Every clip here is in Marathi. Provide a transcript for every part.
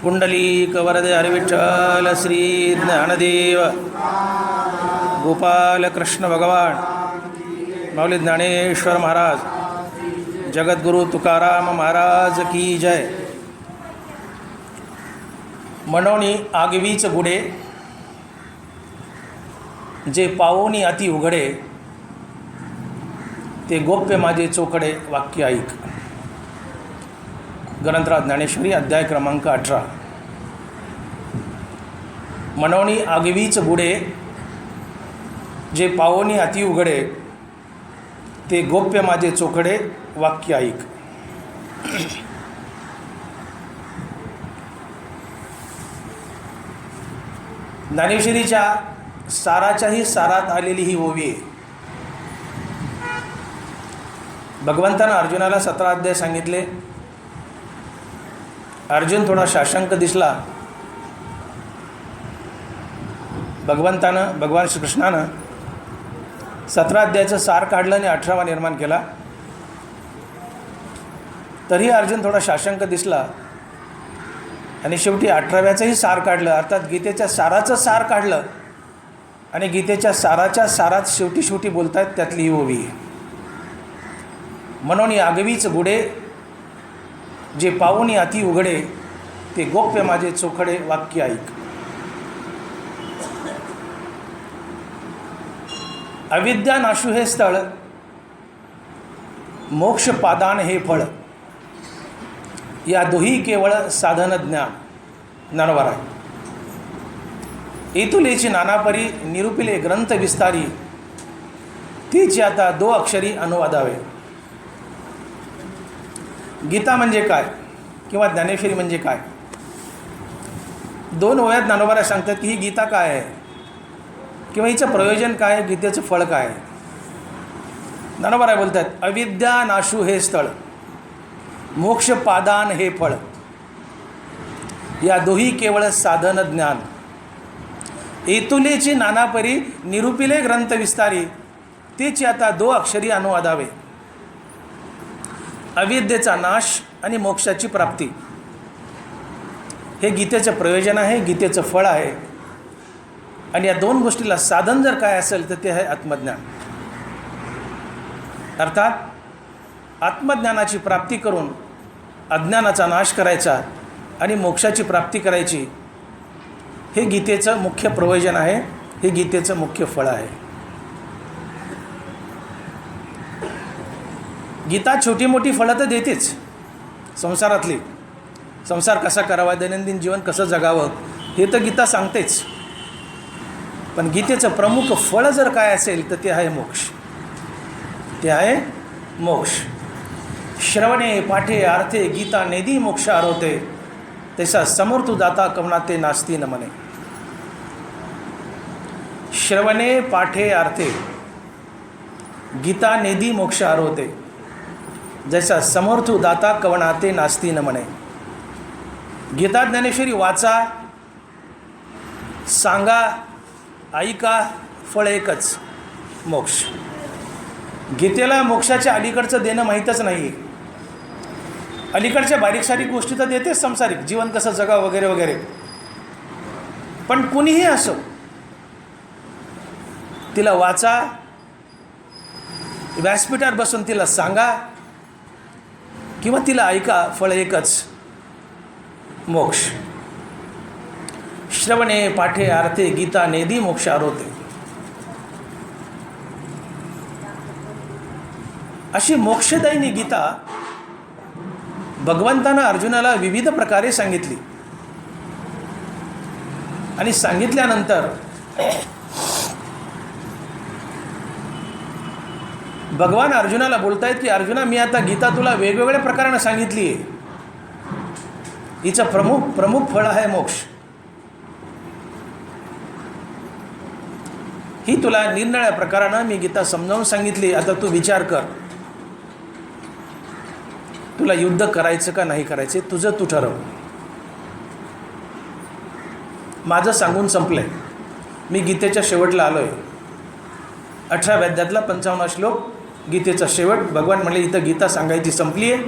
पुंडलीक वरदे हरिविठ्ठल श्री ज्ञानदेव गोपाल कृष्ण भगवान माऊली ज्ञानेश्वर महाराज जगद्गुरु तुकाराम महाराज की जय. मनोनी आगवीच गुडे जे पावोनी अति उघडे ते गोप्य माझे चोखडे वाक्य ऐक. ग्रंथराज ज्ञानेश्वरी अध्याय क्रमांक 18. मनोनी आगवीच गुडे जे पावोनी अति उघडे ते गोप्य माझे चोखडे वाक्य ऐक. ज्ञानेश्वरीच्या साराच्याही सारात आलेली ही ओवी आहे. भगवंतानं अर्जुनाला 17 अध्याय सांगितले. अर्जुन थोडा साशंक दिसला. भगवान श्रीकृष्णानं 17 अध्यायाचं सार काढलं आणि 18वा निर्माण केला. तरी अर्जुन थोडा साशंक दिसला आणि शेवटी 18व्याचंही सार काढलं, अर्थात गीतेच्या साराचं सार काढलं आणि गीतेच्या साराच्या सारात शेवटी बोलतायत त्यातली ही ओवी. मनोनी आगवीच गुडे जे पावोनी अति उघडे ते गोप्य माझे चोखडे वाक्य ऐक. अविद्या नाशू हे स्थळ, मोक्ष पादान हे फळ, या दोही केवळ साधन ज्ञान ज्ञानवर आहे. इतुलेची नानापरी निरूपिले ग्रंथ विस्तारी, तीच आता 2 अक्षरी अनुवादावे. गीता म्हणजे काय किंवा ज्ञानेश्वरी म्हणजे काय? 2 ओव्यात ज्ञानोबाला सांगतात की ही गीता काय आहे किंवा हिचं प्रयोजन काय आहे, गीतेचं फळ काय आहे. ज्ञानोबा बोलतात अविद्या नाशू हे स्थळ, मोक्ष पादान हे फळ, या दोही केवळ साधन ज्ञान. एतुलेची नानापरी निरूपिले ग्रंथ विस्तारी, तीच आता 2 अक्षरी अनुवादावे. अविद्येचा नाश आणि मोक्षाची प्राप्ती हे गीतेचं प्रयोजन आहे, गीतेचं फळ आहे. आणि या 2 गोष्टीला साधन जर काय असेल तर ते आहे आत्मज्ञान. अर्थात आत्मज्ञानाची प्राप्ती करून अज्ञानाचा नाश करायचा आणि मोक्षाची प्राप्ती करायची, हे गीतेचं मुख्य प्रयोजन आहे, हे गीतेचं मुख्य फळ आहे. गीता छोटी मोठी फळं तर देतेच संसारातली. संसार कसा करावा, दैनंदिन जीवन कसं जगावं हे तर गीता सांगतेच. पण गीतेचं प्रमुख फळ जर काय असेल तर ते आहे मोक्ष. ते आहे मोक्ष. श्रवणे पाठे आर्थे गीता नेदी मोक्ष आरोते, तैसा समर्थू दाता कवनाते नास्ती न मने. श्रवणे पाठे आर्थे गीता नेदी मोक्ष आरोते, जैसा समर्थू दाता कवनाते नास्ती न म्हणे. गीता ज्ञानेश्वरी वाचा, सांगा, ऐका, फळ एकच मोक्ष. गीतेला मोक्षाच्या अलीकडचं देणं माहीतच नाही. अलीकडच्या बारीक सारीक गोष्टी तर देतेच, संसारिक जीवन कसं जगा वगैरे वगैरे. पण कुणीही असो तिला वाचा, व्यासपीठावर बसून तिला सांगा किंवा तिला ऐका, फळ एकच मोक्ष. श्रवणे पाठे आर्थे गीता नेदी मोक्ष आरोते. अशी मोक्षदायिनी गीता भगवंतानं अर्जुनाला विविध प्रकारे सांगितली. आणि सांगितल्यानंतर भगवान अर्जुनाला बोलतायत की अर्जुना, मी आता गीता तुला वेगवेगळ्या प्रकारानं सांगितली आहे. हिचं प्रमुख फळ आहे मोक्ष. ही तुला निरनिराळ्या प्रकारानं मी गीता समजावून सांगितली. आता तू विचार कर, तुला युद्ध करायचं का नाही करायचं तुझं तू ठरव. माझं सांगून संपलंय. मी गीतेच्या शेवटला आलो आहे. 18व्या अध्यायातला 55 श्लोक गीतेचा शेवट. भगवान म्हणले इथं गीता सांगायची संपली आहे.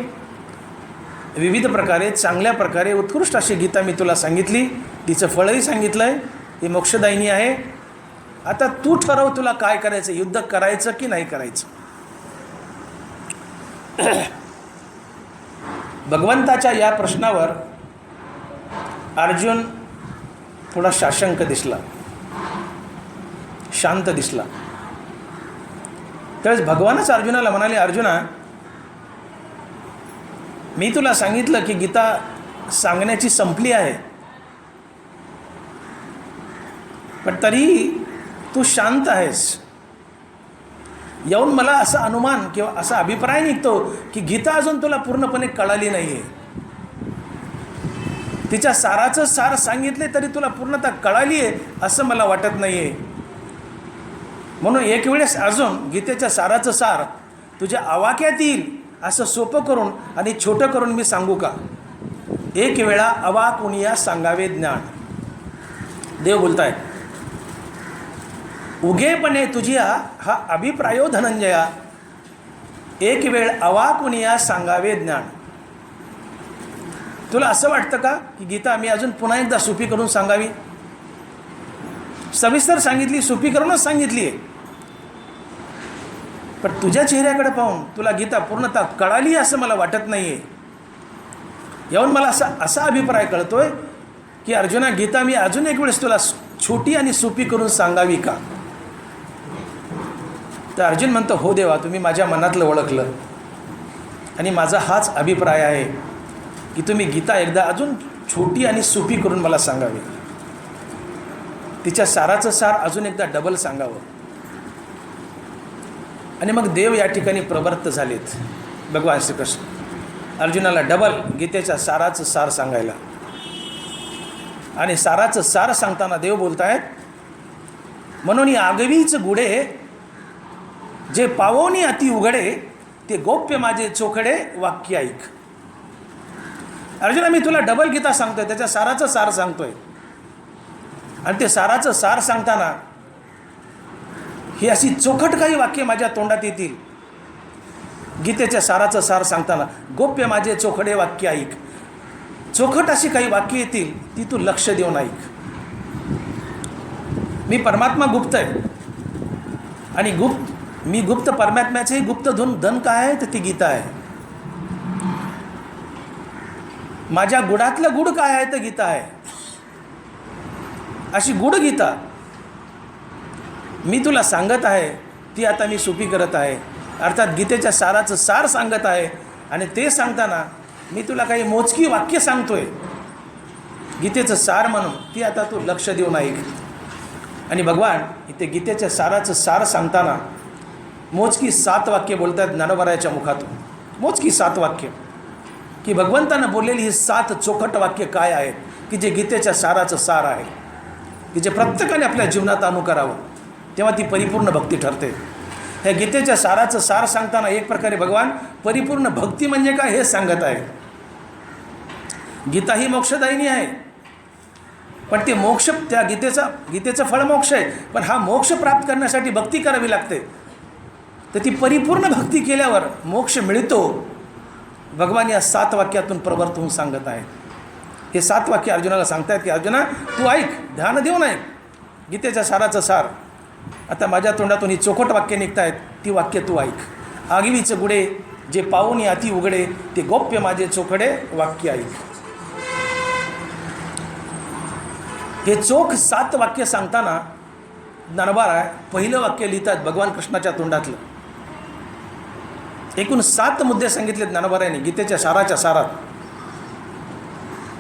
विविध प्रकारे चांगल्या प्रकारे उत्कृष्ट अशी गीता मी तुला सांगितली, तिचं फळही सांगितलं आहे, ही मोक्षदायिनी आहे. आता तू ठरव तुला काय करायचं, युद्ध करायचं की नाही करायचं. भगवंताच्या या प्रश्नावर अर्जुन थोडा साशंक दिसला, शांत दिसला. त्यावेळेस भगवानच अर्जुनाला म्हणाले, अर्जुना, मी तुला सांगितलं की गीता सांगण्याची संपली आहे, पण तरी तू शांत आहेस. येऊन मला असा अनुमान किंवा असा अभिप्राय निघतो की गीता अजून तुला पूर्णपणे कळाली नाही आहे. तिच्या साराचं सार सांगितले तरी तुला पूर्णतः कळाली आहे असं मला वाटत नाही आहे. म्हणून एक वेळेस अजून गीतेच्या साराचं सार तुझ्या आवाक्यात येईल असं सोपं करून आणि छोटं करून मी सांगू का. एक वेळा अवाकुनिया सांगावे ज्ञान. देव बोलताय, उगेपणे तुझिया हा अभिप्रायो धनंजया, एक वेळ अवाकुनिया सांगावे ज्ञान. तुला असं वाटतं का की गीता मी अजून पुन्हा एकदा सोपी करून सांगावी? सविस्तर सांगितली, सोपी करूनच सांगितली आहे, पण तुझ्या चेहऱ्याकडे पाहून तुला गीता पूर्णतः कळाली असं मला वाटत नाही आहे. येऊन मला असा अभिप्राय कळतोय की अर्जुना, गीता मी अजून एक वेळेस तुला छोटी आणि सोपी करून सांगावी का. तर अर्जुन म्हणतो, हो देवा, तुम्ही माझ्या मनातलं ओळखलं आणि माझा हाच अभिप्राय आहे की तुम्ही गीता एकदा अजून छोटी आणि सोपी करून मला सांगावी. तिच्या साराचं सार अजून एकदा डबल सांगावं. आणि मग देव या ठिकाणी प्रवृत्त झालेत, भगवान श्रीकृष्ण अर्जुनाला डबल गीतेच्या साराचं सार सांगायला. आणि साराचं सार सांगताना देव बोलतायत, म्हणून आगवीच गुडे जे पावोनी अति उघडे, ते गोप्य माझे चोखडे वाक्य ऐक. अर्जुना, मी तुला डबल गीता सांगतोय, त्याच्या साराचं सार सांगतोय. आणि ते साराचं सार सांगताना ही अशी चोखट काही वाक्य माझ्या तोंडात येतील. गीतेच्या साराचं सार सांगताना गोप्य माझे चोखडे वाक्य ऐक. चोखट अशी काही वाक्य येतील, ती तू लक्ष देऊन ऐक. मी परमात्मा गुप्त आहे आणि मी गुप्त परमात्म्याचेही गुप्त धन काय आहे, तर ती गीता आहे. माझ्या गुडातलं गुड काय आहे, तर गीता आहे. अशी गुड गीता मी तुला सांगत आहे, ती आता मी सोपी करत आहे. अर्थात गीतेच्या साराचं सार सांगत आहे. आणि ते सांगताना मी तुला काही मोजकी वाक्य सांगतोय गीतेचं सार म्हणून, ती आता तू लक्ष देऊन ऐक. आणि भगवान इथे गीतेच्या साराचं सार सांगताना मोजकी 7 वाक्य बोलतात ज्ञानोबरायाच्या मुखातून. मोजकी 7 वाक्य की भगवंतानं बोललेली ही 7 चोखट वाक्य काय आहेत की जे गीतेच्या साराचं सार आहे, की जे प्रत्येकाने आपल्या जीवनात आणू करावं, तेव्हा ती परिपूर्ण भक्ती ठरते. ह्या गीतेच्या साराचं सार सांगताना एक प्रकारे भगवान परिपूर्ण भक्ती म्हणजे काय हे सांगत आहे. गीता ही मोक्षदायिनी आहे, पण ते मोक्ष, त्या गीतेचं फळ मोक्ष आहे, पण हा मोक्ष प्राप्त करण्यासाठी भक्ती करावी लागते. तर ती परिपूर्ण भक्ती केल्यावर मोक्ष मिळतो. भगवान या 7 वाक्यातून प्रवर्त होऊन सांगत आहे. हे 7 वाक्य अर्जुनाला सांगतायत की अर्जुना, तू ऐक, ध्यान देऊन ऐक गीतेच्या साराचं सार. आता माझ्या तोंडातून ही चोखट वाक्य निघतायत, ती वाक्य तू ऐक. आगीचे गुडे जे पाहून अति उघडे, ते गोप्य माझे चोखडे वाक्य ऐक. हे चोख 7 वाक्य सांगताना ज्ञानोबा पहिलं वाक्य लिहितात भगवान कृष्णाच्या तोंडातलं. एकूण 7 मुद्दे सांगितले ज्ञानोबारायांनी गीतेच्या साराच्या सारात.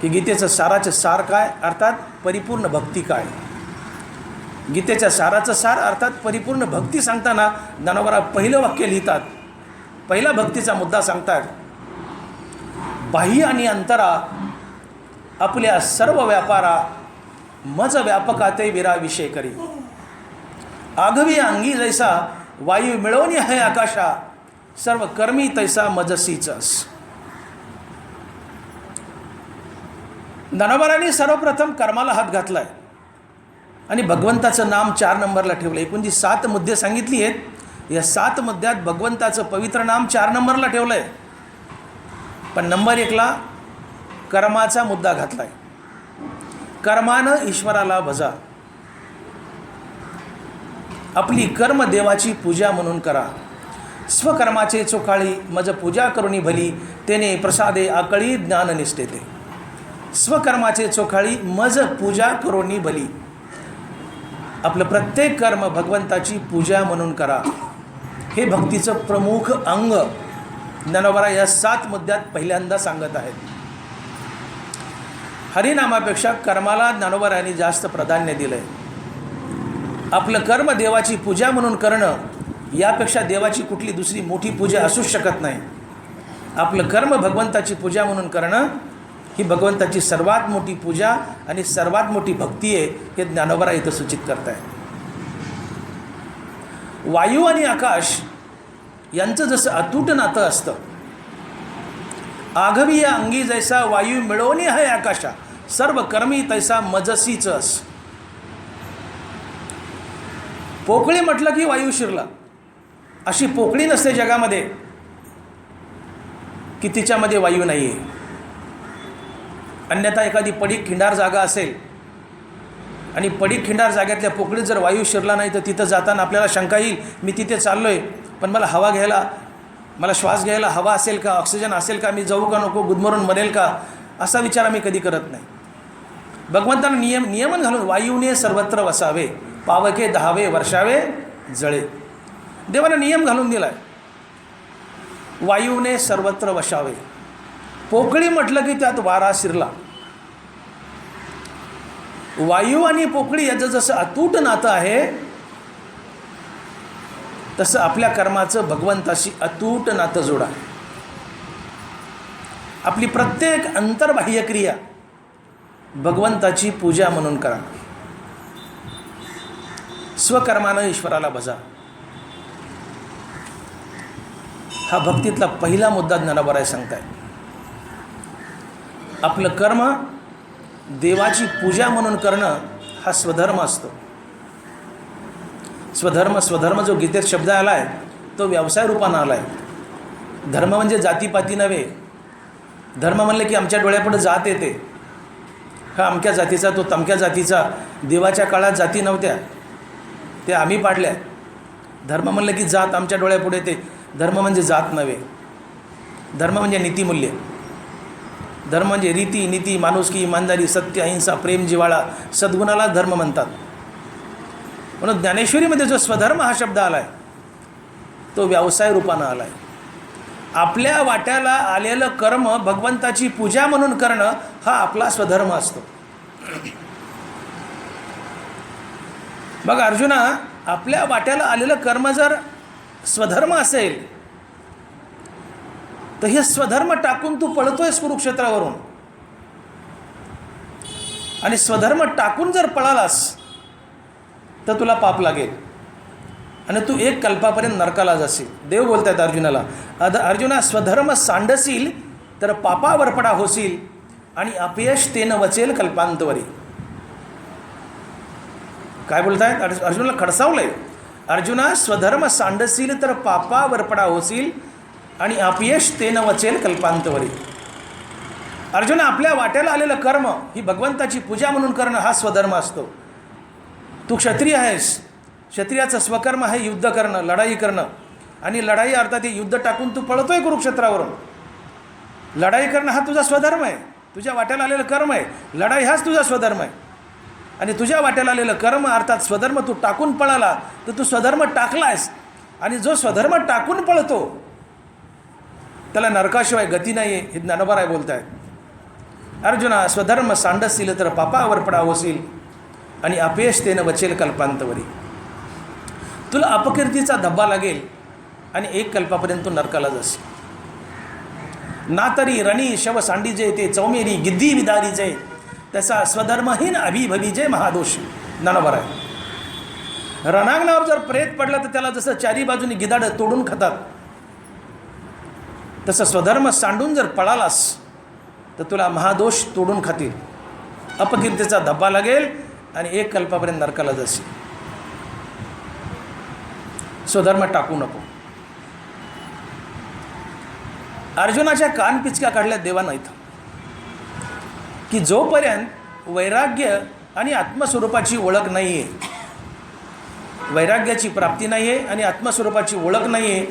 की गीतेचं साराचं सार काय, अर्थात परिपूर्ण भक्ती काय. गीतेच्या साराचं सार अर्थात परिपूर्ण भक्ती सांगताना ज्ञानोबा पहिलं वाक्य लिहितात. पहिला भक्तीचा मुद्दा सांगतात, बाह्य आणि अंतरा आपल्या सर्व व्यापारा मज व्यापकाते विरा विषय करी. आघवी अंगी जैसा वायू मिळवणी आहे आकाशा, सर्व कर्मी तैसा मजसीचस. ज्ञानोबारांनी सर्वप्रथम कर्माला हात घातलाय आणि भगवंताचं नाम 4 नंबरला ठेवलं. एकूण जी 7 मुद्दे सांगितली आहेत, या 7 मुद्द्यात भगवंताचं पवित्र नाम 4 नंबरला ठेवलं आहे. पण नंबर 1ला कर्माचा मुद्दा घातला आहे. कर्मानं ईश्वराला भजा. आपली कर्म देवाची पूजा म्हणून करा. स्वकर्माचे चोखाळी मज पूजा करुणी भली, तेने प्रसादे आकळी ज्ञान निष्ठेते. स्वकर्माचे चोखाळी मज पूजा करुणी भली. आपलं प्रत्येक कर्म भगवंताची पूजा म्हणून करा. हे भक्तीचं प्रमुख अंग ज्ञानोबा या 7 मुद्द्यात पहिल्यांदा सांगत आहेत. हरिनामापेक्षा कर्माला ज्ञानोबारायांनी जास्त प्राधान्य दिलं आहे. आपलं कर्म देवाची पूजा म्हणून करणं यापेक्षा देवाची कुठली दुसरी मोठी पूजा असूच शकत नाही. आपलं कर्म भगवंताची पूजा म्हणून करणं ही भगवंताची सर्वात मोठी पूजा आणि सर्वात मोठी भक्ती आहे, हे ज्ञानोबा इथं सूचित करत आहे. वायू आणि आकाश यांचं जसं अतूट नातं असतं, आघवी अंगी जैसा वायू मिळवणी आहे आकाशा, सर्व कर्मी तैसा मजसीच. पोकळी म्हटलं की वायू शिरला. अशी पोकळी नसते जगामध्ये की तिच्यामध्ये वायू नाही आहे. अन्यथा एखादी पडीक खिंडार जागा असेल आणि पडीक खिंडार जागेतल्या पोकळीत जर वायू शिरला नाही तर तिथं जाताना आपल्याला शंका येईल, मी तिथे चाललो आहे पण मला हवा घ्यायला, मला श्वास घ्यायला हवा असेल का, ऑक्सिजन असेल का, मी जाऊ का नको, गुदमरून मरेल का, असा विचार आम्ही कधी करत नाही. भगवंतानं नियमन घालून वायूने सर्वत्र वसावे, पावके दहावे वर्षावे जळे. देवानं नियम घालून दिला आहे, वायूने सर्वत्र वसावे. पोकळी म्हटलं की त्यात वारा शिरला. वायू आणि पोकळी याचं जसं अतूट नातं आहे तसं आपल्या कर्माचं भगवंताशी अतूट नातं जोडा. आपली प्रत्येक अंतर्बाह्य क्रिया भगवंताची पूजा म्हणून करा. स्वकर्मानं ईश्वराला भजा. हा भक्तीतला पहिला मुद्दा ज्ञानोबा सांगताय. आपलं कर्म देवाची पूजा म्हणून करणं हा स्वधर्म असतो. स्वधर्म जो गीतेत शब्द आला आहे तो व्यवसाय रूपानं आला आहे. धर्म म्हणजे जातीपाती नव्हे. धर्म म्हणलं की आमच्या डोळ्यापुढे जात येते. हा अमक्या जातीचा, तो तमक्या जातीचा. देवाच्या काळात जाती नव्हत्या, त्या आम्ही पाडल्या. धर्म म्हणलं की जात आमच्या डोळ्यापुढे येते. धर्म म्हणजे जात नव्हे. धर्म म्हणजे नीतिमूल्य. धर्म म्हणजे रीती नीती, माणुसकी, इमानदारी, सत्य, अहिंसा, प्रेम, जिव्हाळा, सद्गुणाला धर्म म्हणतात. म्हणून ज्ञानेश्वरीमध्ये जो स्वधर्म हा शब्द आला आहे तो व्यवसाय रूपानं आला आहे. आपल्या वाट्याला आलेलं कर्म भगवंताची पूजा म्हणून करणं हा आपला स्वधर्म असतो. बघा अर्जुना, आपल्या वाट्याला आलेलं कर्म जर स्वधर्म असेल तर हे स्वधर्म टाकून तू पळतोयस कुरुक्षेत्रावरून. आणि स्वधर्म टाकून जर पळालास तर तुला पाप लागेल आणि तू 1 कल्पापर्यंत नरकाला जाशील. देव बोलतायत अर्जुनाला, अर्जुना स्वधर्म सांडशील तर पापावरपडा होशील आणि अपयश तेनं वचेल कल्पांतवरी. काय बोलतायत? अर्जुनाला खडसावलंय. अर्जुना स्वधर्म सांडशील तर पापावरपडा होशील आणि अपयश तेनं वचेल कल्पांतवरी. अर्जुना, आपल्या वाट्याला आलेलं कर्म ही भगवंताची पूजा म्हणून करणं हा स्वधर्म असतो. तू क्षत्रिय आहेस. क्षत्रियाचं स्वकर्म आहे युद्ध करणं, लढाई करणं. आणि लढाई अर्थात युद्ध टाकून तू पळतोय कुरुक्षेत्रावरून. लढाई करणं हा तुझा स्वधर्म आहे. तुझ्या वाट्याला आलेलं कर्म आहे. लढाई हाच तुझा स्वधर्म आहे. आणि तुझ्या वाट्याला आलेलं कर्म अर्थात स्वधर्म तू टाकून पळाला तर तू स्वधर्म टाकलायस. आणि जो स्वधर्म टाकून पळतो त्याला नरकाशिवाय गती नाही आहे, हे ज्ञानोबा बोलत आहेत. अर्जुना, स्वधर्म सांडशील तर पापावरपडा होशील आणि अपयश तेनं वचेल कल्पांतवरी. तुला अपकीर्तीचा धब्बा लागेल आणि 1 कल्पापर्यंत तू नरकाला जाशील. ना तरी रणी शव सांडीजे ते चौमेरी गिद्दी विदारीजे, त्याचा स्वधर्महीन अभिभवीजे महादोष. ज्ञानोबा आहे. रणांगणावर जर प्रेत पडलं तर त्याला जसं 4 बाजूनी गिधाडं तोडून खातात तसं स्वधर्म सांडून जर पळालास तर तुला महादोष तोडून खातील. अपकीर्तीचा धब्बा लागेल आणि 1 कल्पापर्यंत नरकाला जाशील. स्वधर्म टाकू नको. अर्जुनाच्या कानपिचक्या काढल्या देवानं इथं, की जोपर्यंत वैराग्य आणि आत्मस्वरूपाची ओळख नाही आहे, वैराग्याची प्राप्ती नाही आहे आणि आत्मस्वरूपाची ओळख नाही आहे,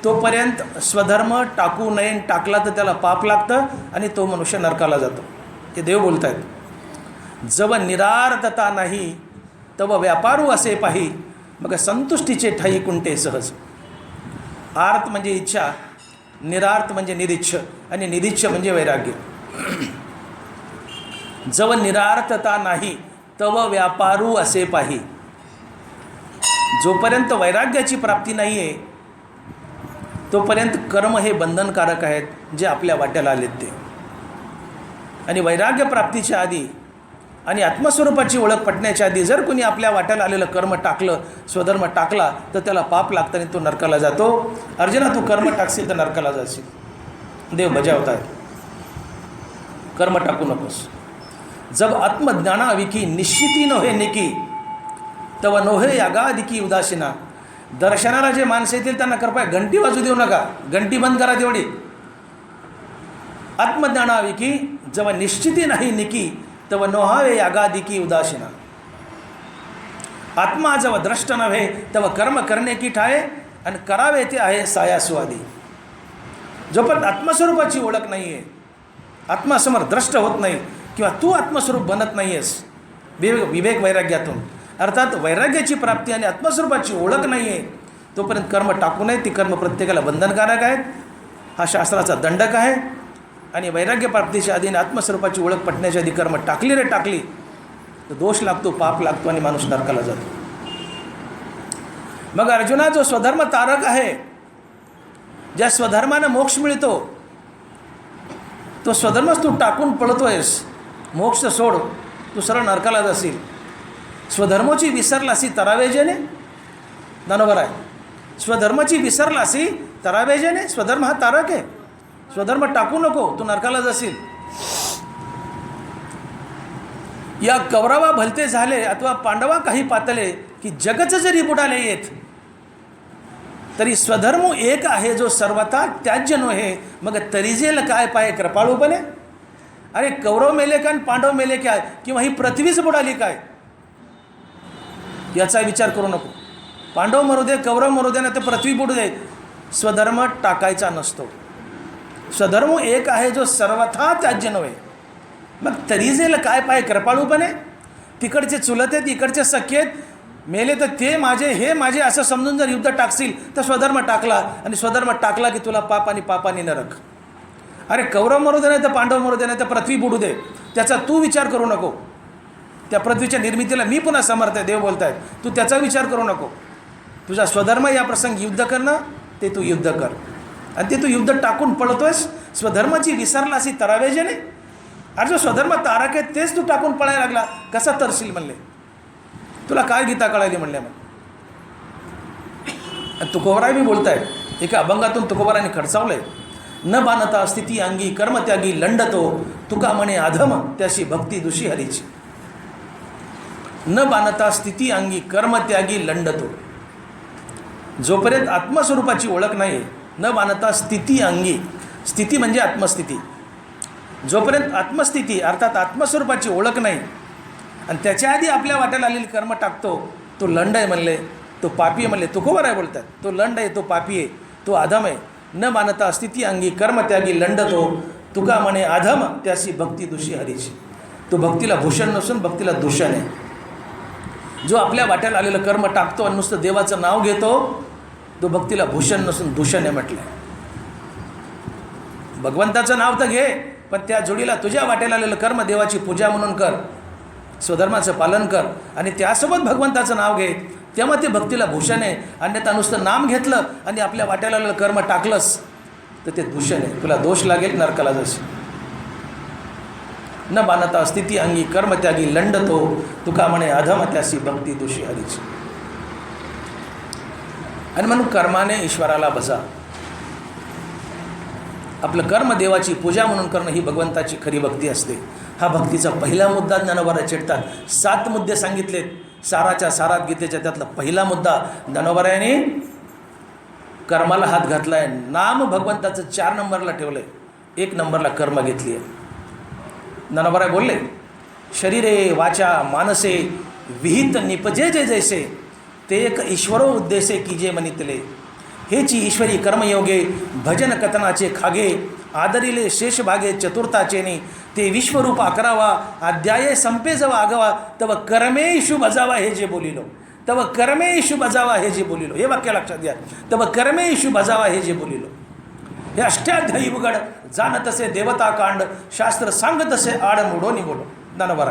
तोपर्यंत स्वधर्म टाकू नये. टाकला तर त्याला पाप लागतं आणि तो मनुष्य नरकाला जातो. ते देव बोलत आहेत. जव निरार्थता नाही तव व्यापारू असे पाही, मग संतुष्टीचे ठाई कुंटे सहज. आर्त म्हणजे इच्छा, निरार्थ म्हणजे निरीच्छ, आणि निरीच्छ म्हणजे वैराग्य. जव निरार्थता नाही तव व्यापारू असे पाही. जोपर्यंत वैराग्याची प्राप्ती नाही आहे तोपर्यंत कर्म हे बंधनकारक आहेत जे आपल्या वाट्याला आलेत ते. आणि वैराग्य प्राप्तीच्या आधी आणि आत्मस्वरूपाची ओळख पटण्याच्या आधी जर कोणी आपल्या वाट्याला आलेलं कर्म टाकलं, स्वधर्म टाकला, तर त्याला पाप लागतं आणि तो नरकाला जातो. अर्जुना, तू कर्म टाकशील तर नरकाला जाशील. देव बजावत आहे, कर्म टाकू नकोस. जब आत्मज्ञानाविकी निश्चिती नव्हे निकी तव नोहे यागादिकी उदासीना. दर्शनाला जे माणसं येतील त्यांना कृपया घंटी वाजू देऊ नका, घंटी बंद करा तेवढी. आत्मज्ञानाविकी जेव्हा निश्चिती नाही निकी तव नोहावे यागादिकी उदासीना. आत्मा जेव्हा द्रष्ट नव्हे तेव्हा कर्म करणे की ठाये आणि करावे ते आहे सायास्वादी. जोपर्यंत आत्मस्वरूपाची ओळख नाही आहे, आत्मासमोर द्रष्ट होत नाही किंवा तू आत्मस्वरूप बनत नाही आहेस विवेक वैराग्यातून, अर्थात वैराग्याची प्राप्ती आणि आत्मस्वरूपाची ओळख नाही आहे, तोपर्यंत कर्म टाकू नये. ती कर्म प्रत्येकाला बंधनकारक आहेत. हा शास्त्राचा दंडक आहे. आणि वैराग्य प्राप्तीच्या आधी आणि आत्मस्वरूपाची ओळख पटण्याच्या आधी कर्म टाकली तर दोष लागतो, पाप लागतो आणि माणूस नरकाला जातो. मग अर्जुना, जो स्वधर्म तारक आहे, ज्या स्वधर्मानं मोक्ष मिळतो, तो स्वधर्मच तू टाकून पळतोयस. मोक्ष सोड, तू सरळ नरकाला जाशील. स्वधर्माची विसरलासी तरावेजेने. बरोबर आहे. स्वधर्माची विसरलासी तरावेजेने. स्वधर्म हा तारक आहे. स्वधर्म टाकू नको, तू नरकाला जाशील. या कौरवा भलते झाले अथवा पांडवा काही पातले, की जगच जरी बुडाले येत तरी स्वधर्म एक आहे जो सर्वथा त्याज्य नव्हे, मग तरीजेल काय पाय कृपाळूपणे. अरे कौरव मेले काय पांडव मेले काय, किंवा ही पृथ्वीच बुडाली काय, याचा विचार करू नको. पांडव मरू दे, कौरव मरू दे, ना तर पृथ्वी बुडू दे, स्वधर्म टाकायचा नसतो. स्वधर्म एक आहे जो सर्वथा त्याज्य नव्हे, मग तरीजेल काय पाय कृपाळूपणे. तिकडचे चुलत आहेत, इकडचे सख्य आहेत, मेले तर ते माझे, हे माझे असं समजून जर युद्ध टाकशील तर स्वधर्म टाकला, आणि स्वधर्म टाकला की तुला पाप आणि पापाने नरक. अरे कौरव मरू दे, नाही तर पांडव मरू दे, नाही तर पृथ्वी बुडू दे, त्याचा तू विचार करू नको. त्या पृथ्वीच्या निर्मितीला मी पुन्हा समर्थ आहे, देव बोलत आहेत, तू त्याचा विचार करू नको. तुझा स्वधर्म या प्रसंगी युद्ध करणं, ते तू युद्ध कर. आणि ते तू युद्ध टाकून पळतोयस, स्वधर्माची विसरलासी तरावेजेने. अरे जो स्वधर्म तारक आहे तेच तू टाकून पळायला लागला, कसा तरशील म्हणले. तुला काय गीता कळाली म्हणले. मग तुकोबराय बी बोलत आहेत. एका अभंगातून तुकोबराने खडसावलंय, न बाणता स्थिती अंगी कर्मत्यागी लंडतो, तुका म्हणे अधम त्याशी भक्ती दुषी हरीची. न बाणता स्थिती अंगी कर्मत्यागी लंडतो. जोपर्यंत आत्मस्वरूपाची ओळख नाही, न बाणता स्थिती अंगी, स्थिती म्हणजे आत्मस्थिती, जोपर्यंत आत्मस्थिती अर्थात आत्मस्वरूपाची ओळख नाही आणि त्याच्या आधी आपल्या वाट्याला आलेली कर्म टाकतो, तो लंड आहे म्हणले, तो पापी आहे म्हणले. तुकोबर आहे बोलतात, तो लंड आहे, तो पापी आहे, तो अधम आहे. न मानता स्थिती अंगी कर्मत्यागी लंडतो, तुका म्हणे अधम त्याशी भक्ती दूषी हरीची. तो भक्तीला भूषण नसून भक्तीला दूषण आहे. जो आपल्या वाट्याला आलेलं कर्म टाकतो आणि नुसतं देवाचं नाव घेतो, तो भक्तीला भूषण नसून दूषण आहे म्हटलं. भगवंताचं नाव तर घे, पण त्या जोडीला तुझ्या वाट्याला आलेलं कर्म देवाची पूजा म्हणून कर, स्वधर्माचं पालन कर आणि त्यासोबत भगवंताचं नाव घे, तेव्हा ते भक्तीला भूषण आहे. अन्यथा नुसतं नाम घेतलं आणि आपल्या वाट्याला आलेलं कर्म टाकलंस तर ते दूषण आहे, तुला दोष लागेल, नरकाला जाशील. न बाणता स्थिती अंगी कर्मत्यागी लंडतो, तुका म्हणे अधम त्यासी भक्ती दोषी हरीची. आणि म्हणून कर्माने ईश्वराला भजा. आपलं कर्म देवाची पूजा म्हणून करणं ही भगवंताची खरी भक्ती असते. हा भक्तीचा पहिला मुद्दा ज्ञानोबाराय चिडतात. 7 मुद्दे सांगितलेत साराच्या सारात गीतेच्या, त्यातला पहिला मुद्दा ज्ञानोबारायाने कर्माला हात घातला आहे, नाम भगवंताचं 4 नंबरला ठेवलं आहे, 1 नंबरला कर्म घेतली आहे. ज्ञानोबा बोलले, शरीरे वाचा मानसे विहित निपजे जे जैसे ते एक ईश्वरो उद्देशे कीजे मनितले. हेची ईश्वरी कर्मयोगे भजन कथनाचे खागे आदरिले शेष भागे चतुर्थाचेने ते विश्वरूप 11वा अध्याये संपे जवा आगवा तव कर्मेषु बजावा हे जे बोलिलो. तव कर्मेषु बजावा हे जे बोलिलो, हे वाक्य लक्षात घ्या. तव कर्मेषु बजावा हे जे बोलिलो. हे अष्टाध्यायी उघड जाण तसे देवता कांड शास्त्र सांग तसे आड मोडो निघोडो. ज्ञानोबा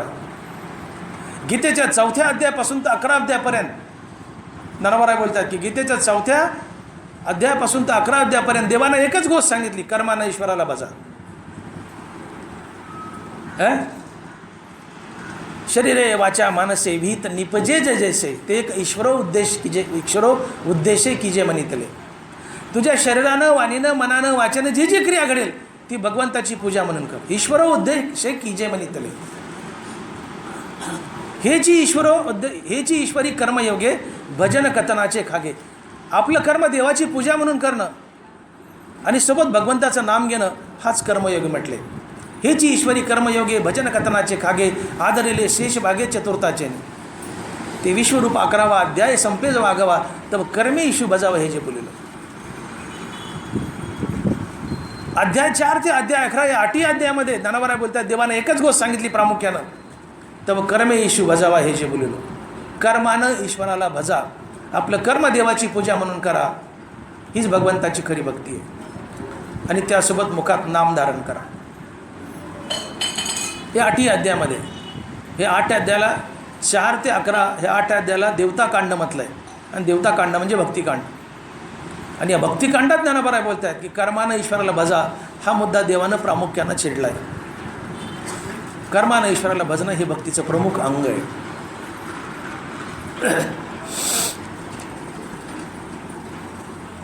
गीतेच्या 4थ्या अध्यायापासून तर 11 अध्यायापर्यंत ज्ञानोबा बोलतात की गीतेच्या 4थ्या अध्यायापासून तर 11 अध्यायापर्यंत देवानं एकच गोष्ट सांगितली, कर्मानं ईश्वराला बजा. शरीरे वाचा मानसे विहित निपजे जे जैसे ते एक ईश्वरो उद्देशे कीजे मनितले. तुझ्या शरीरानं वाणीनं मनानं वाचानं जी जी क्रिया घडेल ती भगवंताची पूजा म्हणून कर. ईश्वरो उद्देशे कीजे मनितले. हेची ईश्वरी कर्मयोगे भजन कथनाचे खागे. आपलं कर्म देवाची पूजा म्हणून करणं आणि सोबत भगवंताचं नाम घेणं हाच कर्मयोग म्हटले. हेची ईश्वरी कर्मयोगे भजन कथनाचे खागे आदरिले शेष भागे चतुर्थाचे ते विश्वरूप 11वा अध्याय संपे जो आगवा तब कर्मे ईशू बजावं हे जे बोललेलं. अध्याय 4 ते अध्याय 11 या 8 अध्यायामध्ये ज्ञानोबा बोलतात देवानं एकच गोष्ट सांगितली प्रामुख्यानं, तब कर्मे ईशू बजावा हे जे बोललेलो. कर्मानं ईश्वराला भजा, आपलं कर्म देवाची पूजा म्हणून करा, हीच भगवंताची खरी भक्ती आहे. आणि त्यासोबत मुखात नाम धारण करा. हे 8 अध्यायामध्ये, हे 8 अध्यायाला 4 ते 11 हे 8 अध्यायाला देवताकांड म्हटलं आहे. आणि देवताकांड म्हणजे भक्तिकांड. आणि या भक्तिकांडात ज्ञानोबा बोलत आहेत की कर्मानं ईश्वराला भजा हा मुद्दा देवानं प्रामुख्यानं छेडला आहे. कर्मानं ईश्वराला भजणं हे भक्तीचं प्रमुख अंग आहे.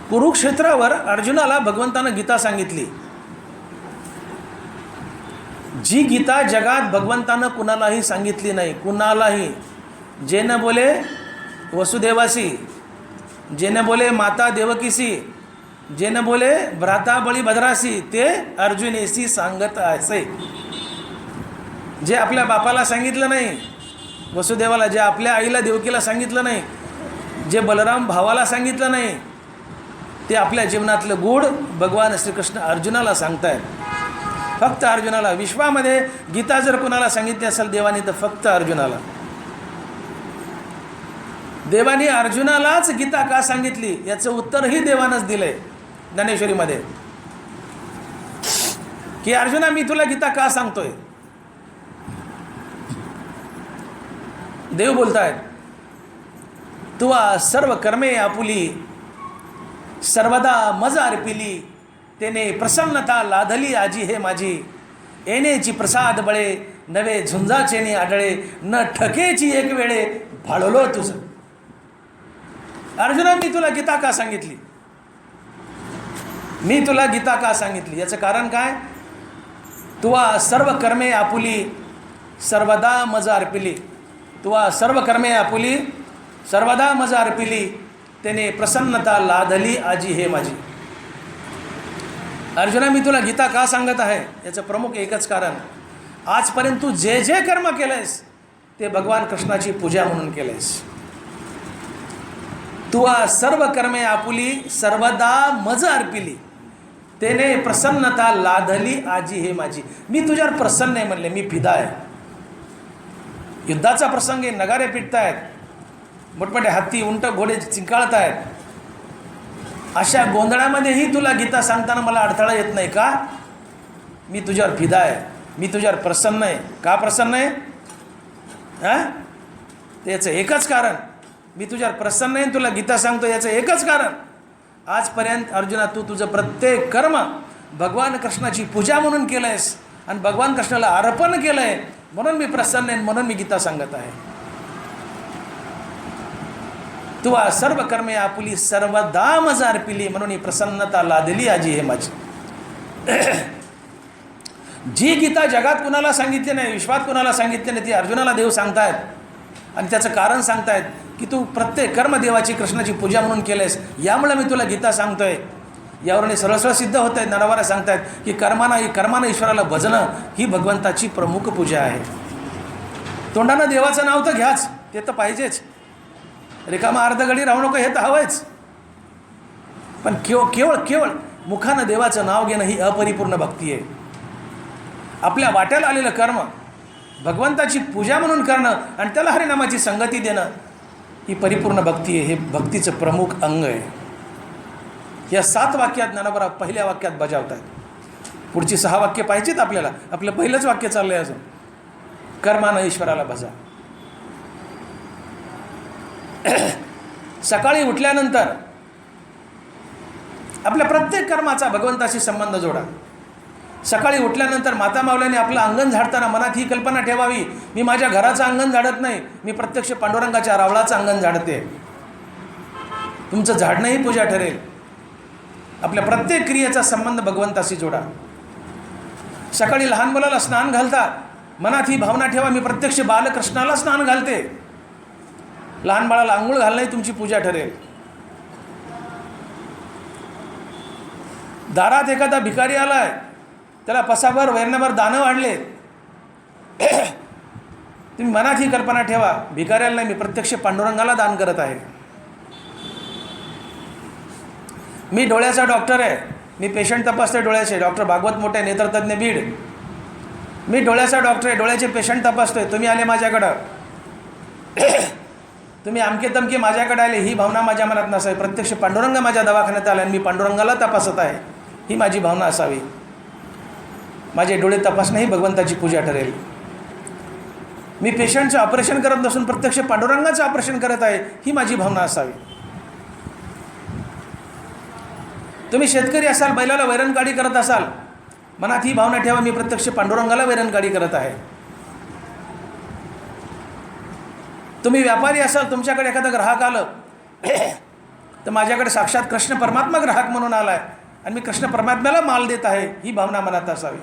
कुरुक्षेत्रावर अर्जुनाला भगवंतानं गीता सांगितली. जी गीता जगात भगवंतानं कुणालाही सांगितली नाही, कुणालाही. जे न बोले वसुदेवासी, जे न बोले माता देवकीसी, जे न बोले भ्राता बळीभद्रासी ते अर्जुनेसी सांगत असे. जे आपल्या बापाला सांगितलं नाही वसुदेवाला, जे आपल्या आईला देवकीला सांगितलं नाही, जे बलराम भावाला सांगितलं नाही, ते आपल्या जीवनातलं गूढ भगवान श्रीकृष्ण अर्जुनाला सांगतायत. फक्त अर्जुनाला. विश्वामध्ये गीता जर कुणाला सांगितली असेल देवानी तर फक्त अर्जुनाला. देवानी अर्जुनालाच गीता का सांगितली याचं उत्तरही देवानंच दिलंय ज्ञानेश्वरीमध्ये, की अर्जुना मी तुला गीता का सांगतोय. देव बोलतायत, तुवा सर्व कर्मे आपुली सर्वदा मज अर्पिली तेने प्रसन्नता लाधली आजी हे माझी. येणेची प्रसाद बळे नवे झुंजाचेने आढळे न ठकेची एक वेळे भाळलो तुझं. अर्जुना मी तुला गीता का सांगितली, मी तुला गीता का सांगितली याचं कारण काय. तुवा सर्व कर्मे आपुली सर्वदा मज अर्पिली. तुवा सर्व कर्मे आपुली सर्वदा मज अर्पिली त्याने प्रसन्नता लाधली आजी हे माझी. अर्जुना मी तुला गीता का सांगत आहे याचं प्रमुख एकच कारण, आजपर्यंत तू जे जे कर्म केलंयस ते भगवान कृष्णाची पूजा म्हणून केलंयस. तुवा सर्व कर्मे आपुली सर्वदा मज अर्पिली त्याने प्रसन्नता लाधली आजी हे माझी. मी तुझ्यावर प्रसन्न आहे म्हणले, मी फिदा आहे. युद्धाचा प्रसंग आहे, नगारे पिटतायत, मोठमोठे हत्ती उंट घोडे चिंकाळत आहेत. अशा गोंधळामध्येही तुला गीता सांगताना मला अडथळा येत नाही का. मी तुझ्यावर फिदा आहे, मी तुझ्यावर प्रसन्न आहे. का प्रसन्न आहे त्याचं एकच कारण, मी तुझ्यावर प्रसन्न आहे तुला गीता सांगतो याचं एकच कारण. आजपर्यंत अर्जुना तू तुझं प्रत्येक कर्म भगवान कृष्णाची पूजा म्हणून केलं आहेस आणि भगवान कृष्णाला अर्पण केलं आहे, म्हणून मी प्रसन्न आहे, म्हणून मी गीता सांगत आहे. तू सर्व कर्मे आपुली सर्वदा मज अर्पिली म्हणून ही प्रसन्नता लादली आजी हे माझी. जी गीता जगात कुणाला सांगितली नाही, विश्वात कुणाला सांगितली नाही, ती अर्जुनाला देव सांगतायत आणि त्याचं कारण सांगतायत. की तू प्रत्येक कर्मदेवाची कृष्णाची पूजा म्हणून केलेस, यामुळे मी तुला गीता सांगतोय. यावरून सरळ सरळ सिद्ध होत आहे, नरवारा सांगतायत की कर्मानं ईश्वराला भजणं ही भगवंताची प्रमुख पूजा आहे. तोंडानं देवाचं नाव तर घ्याच, ते तर पाहिजेच, रिकामा अर्धघडी राहू नको, हे तर हवंच. पण केवळ मुखानं देवाचं नाव घेणं ही अपरिपूर्ण भक्ती आहे. आपल्या वाट्याला आलेलं कर्म भगवंताची पूजा म्हणून करणं आणि त्याला हरिनामाची संगती देणं ही परिपूर्ण भक्ती आहे. हे भक्तीचं प्रमुख अंग आहे. या 7 वाक्यात ज्ञानोबा पहिल्या वाक्यात बजावतात. पुढची 6 वाक्य पाहिजेत आपल्याला. आपलं पहिलंच वाक्य चाललंय अजून, कर्मानं ईश्वराला भजा. सकाळी उठल्यानंतर आपल्या प्रत्येक कर्माचा भगवंताशी संबंध जोडा. सकाळी उठल्यानंतर माता मावल्याने आपलं अंगण झाडताना मनात ही कल्पना ठेवावी, मी माझ्या घराचं अंगण झाडत नाही, मी प्रत्यक्ष पांडुरंगाच्या रावळाचं अंगण झाडते. तुमचं झाडणं ही पूजा ठरेल. आपल्या प्रत्येक क्रियेचा संबंध भगवंताशी जोडा. सकाळी लहान मुलाला स्नान घालता, मनात ही भावना ठेवा, मी प्रत्यक्ष बालकृष्णाला स्नान घालते. लहान बाळाला आंघोळ घालणं ही तुमची पूजा ठरेल. दारात एखादा भिकारी आलाय, त्याला पसाभर वैरणाभर दानं वाढले, तुम्ही मनात ही कल्पना ठेवा, भिकाऱ्याला नाही, मी प्रत्यक्ष पांडुरंगाला दान करत आहे. मी डोळ्याचा डॉक्टर आहे, मी पेशंट तपासते डोळ्याचे, डॉक्टर भागवत मोठे नेत्रतज्ञ बीड. मी डोळ्याचा डॉक्टर आहे, डोळ्याचे पेशंट तपासतोय, तुम्ही आले माझ्याकडं, तुम्ही आमके तमके माझ्याकडे आले, ही भावना माझ्या मनात नसावी. प्रत्यक्ष पांडुरंग माझ्या दवाखान्यात आला आणि मी पांडुरंगाला तपासत आहे, ही माझी भावना असावी. माझे डोळे तपासणं ही भगवंताची पूजा ठरेल. मी पेशंटचं ऑपरेशन करत नसून प्रत्यक्ष पांडुरंगाचं ऑपरेशन करत आहे, ही माझी भावना असावी. तुम्ही शेतकरी असाल, बैलाला वैरणगाडी करत असाल, मनात ही भावना ठेवा, मी प्रत्यक्ष पांडुरंगाला वैरणगाडी करत आहे. तुम्ही व्यापारी असाल, तुमच्याकडे एखादा ग्राहक आलं तर माझ्याकडे साक्षात कृष्ण परमात्मा ग्राहक म्हणून आला आहे आणि मी कृष्ण परमात्म्याला माल देत आहे, ही भावना मनात असावी.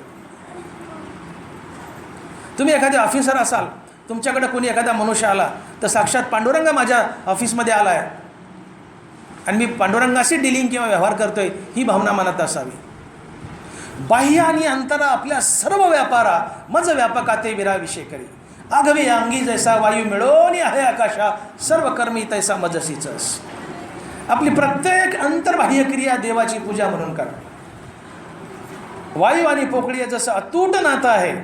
तुम्ही एखादे ऑफिसर असाल, तुमच्याकडे कोणी एखादा मनुष्य आला तर साक्षात पांडुरंग माझ्या ऑफिसमध्ये आला आहे आणि मी पांडुरंगाशी डिलिंग किंवा व्यवहार करतोय, ही भावना मनात असावी. बाह्य आणि अंतरा आपल्या सर्व व्यापारा मज व्यापका ते विराविषय करी, आघवे अंगी जैसा वायू मिळोनी आहे आकाशा, सर्व कर्मी तैसा मजसीच. आपली प्रत्येक अंतर्बाह्य क्रिया देवाची पूजा म्हणून करा. वायू आणि पोकळी जसं अतूट नातं आहे,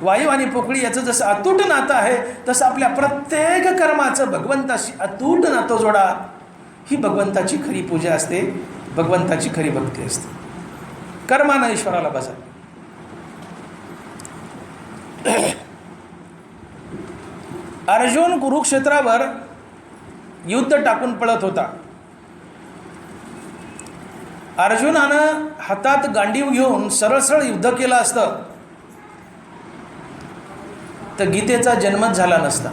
वायू आणि पोकळी याचं जसं अतूट नातं आहे, तसं आपल्या प्रत्येक कर्माचं भगवंताशी अतूट नातं जोडा. ही भगवंताची खरी पूजा असते, भगवंताची खरी भक्ती असते. कर्मानं ईश्वराला भजा. अर्जुन कुरुक्षेत्रावर युद्ध टाकून पळत होता. अर्जुनानं हातात गांडीव घेऊन सरळ सरळ युद्ध केलं असतं तर गीतेचा जन्मच झाला नसता.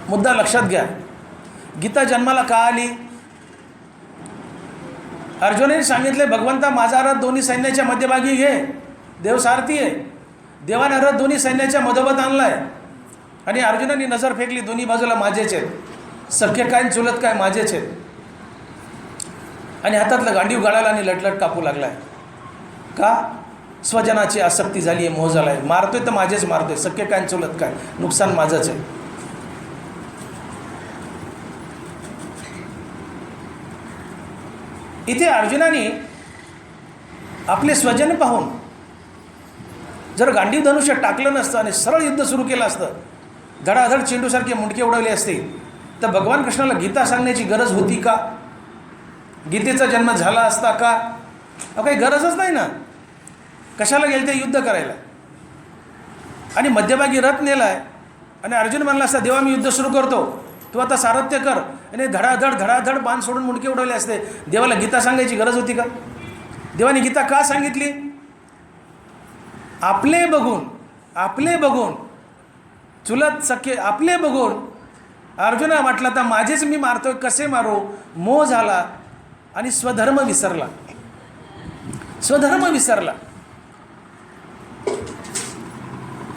मुद्दा लक्षात घ्या. गीता जन्माला का आली? अर्जुनाने सांगितले, भगवंता माझा रथ दोन्ही सैन्याच्या मध्यभागी घे, देव सारथी आहे. देवाने रथ दोन्ही सैन्याच्या मधोमध आणलाय आणि अर्जुनाने नजर फेकली, दोन्ही बाजूला माझेच आहेत, सख्य काय चुलत काय माझेच आहेत. आणि हातातलं गांडीव गाळाला आणि लटलट कापू लागलाय. का? स्वजनाची आसक्ती झाली आहे, मोह झाला आहे. मारतोय तर माझेच मारतोय, सख्य काय चुलत काय, नुकसान माझंच आहे. इथे अर्जुनाने आपले स्वजन पाहून जर गांडीव धनुष्य टाकलं नसतं आणि सरळ युद्ध सुरू केलं असतं, धडाधड चेंडूसारखे मुंडके उडवले असते, तर भगवान कृष्णाला गीता सांगण्याची गरज होती का? गीतेचा जन्म झाला असता का? काही गरजच नाही ना. कशाला गेले ते युद्ध करायला? आणि मध्यभागी रथ नेलाय आणि अर्जुन म्हणला असता, देवा मी युद्ध सुरू करतो, तू आता सारथ्य कर, आणि धडाधड बाण सोडून मुंडके उडवले असते. देवाला गीता सांगायची गरज होती का? देवाने गीता का सांगितली? आपले बघून चुलत सख्य आपले बघून अर्जुना म्हटला, तर माझेच मी मारतोय, कसे मारू? मोह झाला आणि स्वधर्म विसरला.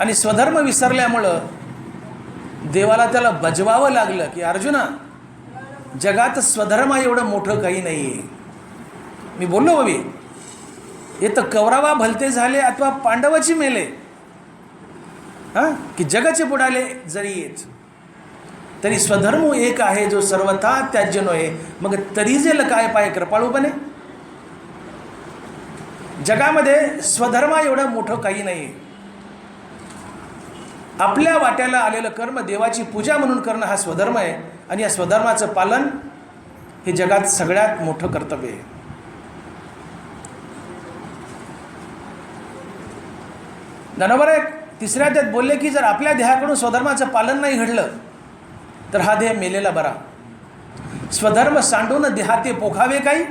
आणि स्वधर्म विसरल्यामुळं देवाला त्याला बजवावं लागलं की अर्जुना, जगात स्वधर्म एवढं मोठं काही नाही आहे. मी बोललो बाबी, हे तर कौरवा भलते झाले अथवा पांडवाची मेले, हां, की जगाचे बुडाले जरी येत तरी स्वधर्म एक आहे जो सर्वथा त्याज्य नोहे. मग तरी जे काय पाय कृपाळूपणे. जगामध्ये स्वधर्म एवढं मोठं काही नाही. आपल्या वाट्याला आलेलं कर्म देवाची पूजा म्हणून करणं हा स्वधर्म आहे. आणि या स्वधर्माचं पालन हे जगात सगळ्यात मोठं कर्तव्य आहे. ज्ञानोबा एक तिसऱ्या अध्यायात बोलले की जर आपल्या देहाकडून स्वधर्माचं पालन नाही घडलं तर हा देह मेलेला बरा. स्वधर्म सांडून देहाते पोखावे काही.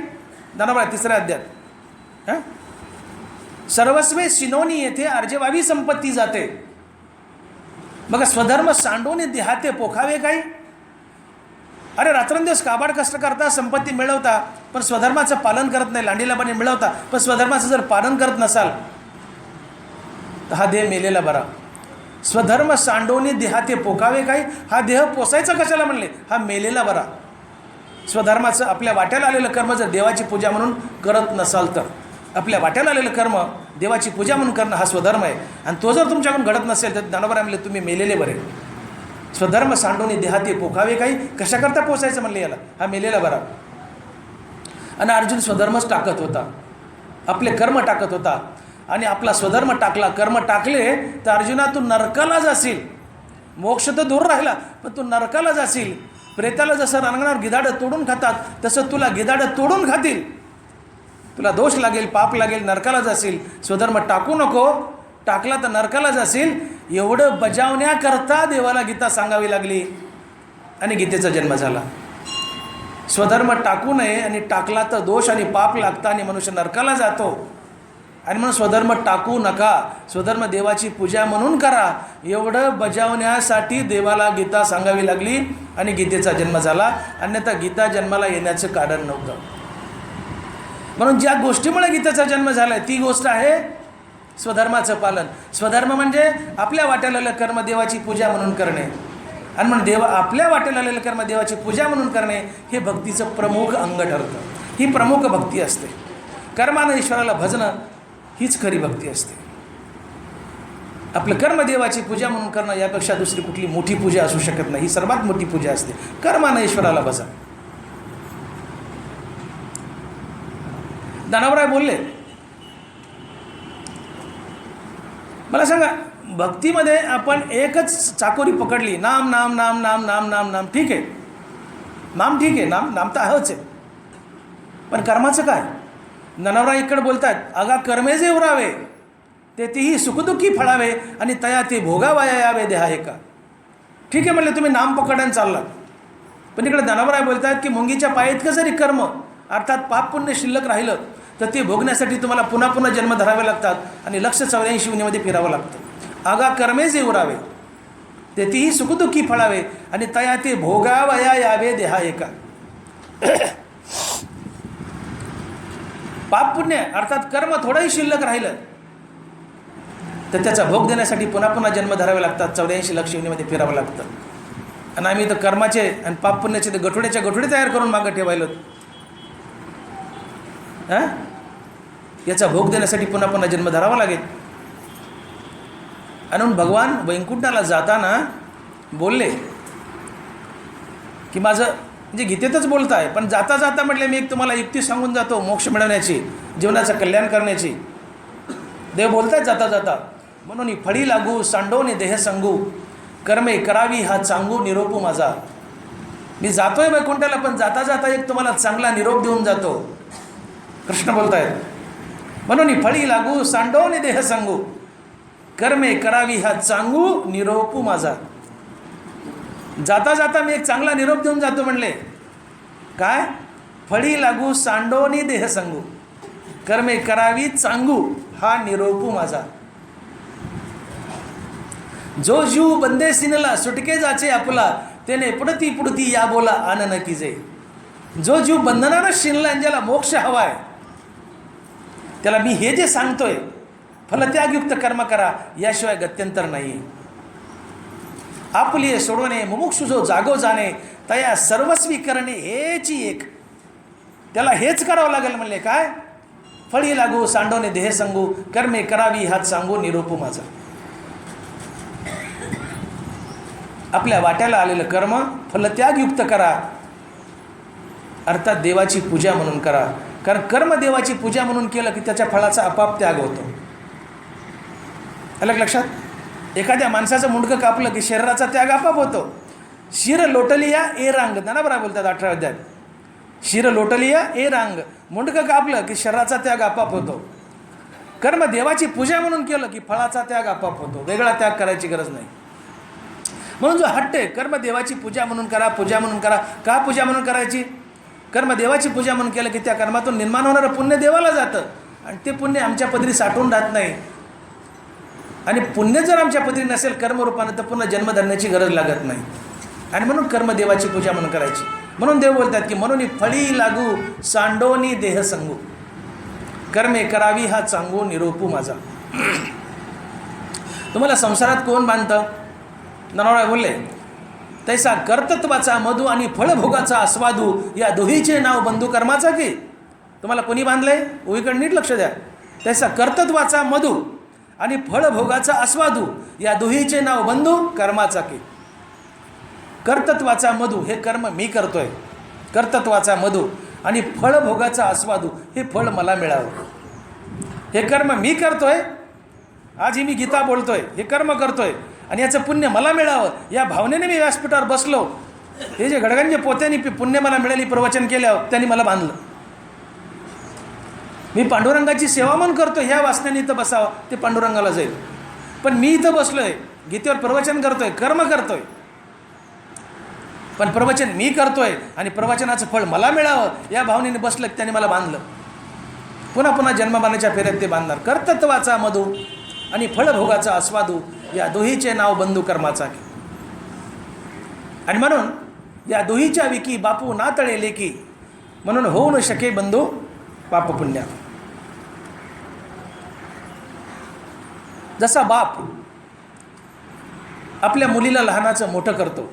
ज्ञानोबा तिसऱ्या अध्यायात सर्वस्वे शिनोनी येथे अर्जेवावी संपत्ती जाते. मग स्वधर्म सांडून देहाते पोखावे काही. अरे रात्रंदिवस काबाड कष्ट करता, संपत्ती मिळवता, पण स्वधर्माचं पालन करत नाही. लांडीलाबाने मिळवता पण स्वधर्माचं जर पालन करत नसाल तर हा देह मेलेला बरा. स्वधर्म सांडोनी देहाते पोखावे काही. हा देह पोसायचा कशाला म्हणले, हा मेलेला बरा. स्वधर्माचं आपल्या वाट्याला आलेलं कर्म जर देवाची पूजा म्हणून करत नसाल तर, आपल्या वाट्याला आलेलं कर्म देवाची पूजा म्हणून करणं हा स्वधर्म आहे. आणि तो जर तुमच्याकडून घडत नसेल तर ज्ञानोबा म्हणले तुम्ही मेलेले बरे. स्वधर्म सांडोनी देहाते पोखावे काही. कशाकरता पोसायचं म्हणले याला, हा मेलेला बरा. आणि अर्जुन स्वधर्मच टाकत होता, आपले कर्म टाकत होता. आणि आपला स्वधर्म टाकला, कर्म टाकले तर अर्जुना तू नरकाला जाशील. मोक्ष तर दूर राहिला पण तू नरकाला जाशील. प्रेताला जसं रांगणावर गिधाडं तोडून खातात तसं तुला गिधाडं तोडून खातील. तुला दोष लागेल, पाप लागेल, नरकाला जाशील. स्वधर्म टाकू नको, टाकला तर नरकाला जाशील. एवढं बजावण्याकरता देवाला गीता सांगावी लागली आणि गीतेचा जन्म झाला. स्वधर्म टाकू नये आणि टाकला तर दोष आणि पाप लागतं आणि मनुष्य नरकाला जातो. आणि म्हणून स्वधर्म टाकू नका, स्वधर्म देवाची पूजा म्हणून करा. एवढं बजावण्यासाठी देवाला गीता सांगावी लागली आणि गीतेचा जन्म झाला. अन्यथा गीता जन्माला येण्याचं कारण नव्हतं. म्हणून ज्या गोष्टीमुळे गीतेचा जन्म झाला आहे ती गोष्ट आहे स्वधर्माचं पालन. स्वधर्म म्हणजे आपल्या वाट्याला आलेलं कर्म देवाची पूजा म्हणून करणे. आणि म्हणून आपल्या वाट्याला आलेलं कर्म देवाची पूजा म्हणून करणे हे भक्तीचं प्रमुख अंग ठरतं. ही प्रमुख भक्ती असते. कर्मानं ईश्वराला भजणं हीच खरी भक्ती असते. आपलं कर्म देवाची पूजा म्हणून करणं यापेक्षा दुसरी कुठली मोठी पूजा असू शकत नाही. ही सर्वात मोठी पूजा असते. कर्मानं ईश्वराला भजा. दानवराय बोलले, मला सांगा भक्तीमध्ये आपण एकच चाकोरी पकडली, नाम नाम नाम नाम नाम नाम नाम, ठीक आहे, नाम ठीक आहे, नाम नाम तर आहेच आहे, पण कर्माचं काय? ज्ञानोबा इकडे बोलतात, अगा कर्मे जे उरावे ते तीही सुखदुःखी फळावे आणि तया ते भोगावया यावे देहा एका. ठीक आहे म्हणले तुम्ही नाम पकडून चाललात, पण इकडे ज्ञानोबा बोलतात की मुंगीच्या पायाइतकं जरी कर्म अर्थात पाप पुण्य शिल्लक राहिलं तर ते भोगण्यासाठी तुम्हाला पुन्हा पुन्हा जन्म धरावे लागतात आणि 184 योनीमध्ये फिरावं लागतं. आगा कर्मे जे उरावे ते तीही सुखदुःखी फळावे आणि तया ते भोगावया यावे देहा एका. पाप पुण्य अर्थात कर्म थोडंही शिल्लक राहिलं तर त्याचा भोग देण्यासाठी पुन्हा पुन्हा जन्म धरावे लागतात. 84 लाख योनीमध्ये फिरावं लागतं. आणि आम्ही तर कर्माचे आणि पाप पुण्याचे ते गठोड्याच्या गठोडे तयार करून मागं ठेवायलो. याचा भोग देण्यासाठी पुन्हा पुन्हा जन्म धरावा लागेल. आणि भगवान वैकुंठाला जाताना बोलले की माझं म्हणजे गीतेतच बोलत आहे, पण जाता जाता म्हटले मी एक तुम्हाला युक्ती सांगून जातो मोक्ष मिळवण्याची, जीवनाचं कल्याण करण्याची. देव बोलतायत जाता जाता, म्हणून फळी लागू सांडवणे देह सांगू कर्मे करावी हा चांगू निरोप माझा. मी जातोय वैकुंठाला पण जाता जाता एक तुम्हाला चांगला निरोप देऊन जातो. कृष्ण बोलतायत, म्हणून फळी लागू सांडवणे देह सांगू कर्मे करावी हा चांगू निरोप माझा. जाता जाता मी एक चांगला निरोप देऊन जातो म्हणले. काय? फळी लागू सांडोनी देह सांगू कर्मे करावी चांगू हा निरोप माझा. जो जीव बंदे सिनला सुटके जाचे आपला त्याने पुढती पुढती या बोला आनन कीजे. जो जीव बंधनानच शिनला आणि ज्याला मोक्ष हवाय त्याला मी हे जे सांगतोय फलत्यागयुक्त कर्म करा याशिवाय गत्यंतर नाही. आपली सोडवणे मुमुक्षु जो जागो जाणे तया सर्वस्वी करणे हेची एक. त्याला हेच करावं लागेल म्हणले. काय? फळी लागू सांडवणे देह संगू कर्मे करावी हात सांगू निरोप माझा. आपल्या वाट्याला आलेलं कर्म फलत्यागयुक्त करा, अर्थात देवाची पूजा म्हणून करा. कारण कर्म देवाची पूजा म्हणून केलं की त्याच्या फळाचा आपाप त्याग होतो. अलग लक्षात. एखाद्या माणसाचं मुंडकं कापलं की शरीराचा त्याग आपाप होतो. शिर लोटलिया ए रांग, ज्ञानाबरा बोलतात 18व्या अध्यायात. शिर लोटलिया ए रांग, मुंडकं कापलं की शरीराचा त्याग आपाप होतो. कर्म देवाची पूजा म्हणून केलं की फळाचा त्याग आपाप होतो. वेगळा त्याग करायची गरज नाही. म्हणून जो हट्ट आहे कर्म देवाची पूजा म्हणून करा, पूजा म्हणून करा. का पूजा म्हणून करायची? कर्म देवाची पूजा म्हणून केलं की त्या कर्मातून निर्माण होणारं पुण्य देवाला जातं आणि ते पुण्य आमच्या पदरी साठवून राहत नाही. आणि पुण्य जर आमच्या पदरी नसेल कर्मरूपानं तर पुन्हा जन्म धरण्याची गरज लागत नाही. आणि म्हणून कर्म देवाची पूजा म्हणून करायची. म्हणून देव बोलतात की म्हणून फळी लागू सांडोनी देह संगू कर्मे करावी हा चांगू निरोपू माझा. तुम्हाला संसारात कोण बांधतं? नरवडा बोलले तैसा कर्तृत्वाचा मधू आणि फळभोगाचा आस्वादू या दोहीचे नाव बंधू कर्माचा की. तुम्हाला कोणी बांधलंय? ओळीकडे नीट लक्ष द्या. तैसा कर्तृत्वाचा मधू आणि फळभोगाचा आस्वादू या दोहीचे नाव बंधू कर्माचा की. कर्तृत्वाचा मधू हे कर्म मी करतोय, कर्तृत्वाचा मधू आणि फळभोगाचा आस्वादू हे फळ मला मिळावं. हे कर्म मी करतोय, आज ही मी गीता बोलतोय, हे कर्म करतोय आणि याचं पुण्य मला मिळावं या भावनेने मी व्यासपीठावर बसलो. हे जे घडगंजे पोत्यांनी पुण्य मला मिळाली प्रवचन केल्यावर त्यांनी मला बांधलं. मी पांडुरंगाची सेवा म्हणून करतो ह्या वासनेने इथं बसावं, ते पांडुरंगाला जाईल. पण मी इथं बसलोय, गीतेवर प्रवचन करतोय, कर्म करतोय, पण प्रवचन मी करतोय आणि प्रवचनाचं फळ मला मिळावं या भावनेने बसलं की त्यांनी मला बांधलं. पुन्हा पुन्हा जन्ममानाच्या फेऱ्यात ते बांधणार. कर्तृत्वाचा मधू आणि फळभोगाचा आस्वादू या दोहीचे नाव बंधू कर्माचा. आणि म्हणून या दोहीच्या विकी बापू ना तळे लेकी म्हणून होऊ न शके बंधू पाप पुण्या. जसा बाप आपल्या मुलीला लहानाचं मोठं करतो,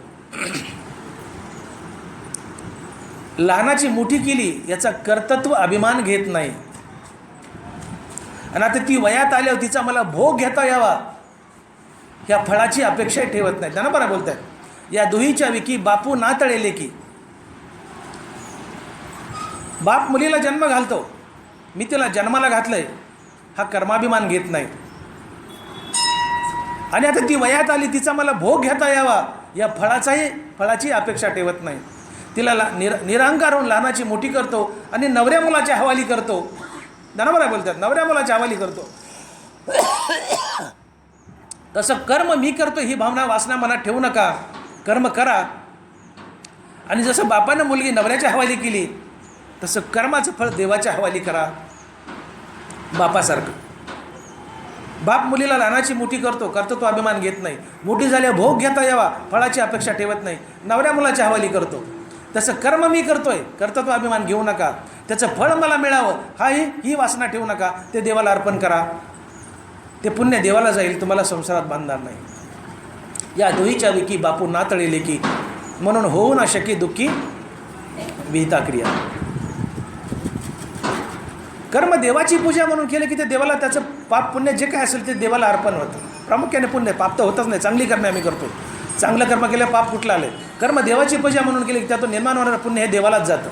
लहानाची मोठी केली याचा कर्तृत्व अभिमान घेत नाही. आणि आता ती वयात आल्यावर तिचा मला भोग घेता यावा ह्या फळाची अपेक्षा ठेवत नाही. त्यांना बरं बोलतात. या दोहीच्या विकी बापू ना तळेले की. बाप मुलीला जन्म घालतो, मी तिला जन्माला घातलंय हा कर्माभिमान घेत नाही. आणि आता ती वयात आली तिचा मला भोग घेता यावा या फळाची अपेक्षा ठेवत नाही. तिला निरंकार होऊन लहानाची मोठी करतो आणि नवऱ्या मुलाच्या हवाली करतो. बरं बोलतात, नवऱ्या मुलाच्या हवाली करतो. तसं कर्म मी करतो ही भावना वासना मनात ठेवू नका. कर्म करा. आणि जसं बापानं मुलगी नवऱ्याच्या हवाली केली तसं कर्माचं फळ देवाच्या हवाली करा. बापासारखं बाप मुलीला लहानाची मोठी करतो, कर्तृत्व अभिमान घेत नाही. मोठी झाल्यावर भोग घेता यावा फळाची अपेक्षा ठेवत नाही, नवऱ्या मुलाच्या हवाली करतो. तसं कर्म मी करतोय, कर्तृत्व अभिमान घेऊ नका, त्याचं फळ मला मिळावं ही वासना ठेवू नका. ते देवाला अर्पण करा, ते पुण्य देवाला जाईल, तुम्हाला संसारात बांधणार नाही. या दोहीच्या विकी बापू ना तळेले की म्हणून होऊ ना शके दुःखी विहिता क्रिया. कर्म देवाची पूजा म्हणून केलं की ते देवाला त्याचं पाप पुण्य जे काय असेल ते देवाला अर्पण होतं. प्रामुख्याने पुण्य, पाप तर होतच नाही. चांगली कर्म आम्ही करतो, चांगलं कर्म केलं पाप कुठलं आलं. कर्म देवाची पूजा म्हणून केली की त्यातून निर्माण होणारं पुण्य हे देवालाच जातं.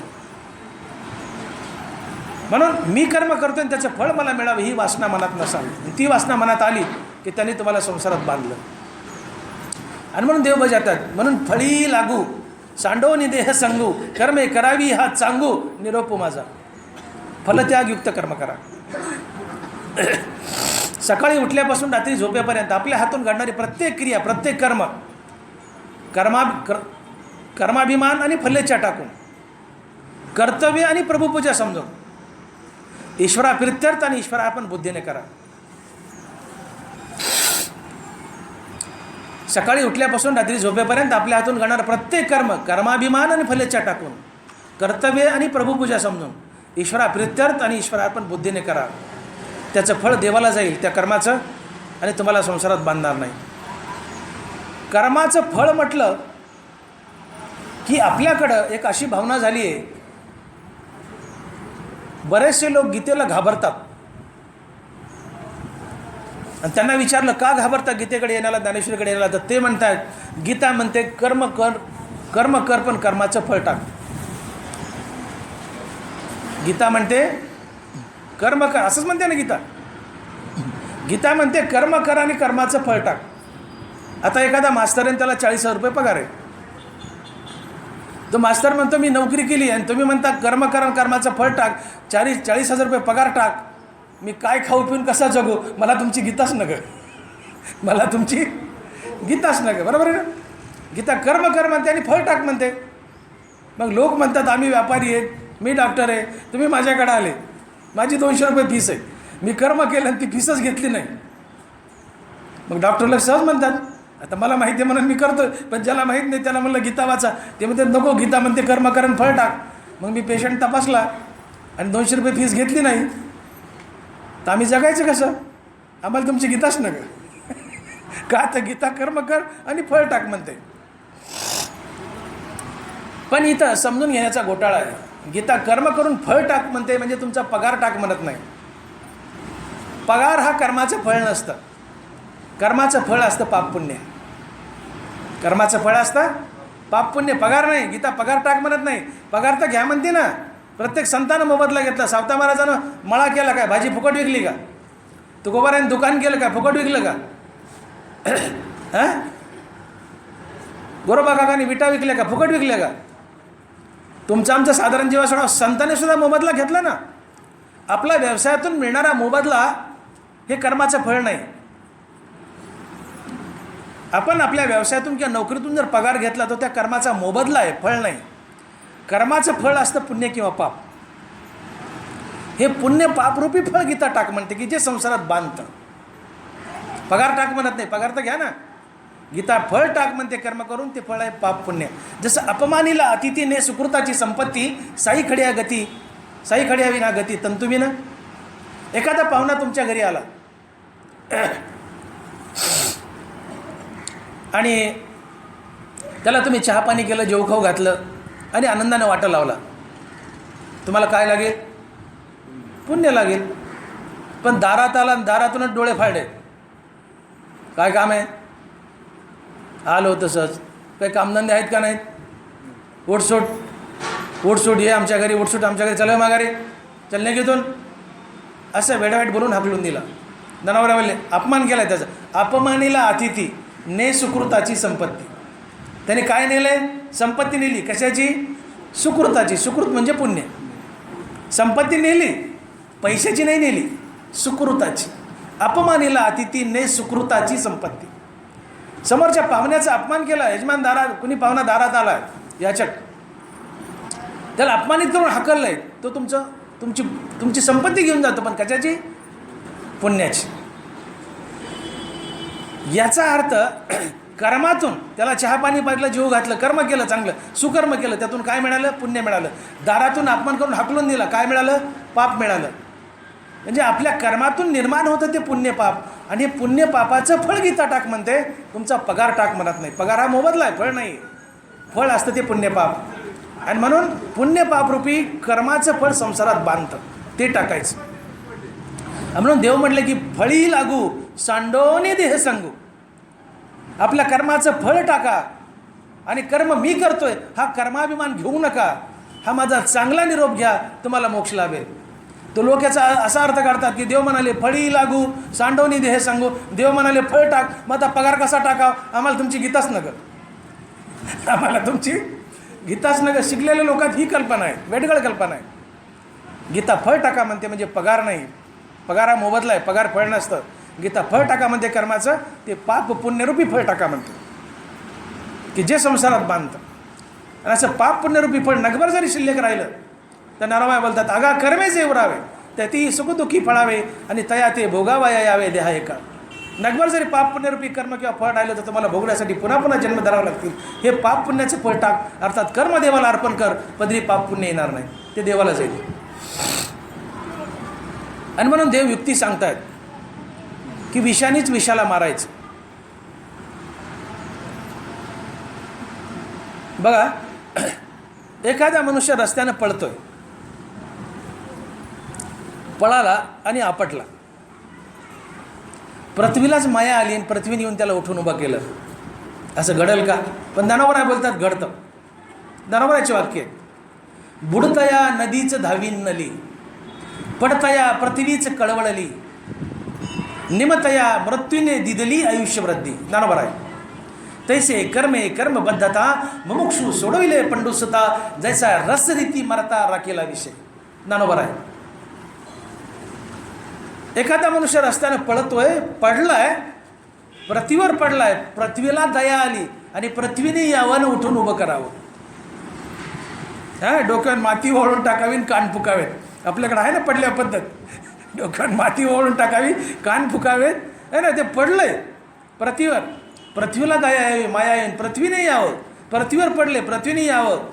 म्हणून मी कर्म करतो आणि त्याचं फळ मला मिळावं ही वासना मनात नसावी. ती वासना मनात आली की त्यांनी तुम्हाला संसारात बांधलं. आणि म्हणून देव बजावतात. म्हणून फळी लागू सांडोनी देह संगू कर्मे करावी हा चांगू निरोप माझा. फलत्यागयुक्त कर्म करा. सकाळी उठल्यापासून रात्री झोपेपर्यंत आपल्या हातून घडणारी प्रत्येक क्रिया, प्रत्येक कर्माभिमान आणि फलेच्छा टाकून, कर्तव्य आणि प्रभुपूजा समजून, ईश्वराप्रित्यर्थ आणि ईश्वरार्पण बुद्धीने करा. सकाळी उठल्यापासून रात्री झोपेपर्यंत आपल्या हातून घडणारं प्रत्येक कर्माभिमान आणि फलेच्छा टाकून, कर्तव्य आणि प्रभुपूजा समजून, ईश्वराप्रित्यर्थ आणि ईश्वरार्पण बुद्धीने करा. त्याचं फळ देवाला जाईल त्या कर्माचं आणि तुम्हाला संसारात बांधणार नाही. कर्माचं फळ म्हटलं की आपल्याकडं एक अशी भावना झाली आहे, बरेचसे लोक गीतेला घाबरतात. आणि त्यांना विचारलं का घाबरतात गीतेकडे येण्याला, ज्ञानेश्वरीकडे येण्याला, तर ते म्हणतात गीता म्हणते कर्म कर पण कर्माचं फळ टाक. गीता म्हणते कर्म कर, असंच म्हणते ना गीता. गीता म्हणते कर्म कर आणि कर्माचं फळ टाक. आता एखादा मास्तर आहे, त्याला 40,000 रुपये पगार आहे. तो मास्तर म्हणतो मी नोकरी केली आणि तुम्ही म्हणता कर्म कर आणि कर्माचं फळ टाक, 40,000 रुपये पगार टाक. मी काय खाऊ पिऊन कसा जगू, मला तुमची गीताच नग, मला तुमची गीताच नग. बरोबर आहे ना. गीता कर्म कर म्हणते आणि फळ टाक म्हणते. मग लोक म्हणतात आम्ही व्यापारी आहेत, मी डॉक्टर आहे, तुम्ही माझ्याकडे आले, माझी 200 रुपये फीस आहे, मी कर्म केलं आणि ती फीसच घेतली नाही. मग डॉक्टरला सहज म्हणतात आता मला माहिती आहे म्हणून मी करतो, पण ज्याला माहीत नाही त्याला म्हणलं गीता वाचा, ते म्हणते नको, गीता म्हणते कर्म कर आणि फळ टाक. मग मी पेशंट तपासला आणि 200 रुपये फीस घेतली नाही, तर आम्ही जगायचं कसं? आम्हाला तुमची गीताच नग का, तर गीता कर्म कर आणि फळ टाक म्हणते. पण इथं समजून घेण्याचा घोटाळा आहे. गीता कर्म करून फळ टाक म्हणते म्हणजे तुमचा पगार टाक म्हणत नाही. पगार हा कर्माचं फळ नसतं. कर्माचं फळ असतं पाप पुण्य. कर्माचं फळ असतं पाप पुण्य, पगार नाही. गीता पगार टाक म्हणत नाही, पगार तर घ्या म्हणते ना. प्रत्येक संतानं मोबदला घेतला. सावता महाराजानं मळा केला काय, भाजी फुकट विकली का? तुकोबाराने दुकान केलं का, फुकट विकलं का? हां, गोरोबा काकाने विटा विकल्या का, फुकट विकल्या का? तुमचं आमचं साधारण जीवासोडा संतांनी सुद्धा मोबदला घेतला ना. आपला व्यवसायातून मिळणारा मोबदला हे कर्माचं फळ नाही. आपण आपल्या व्यवसायातून किंवा नोकरीतून जर पगार घेतला तर त्या कर्माचा मोबदला आहे, फळ नाही. कर्माचं फळ असतं पुण्य किंवा पाप. हे पुण्य पापरूपी फळ गीता टाक म्हणते की जे संसारात बांधतं. पगार टाक म्हणत नाही, पगार तर घ्या ना. गीता फळ टाक म्हणते कर्म करून, ते फळ आहे पाप पुण्य. जसं अपमानीला अतिथीने सुकृताची संपत्ती, साई खड्या गती, साई खड्या विना गती तंतुविना. एखादा पाहुणा तुमच्या घरी आला आणि त्याला तुम्ही चहा पाणी केलं, जेव खाऊ घातलं आणि आनंदानं वाटा लावला, तुम्हाला काय लागेल? पुण्य लागेल. पण दारात आला, दारातूनच डोळे फाडले, काय काम आहे? आलो तसंच, काही कामधंदे आहेत का नाहीत? उठसूट ये आमच्या घरी, उठसूट आमच्या घरी, चल माघारी, चलने घेतून, असं वेडावेट बोलून हाकलून दिला. जनावरा बोलले, अपमान केला त्याचा. अपमानीला अतिथी ने सुकृताची संपत्ती. त्याने काय नेलंय? संपत्ती नेली. कशाची? सुकृताची. सुकृत म्हणजे पुण्य. संपत्ती नेली, पैशाची नाही नेली, सुकृताची. अपमानीला अतिथी ने सुकृताची संपत्ती. समोरच्या पाहुण्याचा अपमान केला. यजमान दारात, कुणी पाहुणा दारात आला याचक, त्याला अपमानित करून हाकललंय, तो तुमची संपत्ती घेऊन जातो. पण कशाची? पुण्याची. याचा अर्थ कर्मातून त्याला चहा पाणी पाजलं, जीव घातलं, कर्म केलं, चांगलं सुकर्म केलं, त्यातून काय मिळालं? पुण्य मिळालं. दारातून अपमान करून हाकलून दिला, काय मिळालं? पाप मिळालं. म्हणजे आपल्या कर्मातून निर्माण होतं ते पुण्य पाप. आणि हे पुण्य पापाचं फळ गीता टाक म्हणते, तुमचा पगार टाक म्हणत नाही. पगार हा मोबदला आहे, फळ नाही. फळ असतं ते पुण्य पाप. आणि म्हणून पुण्य पापरूपी कर्माचं फळ संसारात बांधतं, ते टाकायचं. म्हणून देव म्हटले की फळी लागू सांडोने देह सांगू. आपल्या कर्माचं फळ टाका आणि कर्म मी करतोय हा कर्माभिमान घेऊ नका. हा माझा चांगला निरोप घ्या, तुम्हाला मोक्ष लाभेल. तो लोक याचा असा अर्थ काढतात की देव म्हणाले फळी लागू सांडोनी देह सांगू. देव म्हणाले फळ टाक, मग आता पगार कसा टाकाव? आम्हाला तुमची गीताच नगर, आम्हाला तुमची गीताच नगर. शिकलेल्या लोकात ही कल्पना आहे, वेडगळ कल्पना आहे. गीता फळ टाका म्हणते म्हणजे पगार नाही. पगार हा मोबदला आहे, पगार फळ नसतं. गीता फळ टाका म्हणते कर्माचं, ते पाप पुण्यरूपी फळ टाका म्हणते की जे संसारात बांधतं. आणि असं पाप पुण्यरूपी फळ नगभर जरी शिल्लक राहिलं तर नारायण बोलतात आगा कर्मेच उरावे त्याती सुखदुःखी फळावे आणि तया ते भोगावया यावे देहा एका. नगभर जरी पाप पुण्यरूपी कर्म किंवा फळ राहिलं तर तुम्हाला भोगण्यासाठी पुन्हा पुन्हा जन्म धरावे लागतील. हे पाप पुण्याचं फळ टाक, अर्थात कर्म देवाला अर्पण कर, पदरी पाप पुण्य येणार नाही, ते देवाला जाईल. आणि म्हणून देव युक्ती सांगतायत की विषानीच विषाला मारायचं. बघा, एखादा मनुष्य रस्त्यानं पळतोय, पळाला आणि आपटला, पृथ्वीलाच माया आली आणि पृथ्वीने येऊन त्याला उठून उभं केलं, असं घडेल का? पण ज्ञानोबा बोलतात घडतं. ज्ञानोबाचे वाक्य आहे, बुडतया नदीच धावीन नली, पडतया पृथ्वीच कळवळली, निमतया मृत्यूने दिदली आयुष्य वृद्धी. ज्ञानोबा आहे. तैसे कर्मे कर्मबद्धता मुमुक्षु सोडविले पंडुसता, जैसा रसरीती मरता राखेला विषय. ज्ञानोबा आहे. एखादा मनुष्य रस्त्याने पळतोय, पडलाय, पृथ्वीवर पडलाय, पृथ्वीला दया आली आणि पृथ्वीने यावं उठून उभं करावं. डोक्यावर माती ओळून टाकावी, कान फुकावेत. आपल्याकडे आहे ना पडल्या पद्धत, डोक्यावर माती ओळून टाकावी, कान फुकावेत, आहे ना. ते पडलंय पृथ्वीवर, पृथ्वीला दया यावी, माया येईन, पृथ्वीने यावं. पृथ्वीवर पडले, पृथ्वीने यावं,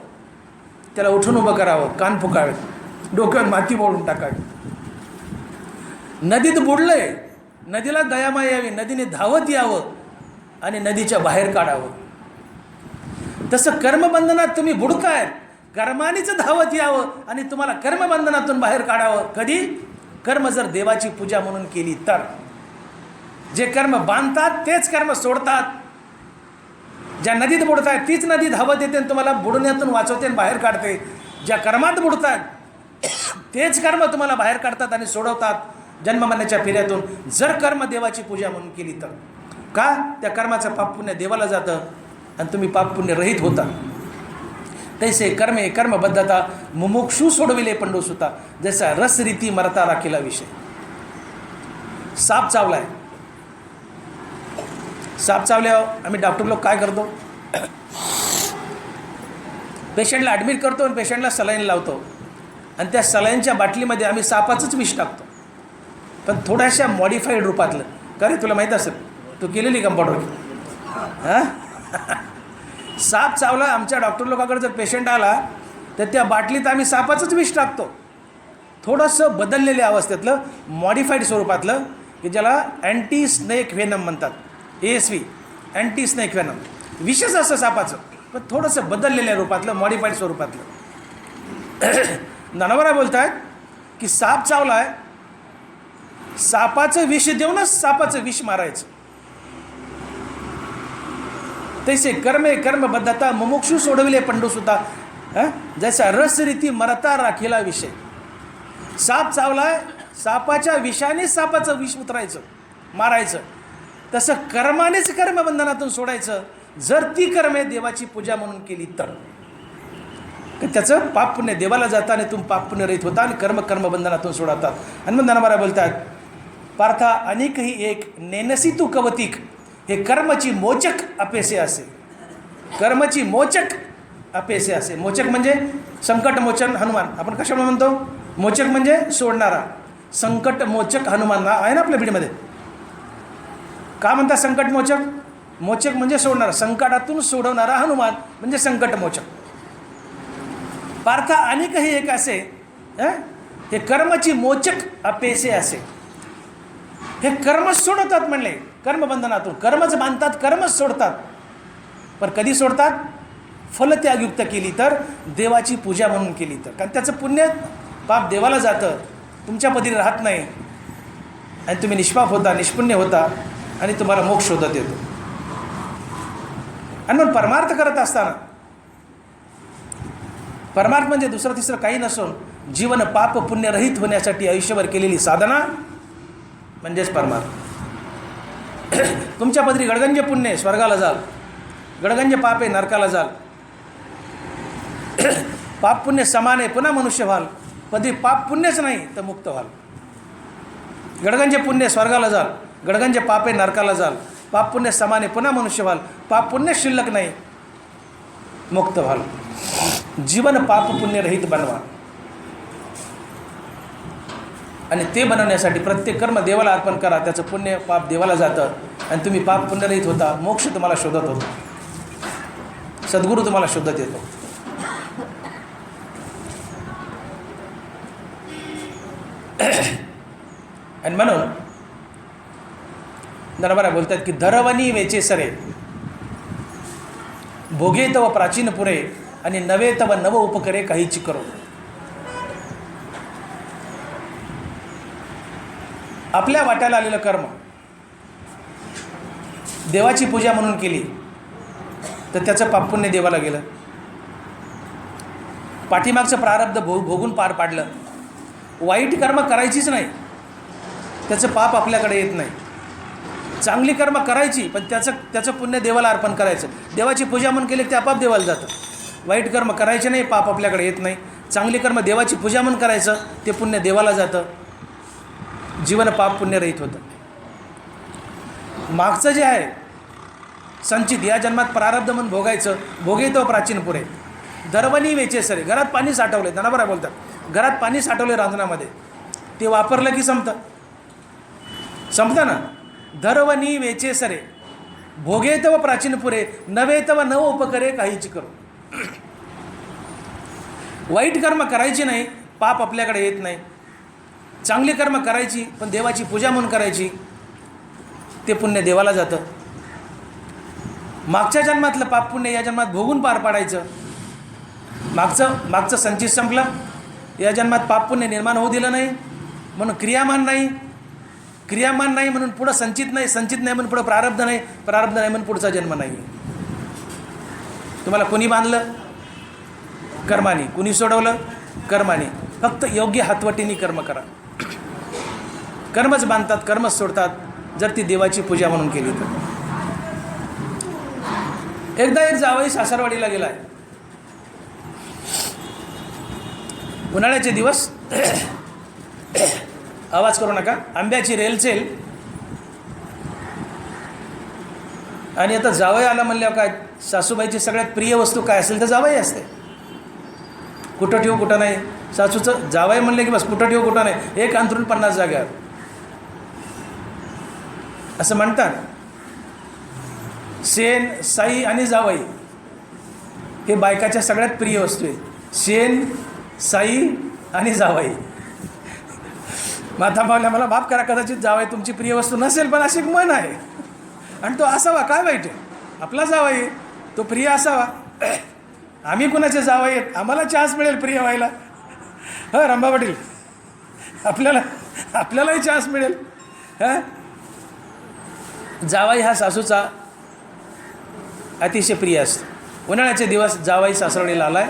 त्याला उठून उभं करावं, कान फुकावेत, डोक्यावर माती ओळून टाकावी. नदीत बुडलंय, नदीला दयामाया यावी, नदीने धावत यावं आणि नदीच्या बाहेर काढावं. तसं कर्मबंधनात तुम्ही बुडतायत, कर्मानीच धावत यावं आणि तुम्हाला कर्मबंधनातून बाहेर काढावं. कधी? कर्म जर देवाची पूजा म्हणून केली तर. जे कर्म बांधतात तेच कर्म सोडतात. ज्या नदीत बुडतायत तीच नदी धावत येते आणि तुम्हाला बुडण्यातून वाचवते आणि बाहेर काढते. ज्या कर्मात बुडतात तेच कर्म तुम्हाला बाहेर काढतात आणि सोडवतात जन्ममरणाच्या फेऱ्यातून, जर कर्म देवाची पूजा म्हणून केली तर. का? त्या कर्माचं पाप पुण्य देवाला जातं आणि तुम्ही पाप पुण्य रहित होता. तैसे कर्मे कर्मबद्धता मुमुक्षु सोडविले पंडुसुता, जैसा रसरीती मरता राखेला विषय. साप चावलाय, साप चावल्यावर आम्ही डॉक्टर लोक काय करतो? पेशंटला ॲडमिट करतो आणि पेशंटला सलाईन लावतो आणि त्या सलाईनच्या बाटलीमध्ये आम्ही सापाचंच विष टाकतो, पण थोड्याशा मॉडिफाईड रूपातलं. का रे, तुला माहीत असेल, तू केलेली कंपाऊंडर. हां, साप चावला, आमच्या डॉक्टर लोकांकडे जर पेशंट आला तर त्या बाटलीत आम्ही सापाचंच विष टाकतो, थोडंसं बदललेल्या अवस्थेतलं, मॉडिफाईड स्वरूपातलं, की ज्याला अँटी स्नेक व्हेनम म्हणतात, ASV, अँटी स्नेक व्हेनम. विषच असं सापाचं, पण थोडंसं बदललेल्या रूपातलं, मॉडिफाईड स्वरूपातलं. ज्ञानोबा बोलत आहेत की साप चावला आहे, सापाचं विष देऊनच सापाचं विष मारायचं. तैसे कर्मे कर्मबद्धता मुमुक्षु सोडविले पंडुसुता, जैसा रसरीती मरता राखेला विषय. साप चावलाय, सापाच्या विषानेच सापाचं विष उतरायचं, मारायचं. तसं कर्मानेच कर्मबंधनातून सोडायचं, जर ती कर्मे देवाची पूजा म्हणून केली तर. त्याचं पाप पुण्य देवाला जातं आणि तुम्ही पाप पुण्य रहित होता आणि कर्मबंधनातून सोडवतात. आणि मग ज्ञानोबा बोलतात, पार्था अनेकही एक नेनसी तू कवतिक, हे कर्मची मोचक अपेसे असे. कर्मची मोचक अपेसे असे. मोचक म्हणजे संकट मोचन हनुमान. आपण कशामुळे म्हणतो? मोचक म्हणजे सोडणारा. संकट मोचक हनुमान आहे ना आपल्या पिढीमध्ये. का म्हणतात संकट मोचक? मोचक म्हणजे सोडणारा, संकटातून सोडवणारा हनुमान म्हणजे संकट मोचक. पार्था अनेकही एक असे, हे कर्मची मोचक अपेसे असे. हे कर्मच सोडवतात म्हणले कर्मबंधनातून. कर्मच बांधतात, कर्मच सोडतात. पण कधी सोडतात? फलत्यागयुक्त केली तर, देवाची पूजा म्हणून केली तर. कारण त्याचं पुण्य पाप देवाला जातं, तुमच्या पदरी राहत नाही आणि तुम्ही निष्पाप होता, निष्पुण्य होता आणि तुम्हाला मोक्ष शोधत येतो. आणि मग परमार्थ करत असताना, परमार्थ म्हणजे दुसरं तिसरं काही नसून जीवन पाप पुण्यरहित होण्यासाठी आयुष्यभर केलेली साधना म्हणजेच परमार्थ. तुमच्या पदरी गडगंज पुण्य स्वर्गाला जाल, गडगंज पाप आहे नरकाला जाल. पाप पुण्य समान आहे, पुन्हा मनुष्य व्हाल. पदरी पाप पुण्यच नाही तर मुक्त व्हाल. गडगंज पुण्य स्वर्गाला जाल, गडगंज पाप आहे नरकाला जाल. पाप पुण्य समान आहे, पुन्हा मनुष्य व्हाल. पाप पुण्य शिल्लक नाही, मुक्त व्हाल. जीवन पाप पुण्यरहित बनवा. आणि ते बनवण्यासाठी प्रत्येक कर्म देवाला अर्पण करा. त्याचं पुण्य पाप देवाला जातं आणि तुम्ही पाप पुण्यरहित होता. मोक्ष तुम्हाला शोधत होतो, सद्गुरू तुम्हाला शोधत येतो. आणि म्हणून ज्ञानोबा बोलतात की धरवणी वेचे सरे, भोगे तव प्राचीन पुरे आणि नवे तव नव उपकरे काहीची करो. आपल्या वाट्याला आलेलं कर्म देवाची पूजा म्हणून केली तर त्याचं पापपुण्य देवाला गेलं. पाठीमागचं प्रारब्ध भोगून पार पाडलं. वाईट कर्म करायचीच नाही, त्याचं पाप आपल्याकडे येत नाही. चांगली कर्म करायची पण त्याचं पुण्य देवाला अर्पण करायचं. देवाची पूजा म्हणून केली ते आपाप देवाला जातं. वाईट कर्म करायचे नाही, पाप आपल्याकडे येत नाही. चांगली कर्म देवाची पूजा म्हणून करायचं, ते पुण्य देवाला जातं. जीवन पाप पुण्यरहित होतं. मागचं जे आहे संचित या जन्मात प्रारब्ध म्हणून भोगायचं. भोगे तो प्राचीन पुरे दरवणी वेचे सरे. घरात पाणी साठवले, त्यांना बरं बोलतात, घरात पाणी साठवले रांजणामध्ये, ते वापरलं की संपतं ना. धरवणी वेचे सरे भोगे तव प्राचीन पुरे नवे तव नव उपकरे काहीची करू. वाईट कर्म करायची नाही, पाप आपल्याकडे येत नाही. चांगली कर्म करायची पण देवाची पूजा म्हणून करायची, ते पुण्य देवाला जातं. मागच्या जन्मातलं पाप पुण्य या जन्मात भोगून पार पाडायचं. मागचं संचित संपलं, या जन्मात पाप पुण्य निर्माण होऊ दिलं नाही म्हणून क्रियामान नाही म्हणून पुढं संचित नाही म्हणून पुढं प्रारब्ध नाही म्हणून पुढचा जन्म नाही. तुम्हाला कुणी बांधलं? कर्माने. कुणी सोडवलं? कर्माने. फक्त योग्य हातवटीने कर्म करा. कर्मच बांधतात, कर्मच सोडतात जर ती देवाची पूजा म्हणून केली तर. एकदा एक जावई सासरवाडीला गेलाय. उन्हाळ्याचे दिवस, आवाज करू नका, आंब्याची रेलचेल. आणि आता जावई आला म्हणल्यावर काय, सासूबाईची सगळ्यात प्रिय वस्तू काय असेल तर जावई असते. कुठं ठेवू कुठं नाही. सासूचं जावई म्हणले की बस कुठं ठेवू कुठं नाही, एक अंथरून 50 जाग्यावर असं म्हणतात. शेण, साई आणि जावई हे बायकाच्या सगळ्यात प्रिय वस्तू आहेत. शेण, साई आणि जावई. माता मावल्या मला माफ करा, कदाचित जावई तुमची प्रिय वस्तू नसेल, पण अशी मन आहे आणि तो असावा. काय वाईट आहे, आपला जावई तो प्रिय असावा. आम्ही कुणाचे जावई आहेत, आम्हाला चान्स मिळेल प्रिय व्हायला. हां रंभा पाटील, आपल्यालाही चान्स मिळेल. हां, जावई हा सासूचा अतिशय प्रिय असतो. उन्हाळ्याचे दिवस जावई सासरवाडीला आलाय.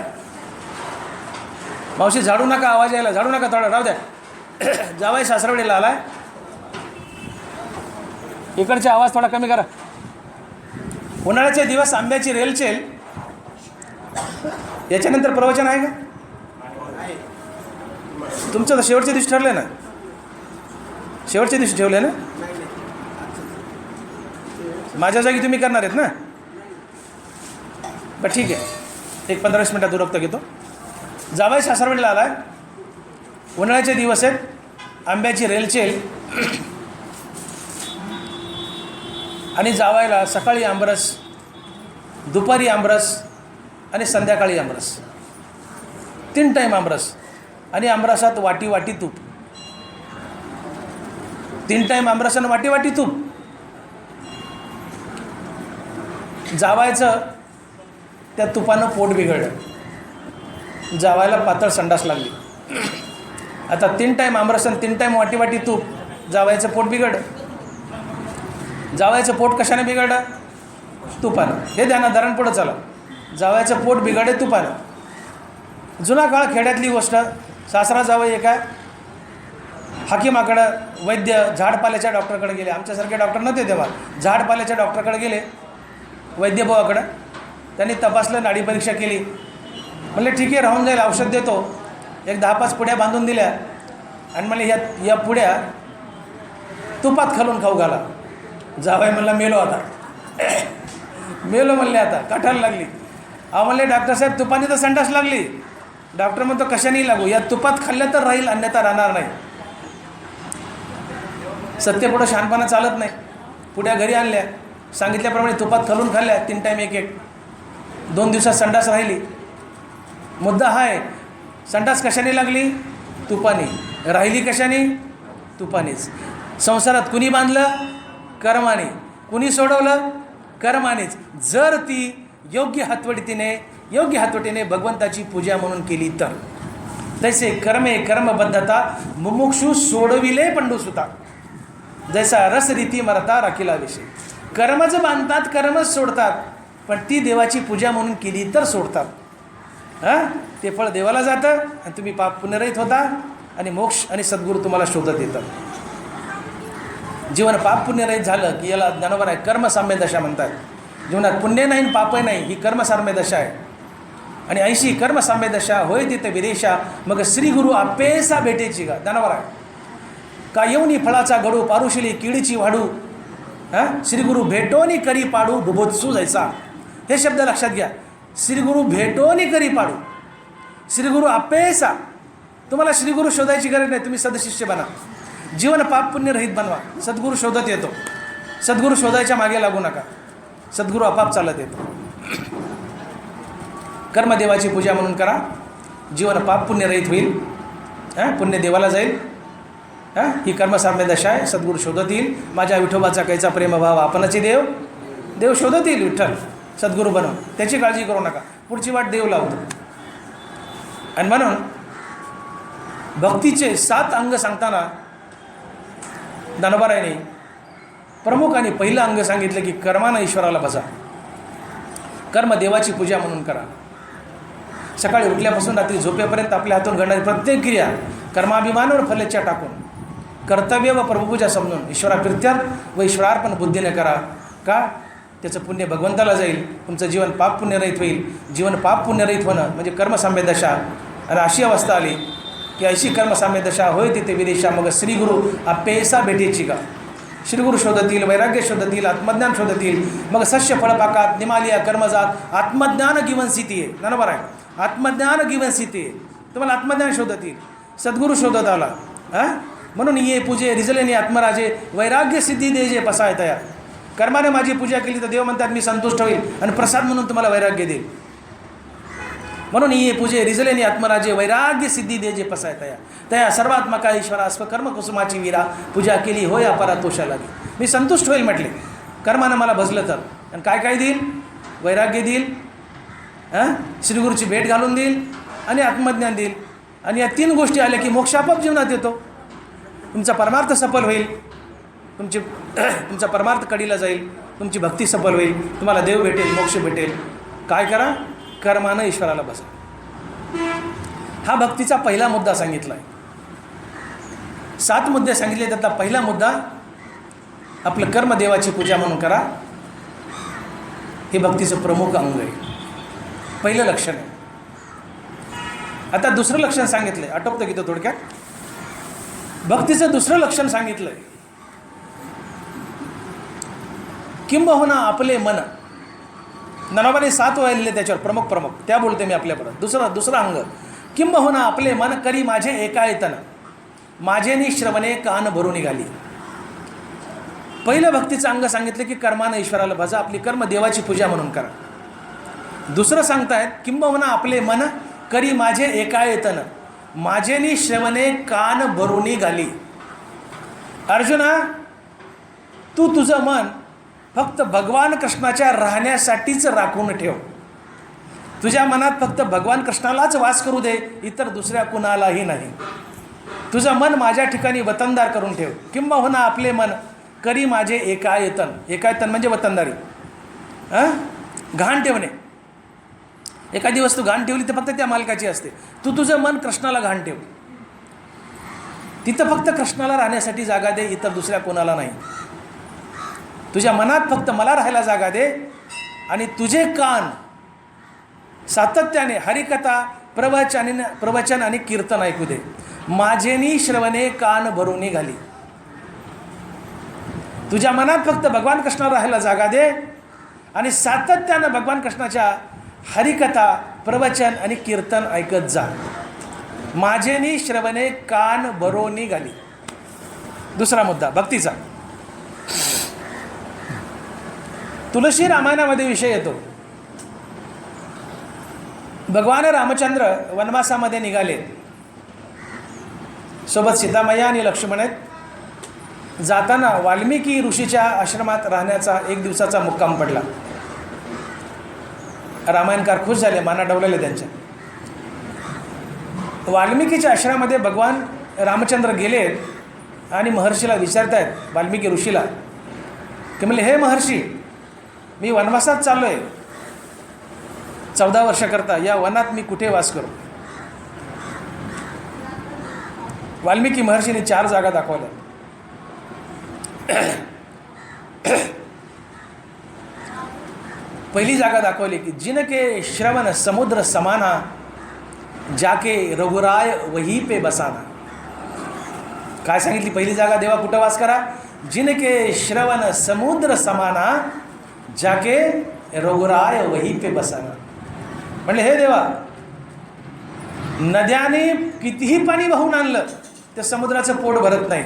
मावशी झाडू नका, आवाज यायला, झाडू नका, थोडा राहू द्या. जावई सासरवाडीला आलाय. इकडचे आवाज थोडा कमी करा. उन्हाळ्याचे दिवस, आंब्याची रेलचेल. याच्यानंतर प्रवचन आहे का तुमचं? तर शेवटच्या दिवशी ठरले ना, शेवटच्या दिवशी ठेवले ना. माझ्या जागी तुम्ही करणार आहेत ना. बरं ठीक आहे, एक 15-20 मिनटात दुरक्त घेतो. जावई सासरवाडीला आला आहे. उन्हाळ्याचे दिवस आहेत, आंब्याची रेलचेल. आणि जावायला सकाळी आमरस, दुपारी आमरस आणि संध्याकाळी आमरस. 3 टाईम आमरस. आणि आमरसात वाटी वाटी तूप. 3 टाईम आमरस आणि वाटी वाटी तूप. जावायचं त्या तुपानं पोट बिघडलं. जावायला पातळ संडास लागली. आता 3 टाईम आमरस आणि 3 टाईम वाटी वाटी तूप. जावायचं पोट बिघडलं. जावायचं पोट कशाने बिघडलं? तुपानं. हे ध्यानात धरण पुढं चला. जावायचं पोट बिघडे तुपानं. जुना काळ, खेड्यातली गोष्ट. सासरा जावई एका हाकीमाकडं, वैद्य झाडपाल्याच्या डॉक्टरकडे गेले. आमच्यासारखे डॉक्टर नव्हते तेव्हा. झाडपाल्याच्या डॉक्टरकडे गेले, वैद्यभावाकडं. त्यांनी तपासलं, नाडी परीक्षा केली. म्हणले ठीक आहे, राहून जाईल, औषध देतो. एक 10-5 पुड्या बांधून दिल्या आणि म्हणले या पुड्या तुपात खालून खाऊ घाला. जावई म्हणला मेलो आता, मेलो म्हणले आता, काठाला लागली. म्हणले डॉक्टर साहेब तुपाने तर संडास लागली. डॉक्टर म्हणतो कशाने लागू, या तुपात खाल्लं तर राहील, अन्यथा राहणार नाही. सत्य पुढं शहाणपणा चालत नाही. पुड्या घरी आणल्या, सांगितल्याप्रमाणे तुपात खालून खाल्ल्या. 3 टाईम 1-1. 2 दिवसात संडास राहिली. मुद्दा हा आहे, संडास कशाने लागली? तुपाने. राहिली कशाने? तुपानेच. संसारात कुणी बांधलं? कर्माने. कुणी सोडवलं? कर्मानेच. जर ती योग्य हातवटीने भगवंताची पूजा म्हणून केली तर तैसे कर्मबद्धता मुमुक्षू सोडविले पंडूसुता, जैसा रस रीती मरता राखीला विषय. कर्मच बांधतात, कर्मच सोडतात, पण ती देवाची पूजा म्हणून केली तर सोडतात. ते फळ देवाला जातं आणि तुम्ही पाप पुण्यरहित होता आणि मोक्ष आणि सद्गुरू तुम्हाला शोधत येतात. जीवन पाप पुण्यरहित झालं की याला ज्ञानोबर आहे कर्मसाम्य दशा म्हणतात. जीवनात पुण्य नाही आणि पापही नाही, ही कर्मसाम्य दशा आहे. आणि ऐशी कर्मसाम्य दशा होय तिथे विदेशा, मग श्रीगुरु आपेसा भेटेची का ज्ञानोबर आहे. का येऊनी फळाचा गडू पारुशिली किडीची वाढू, श्रीगुरु भेटोनी करी पाडू बुभोत्सू जायचा. हे शब्द लक्षात घ्या. श्रीगुरु भेटोनी करी पाडू, श्रीगुरु आपेसा. तुम्हाला श्रीगुरु शोधायची गरज नाही, तुम्ही सदशिष्य बना. जीवन पाप पुण्य रहित बनवा. सद्गुरू शोधत येतो. सद्गुरू शोधायच्या मागे लागू नका, सद्गुरू आपाप चालत येतो. कर्मदेवाची पूजा म्हणून करा, जीवन पाप पुण्य रहित होईल. पुण्य देवाला जाईल. ही कर्मसाम्य दशा आहे. सद्गुरू शोधत येईल. माझ्या विठोबाचा कैचा प्रेमभाव आपणची देव शोधत येईल. विठ्ठल सद्गुरू बनव, त्याची काळजी करू नका. पुढची वाट देव लावतो. आणि म्हणून भक्तीचे 7 अंग सांगताना ज्ञानोबारायांनी प्रमुख आणि पहिलं अंग सांगितलं की कर्मानं ईश्वराला भजा. कर्म देवाची पूजा म्हणून करा. सकाळी उठल्यापासून रात्री झोपेपर्यंत आपल्या हातून घडणारी प्रत्येक क्रिया कर्माभिमानावर फलेच्छा टाकून कर्तव्य व प्रभुपूजा समजून ईश्वराप्रित्यर्थ व ईश्वरार्पण बुद्धीने करा. का? त्याचं पुण्य भगवंताला जाईल. तुमचं जीवन पाप पुण्यरहित होईल. जीवन पाप पुण्यरहित होणं म्हणजे कर्मसाम्य दशा. आणि अशी अवस्था आली की अशी कर्मसाम्य दशा होय तिथे विदेशा, मग श्रीगुरु आपेसा भेटेची का. श्रीगुरु शोधतील, वैराग्य शोधतील, आत्मज्ञान शोधतील. मग सस्य फळपाकात निमालिया कर्मजात आत्मज्ञान गिवनस्थिती आहे. बरोबर आहे. आत्मज्ञान गिवनस्थिती आहे. तुम्हाला आत्मज्ञान शोधतील. सद्गुरू शोधत आला. म्हणून ये पूजे रिजलेनी आत्मराजे वैराग्य सिद्धी देजे पसाय तया. कर्माने माझी पूजा केली तर देव म्हणतात मी संतुष्ट होईल आणि प्रसाद म्हणून तुम्हाला वैराग्य देईल. म्हणून ये पूजे रिजलेनी आत्मराजे वैराग्य सिद्धी देजे पसाय तया. तया सर्वात्मका ईश्वरा स्वकर्म कुसुमाची वीरा पूजा केली होय अपरा तोषा लागे. मी संतुष्ट होईल म्हटले कर्मानं मला भजलं तर. आणि काय देईल? वैराग्य देईल, श्रीगुरूची भेट घालून देईल आणि आत्मज्ञान देईल. आणि या 3 गोष्टी आल्या की मोक्ष आपोआप जीवनात येतो. तुमचा परमार्थ सफल होईल. तुमचा परमार्थ कडीला जाईल. तुमची भक्ती सफल होईल. तुम्हाला देव भेटेल, मोक्ष भेटेल. काय करा? कर्मानं ईश्वराला बसा. हा भक्तीचा पहिला मुद्दा सांगितला आहे. 7 मुद्दे सांगितले त्यातला पहिला मुद्दा आपलं कर्मदेवाची पूजा म्हणून करा. हे भक्तीचं प्रमुख अंग आहे. पहिलं लक्षण आहे. आता दुसरं लक्षण सांगितलं आहे. आटोपतं की तो थोडक्यात. भक्तीचं दुसरं लक्षण सांगितलं आहे. किंबहुना आपले मन. ज्ञानोबाने 7 वाहिलेले त्याच्यावर प्रमुख त्या बोलते मी आपल्याबरोबर. दुसरं अंग किंबहुना आपले मन करी माझे एकायतन माझेनी श्रवणे कान भरून निघाली. पहिलं भक्तीचं अंग सांगितलं की कर्मानं ईश्वराला भजा, आपली कर्म देवाची पूजा म्हणून करा. दुसरं सांगतायत किंबहुना आपले मन करी माझे एकायतन माझेनी श्रवणे कान भरून निघाली. अर्जुना, तू तुझं मन फक्त भगवान कृष्णाच्या राहण्यासाठीच राखून ठेव. तुझ्या मनात फक्त भगवान कृष्णालाच वास करू दे, इतर दुसऱ्या कुणालाही नाही. तुझं मन माझ्या ठिकाणी वतनदार करून ठेव. किंबहुना आपले मन करी माझे एकायतन. एकायतन म्हणजे वतनदारी. घाण ठेवणे. एखादी वस्तू घाण ठेवली तर फक्त त्या मालकाची असते. तू तुझं मन कृष्णाला घाण ठेव. तिथं फक्त कृष्णाला राहण्यासाठी जागा दे, इतर दुसऱ्या कोणाला नाही. तुझ्या मनात फक्त मला राहायला जागा दे आणि तुझे कान सातत्याने हरिकथा प्रवचन आणि कीर्तन ऐकू दे. माझेनी श्रवणे कान भरून निघाली. तुझ्या मनात फक्त भगवान कृष्णाला राहायला जागा दे आणि सातत्यानं भगवान कृष्णाच्या हरिकथा प्रवचन आणि कीर्तन ऐकत जा. माझेनी श्रवणे कान भरून निघाली. दुसरा मुद्दा भक्तीचा. तुलसी रामायणामध्ये विषय येतो. भगवान रामचंद्र वनवासामध्ये निघाले. सोबत सीतामाया आणि लक्ष्मण आहेत. जाताना वाल्मिकी ऋषीच्या आश्रमात राहण्याचा 1 दिवसाचा मुक्काम पडला. रामायणकार खुश झाले, माना डवलेले त्यांच्या. वाल्मिकीच्या आश्रमामध्ये भगवान रामचंद्र गेले आणि महर्षीला विचारतायत, वाल्मिकी ऋषीला, ते म्हणले, हे महर्षी, मी वनवासात चाललो आहे 14 वर्षाकरता, या वनात मी कुठे वास करू? वाल्मिकी महर्षीने 4 जागा दाखवल्या. पहिली जागा दाखवली की जिनके श्रवण समुद्र समाना, जाके रघुराय वही पे बसाना. काय सांगितली पहिली जागा? देवा कुठं वास करा? जिनके श्रवण समुद्र समाना, जाके रघुराय वही पे बसाना. म्हणले, हे देवा, नद्याने कितीही पाणी वाहून आणलं त्या समुद्राचं पोट भरत नाही.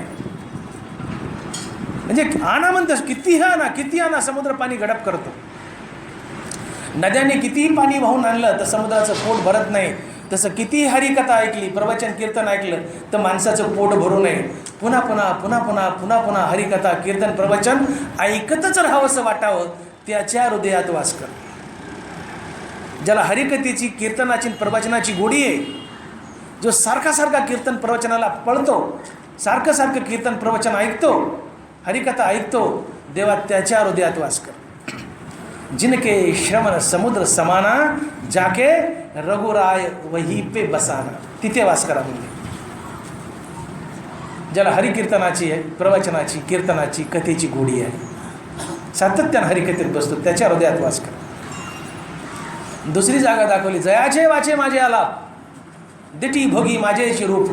म्हणजे आणा म्हणतस, कितीही आणा, किती आणा, समुद्र पाणी गडप करतो. नद्याने कितीही पाणी वाहून आणलं तर समुद्राचं पोट भरत नाही. तसं कितीही हरिकथा ऐकली, प्रवचन कीर्तन ऐकलं तर माणसाचं पोट भरू नये. पुन्हा पुन्हा पुन्हा पुन्हा पुन्हा पुन्हा हरिकथा कीर्तन प्रवचन ऐकतच राहावंसं वाटावं, त्याच्या हृदयात वास कर. ज्याला हरिकथेची, कीर्तनाची, प्रवचनाची गोडी आहे, जो सारखा सारखा कीर्तन प्रवचनाला पळतो, सारखं सारखं कीर्तन प्रवचन ऐकतो, हरिकथा ऐकतो, देवा त्याच्या हृदयात वास कर. जिनके श्रवण समुद्र समाना, जाके रघुराय वही पे बसाना. तिथे वास करा म्हणजे. ज्याला हरिकीर्तनाची आहे, प्रवचनाची, कीर्तनाची, कथेची गोडी आहे, सातत्यानं हरिकथेत बसतो, त्याच्या हृदयात वास करा. दुसरी जागा दाखवली, जयाचे वाचे माझे आलाप, दिटी भोगी माझेची रूप,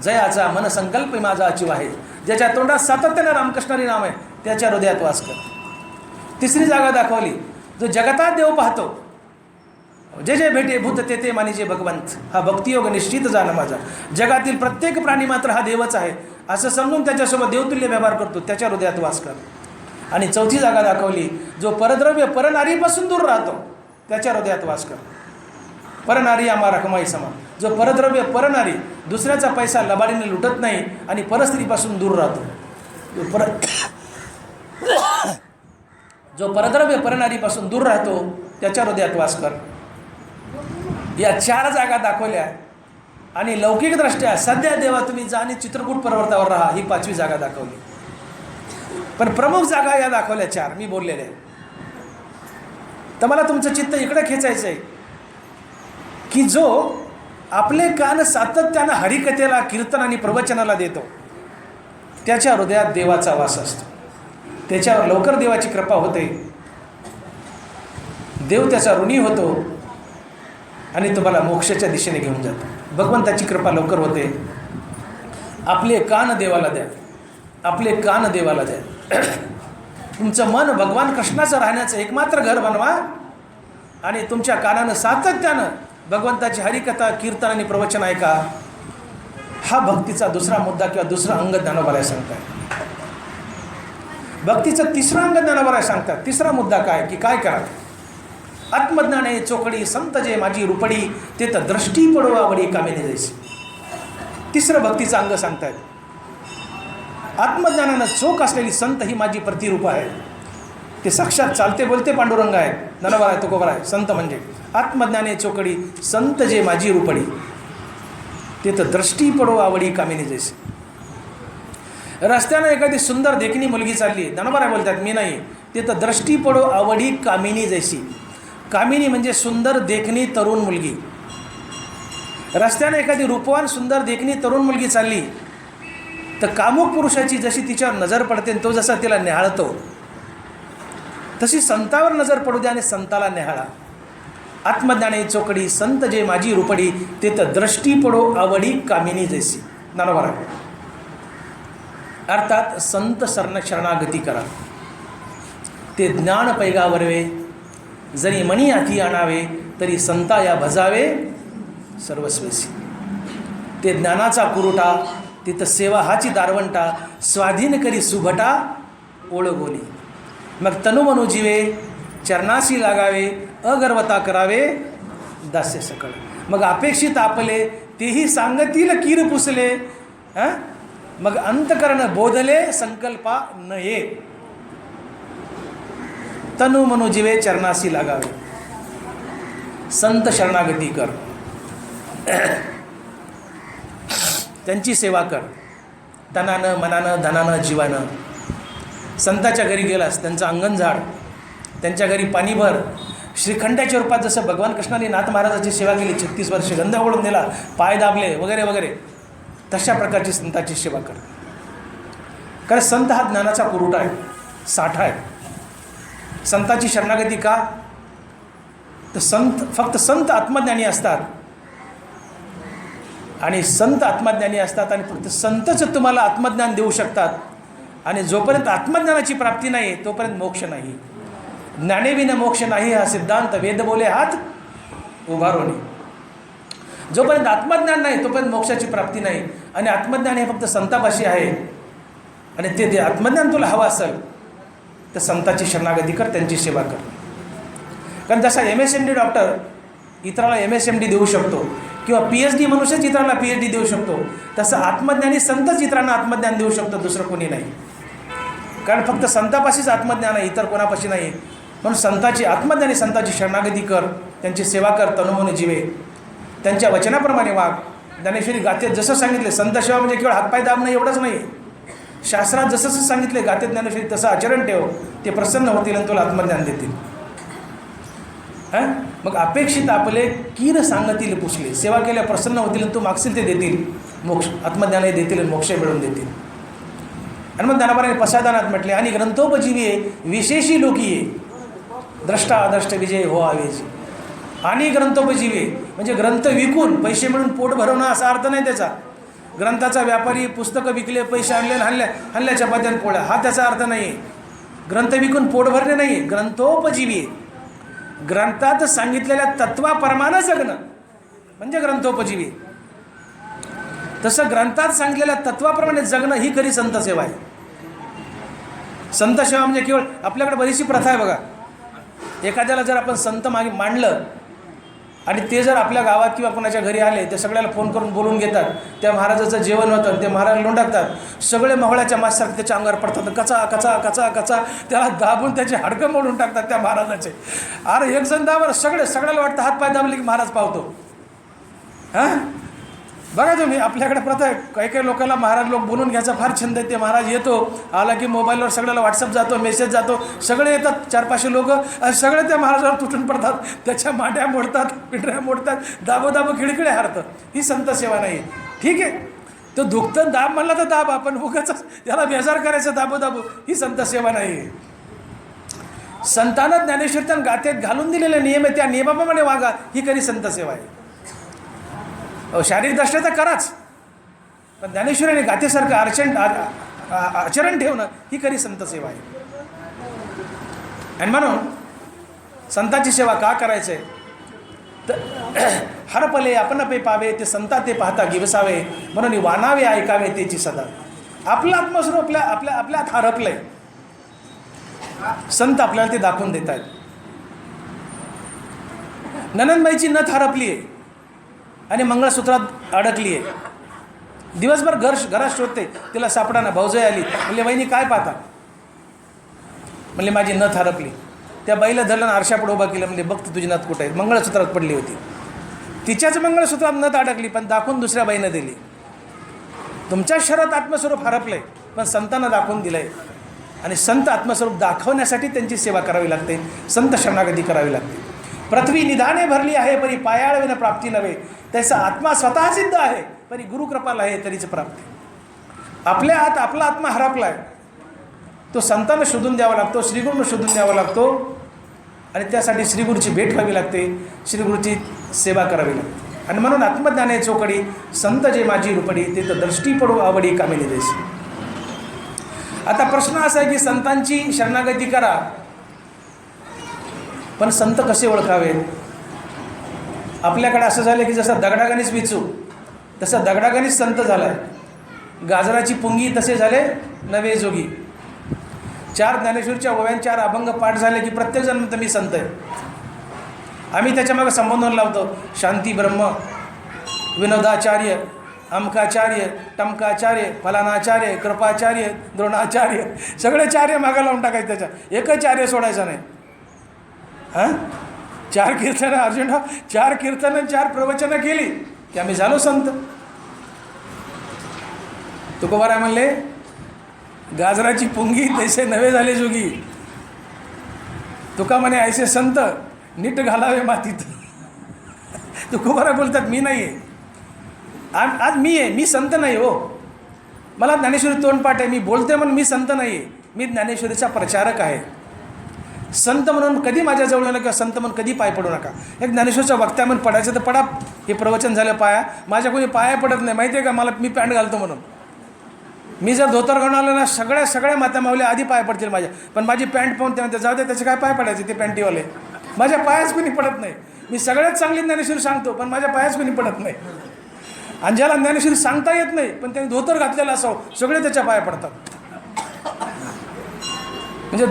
जयाचा मनसंकल्प माझा अचिव आहे. ज्याच्या तोंडात सातत्यानं रामकृष्णारी नाम आहे, त्याच्या हृदयात वास कर. तिसरी जागा दाखवली, जो जगतात देव पाहतो, जे जे भेटे भूत ते ते मानिजे भगवंत, हा भक्तियोग निश्चित जाणं माझा. जगातील प्रत्येक प्राणी मात्र हा देवच आहे असं समजून त्याच्यासोबत देवतुल्य व्यवहार करतो, त्याच्या हृदयात वास कर. आणि चौथी जागा दाखवली, जो परद्रव्य परनारीपासून दूर राहतो, त्याच्या हृदयात वास कर. परनारी आम्हा रखमाई समान. जो परद्रव्य परनारी, दुसऱ्याचा पैसा लबाडीने लुटत नाही आणि परस्त्रीपासून दूर राहतो, जो परद्रव्य परनारीपासून दूर राहतो, त्याच्या हृदयात वास कर. या 4 जागा दाखवल्या. आणि लौकिकदृष्ट्या सध्या देवा तुम्ही जा आणि चित्रकूट पर्वतावर राहा, ही 5वी जागा दाखवली. पण प्रमुख जागा या दाखवल्या 4 मी बोललेल्या. तर मला तुमचं चित्त इकडे खेचायचं आहे की जो आपले कान सातत्यानं हरिकथेला, कीर्तन आणि प्रवचनाला देतो, त्याच्या हृदयात देवाचा वास असतो. त्याच्यावर लवकर देवाची कृपा होते, देव त्याचा ऋणी होतो आणि तुम्हाला मोक्षाच्या दिशेने घेऊन जातो. भगवंताची कृपा लवकर होते. आपले कान देवाला द्या, आपले कान देवाला द्या. तुमचं मन भगवान कृष्णाचं राहण्याचं एकमात्र घर बनवा आणि तुमच्या कानानं सातत्यानं भगवंताची हरिकथा, कीर्तन आणि प्रवचन ऐका. हा भक्तीचा दुसरा मुद्दा किंवा दुसरा अंग ज्ञानोबाला सांगतात. भक्तीचं तिसरं अंग ज्ञानोबाला सांगतात. तिसरा मुद्दा काय की काय करा? आत्मज्ञाने चोकडी संत जे माझी रुपडी, ते तर दृष्टी पडो आवडी कामिनी जैसी. तिसरं भक्तीचं अंग सांगतायत. आत्मज्ञानानं चोख असलेली संत ही माझी प्रतिरूप आहे. ते साक्षात चालते बोलते पांडुरंग आहेत, ज्ञानोबा आहे, तुकोबा आहे. संत म्हणजे आत्मज्ञाने चोकडी संत जे माझी रुपडी, ते तर दृष्टी पडो आवडी कामिनी जैसी. रस्त्यानं एखादी सुंदर देखणी मुलगी चालली, ज्ञानोबा बोलतात, मी नाही. ते तर दृष्टी पडो आवडी कामिनी जैसी. कामिनी म्हणजे सुंदर देखणी तरुण मुलगी. रस्त्याने एखादी रूपवान सुंदर देखणी तरुण मुलगी चालली तर कामुक पुरुषाची जशी तिच्यावर नजर पडते, तो जसा तिला निहाळतो, तशी संतावर नजर पडू द्या आणि संताला निहाळा. आत्मज्ञाने चोकडी संत जे माझी रुपडी, ते तर दृष्टी पडो आवडी कामिनी जैसी. ज्ञानोबा अर्थात संत शरणागती करा. ते ज्ञान पैगा वरवे, जरी मणी हाती आणावे, तरी संता या भजावे सर्वस्वेसी. ते ज्ञानाचा पुरवठा, तिथं सेवा हाची दारवंटा, स्वाधीन करी सुभटा ओळगोली. मग तनुमनु जीवे चरणाशी लागावे, अगर्वता करावे दास्य सकळ. मग अपेक्षित आपले तेही सांगतील कीर पुसले, मग अंतकरण बोधले संकल्पा नये. तनु मनु जीवे चरणाशी लागावे. संत शरणागती कर, त्यांची सेवा कर, तनानं मनानं धनानं जीवानं. संताच्या घरी गेलास, त्यांचं अंगण झाड, त्यांच्या घरी पाणी भर. श्रीखंडाच्या रूपात जसं भगवान कृष्णाने नाथ महाराजाची सेवा केली, 36 वर्ष गंध ओढून दिला, पाय दाबले वगैरे वगैरे, तशा प्रकारची संताची सेवा कर. कारण संत हा ज्ञानाचा पुरवठा आहे, साठा आहे. संताची शरणागती का? तर फक्त संत आत्मज्ञानी असतात, आणि संत आत्मज्ञानी असतात आणि फक्त संतच तुम्हाला आत्मज्ञान देऊ शकतात. आणि जोपर्यंत आत्मज्ञानाची प्राप्ती नाही तोपर्यंत मोक्ष नाही. ज्ञानेविन मोक्ष नाही हा सिद्धांत वेद बोले हात उभारोनी. जोपर्यंत आत्मज्ञान नाही तोपर्यंत मोक्षाची प्राप्ती नाही. आणि आत्मज्ञान हे फक्त संतापाशी आहे. आणि ते आत्मज्ञान तुला हवं असेल तर संताची शरणागती कर, त्यांची सेवा कर. कारण जसा MSMD डॉक्टर इतराला MSMD देऊ शकतो, किंवा PhD मनुष्यच इतरांना PhD देऊ शकतो, तसं आत्मज्ञानी संतच इतरांना आत्मज्ञान देऊ शकतो, दुसरं कोणी नाही. कारण फक्त संतापाशीच आत्मज्ञान आहे, इतर कोणापाशी नाही. म्हणून संताची आत्मज्ञानी संताची शरणागती कर, त्यांची सेवा कर, तनुमन जीवे, त्यांच्या वचनाप्रमाणे वाग. ज्ञानेश्वरी गाथेत जसं सांगितले, संत सेवा म्हणजे केवळ हातपाय दाबणं एवढंच नाही. शास्त्रात जसं सांगितले गाथेत ज्ञानेश्वरी तसं आचरण ठेव, ते प्रसन्न होतील आणि तुला आत्मज्ञान देतील. मग अपेक्षित आपले कीर सांगतील पुसले, सेवा केल्या प्रसन्न होतील आणि तू मागशील ते देतील, मोक्ष आत्मज्ञानही देतील आणि मोक्ष मिळवून देतील. आणि मग ज्ञानापाराने पसादानात म्हटले, आणि ग्रंथोपजीवी विशेषी लोकीये द्रष्टा अद्रष्ट विजय हो आवेजी. आणि ग्रंथोपजीवी म्हणजे ग्रंथ विकून पैसे मिळून पोट भरवणं असा अर्थ नाही त्याचा. ग्रंथाचा व्यापारी पुस्तकं विकले, पैसे आणले, हल्ल्या चपात्यान पोळ्या, हा त्याचा अर्थ नाही. ग्रंथ विकून पोट भरणे नाही. ग्रंथोपजीवी ग्रंथात सांगितलेल्या तत्वाप्रमाणे जगणं म्हणजे ग्रंथोपजीवी. तसं ग्रंथात सांगितलेल्या तत्वाप्रमाणे जगणं ही खरी संत सेवा आहे. संत सेवा म्हणजे केवळ आपल्याकडे बरीचशी प्रथा आहे बघा. एखाद्याला जर आपण संत मांडलं आणि ते जर आपल्या गावात किंवा कोणाच्या घरी आले, ते सगळ्याला फोन करून बोलून घेतात, त्या महाराजाचं जेवण होतं, ते महाराज लोंढाकतात, सगळे मोहळ्याच्या मासारखे त्याच्या अंगावर पडतात, कचा कचा कचा कचा, त्याला दाबून त्याचे हाडकं मोडून टाकतात त्या महाराजाचे. अरे एक जण दाबर, सगळ्याला वाटतं हातपाय दाबले की महाराज पावतो. हां बघा तुम्ही, आपल्याकडे प्रथा आहे. काही लोकांना महाराज लोक बोलून घ्यायचा फार छंद आहे. ते महाराज येतो, आला की मोबाईलवर सगळ्याला व्हॉट्सअप जातो, मेसेज जातो, सगळे येतात, 400-500 लोक, सगळे त्या महाराजावर तुटून पडतात, त्याच्या मांड्या मोडतात, पिंढऱ्या मोडतात, दाबो खिळखिळे हारतं. ही संत सेवा नाही. ठीक आहे, तो दुखतं दाब म्हणला तर दाब, आपण उगाच त्याला बेजार करायचं दाबो, ही संत सेवा नाही. संतानं ज्ञानेश्वरीच्या गाथेत घालून दिलेले नियम आहे, त्या नियमाप्रमाणे वागा, ही खरी संत सेवा आहे. शारीरिक दृष्ट्या तर कराच, पण ज्ञानेश्वरीने गाथेसारखं आचरण ठेवणं ही खरी संत सेवा आहे. आणि म्हणून संताची सेवा का करायचं आहे तर हरपले आपण पे पावे, ते संता ते पाहता गिवसावे, म्हणून वानावे ऐकावे तेची सदा. आपलं आत्मस्वरूप आपल्यात हरपलंय, संत आपल्याला ते दाखवून देत आहेत. ननंदबाईची नथ हरपली आहे आणि मंगळसूत्रात अडकली आहे. दिवसभर घरात शोधते, तिला सापडाना. भाऊजाई आली, म्हणले वहिनी काय पाहता? म्हणले माझी नथ हरपली. त्या बाईला धरलं, आरशापुढे उभा केलं, म्हणजे बघतो तुझी नथ कुठे आहे. मंगळसूत्रात पडली होती. तिच्याच मंगळसूत्रात नथ अडकली, पण दाखवून दुसऱ्या बाईनं दिली. तुमच्या शरीरात आत्मस्वरूप हरपलंय, पण संतांना दाखवून दिलंय. आणि संत आत्मस्वरूप दाखवण्यासाठी त्यांची सेवा करावी लागते, संत शरणागती करावी लागते. पृथ्वी निधाने भरली आहे, परी पायाळविन प्राप्ती नव्हे, त्याचा आत्मा स्वतः सिद्ध आहे, परी गुरुकृपाला आहे तरीच प्राप्ती. आपल्या आत आपला आत्मा हरपला आहे, तो संतांना शोधून द्यावा लागतो, श्रीगुरूंना शोधून द्यावा लागतो. आणि त्यासाठी श्रीगुरूची भेट व्हावी लागते, श्रीगुरूची सेवा करावी लागते. आणि म्हणून आत्मज्ञाने चोकडी, संत जे माझी रूपडी, ते तर दृष्टी पडू आवडी कामिनी देशी. आता प्रश्न असा आहे की संतांची शरणागती करा, पण संत कसे ओळखावेत? आपल्याकडे असं झालं की जसं दगडागणीच विचू, तसं दगडागणीच संत झाला आहे. गाजराची पुंगी तसे झाले नवे जोगी. 4 ज्ञानेश्वरीच्या ओव्यान 4 अभंग पाठ झाले की प्रत्येकजण म्हणतं मी संत आहे. आम्ही त्याच्यामागे संबोधन लावतो, शांती ब्रह्म, विनोदाचार्य, अमकाचार्य, टमकाचार्य, फलानाचार्य, कृपाचार्य, द्रोणाचार्य, सगळे चार्य मागं लावून टाकायचे, त्याच्या एकच चार्य सोडायचा नाही. हां, 4 कीर्तनं अर्जुनराव 4 कीर्तनं 4 प्रवचनं केली की आम्ही झालो संत. तुकोबाराय म्हणले गाजराची पुंगी तैसे नवे झाले जोगी. तुका म्हणे ऐसे संत नीट घालावे मातीत. तुकोबाराय बोलतात मी नाही आहे, आज मी आहे, मी संत नाही हो. मला ज्ञानेश्वरी तोंडपाठ आहे, मी बोलते म्हणून मी संत नाही आहे, मी ज्ञानेश्वरीचा प्रचारक आहे. संत म्हणून कधी माझ्याजवळ नका किंवा संत म्हणून कधी पाय पडू नका. एक ज्ञानेश्वरच्या वक्त्या म्हणून पडायचं तर पडा. हे प्रवचन झालं पाया, माझ्या कोणी पाया पडत नाही माहिती आहे का. मला मी पॅन्ट घालतो म्हणून. मी जर धोतर घालून आलो ना सगळ्या माता माऊल्या आधी पाय पडतील माझ्या. पण माझी पॅन्ट पाहून त्या जाऊ दे त्याचे काय पाय पडायचे ते पॅन्टीवाले. माझ्या पायाच कोणी पडत नाही. मी सगळ्यात चांगली ज्ञानेश्वरी सांगतो पण माझ्या पायाच कोणी पडत नाही. आणि ज्याला ज्ञानेश्वरी सांगता येत नाही पण त्याने धोतर घातलेलं असावं सगळे त्याच्या पाया पडतात. म्हणजे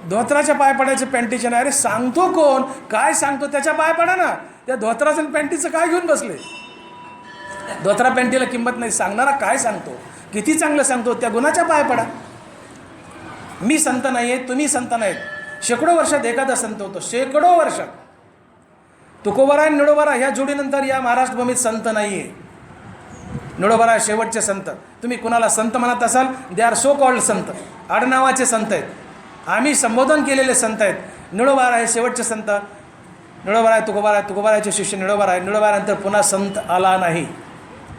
धोत्राच्या पाय पडायचं पॅन्टीच्या नाही. अरे सांगतो कोण काय सांगतो त्याच्या पाय पडा ना. त्या धोत्राचं आणि पॅन्टीचं काय घेऊन बसले. धोत्रा पॅन्टीला किंमत नाही, सांगणारा काय सांगतो किती चांगलं सांगतो त्या गुणाच्या पाय पडा. मी संत नाही आहे, तुम्ही संत नाहीत. शेकडो वर्षात एखादा संत होतो, शेकडो वर्षात. तुकोबाराय आणि निळोबाराय ह्या जोडीनंतर या महाराष्ट्र भूमीत संत नाही आहे. निळोबाराय शेवटचे संत. तुम्ही कुणाला संत म्हणत असाल दे आर सो कॉल्ड संत, आडनावाचे संत आहेत. आम्ही संबोधन केलेले संत आहेत. निळोबाराय हे शेवटचे संत. निळोबाराय तुकोबारायचे शिष्य निळोबाराय. निळोबारायनंतर पुन्हा संत आला नाही.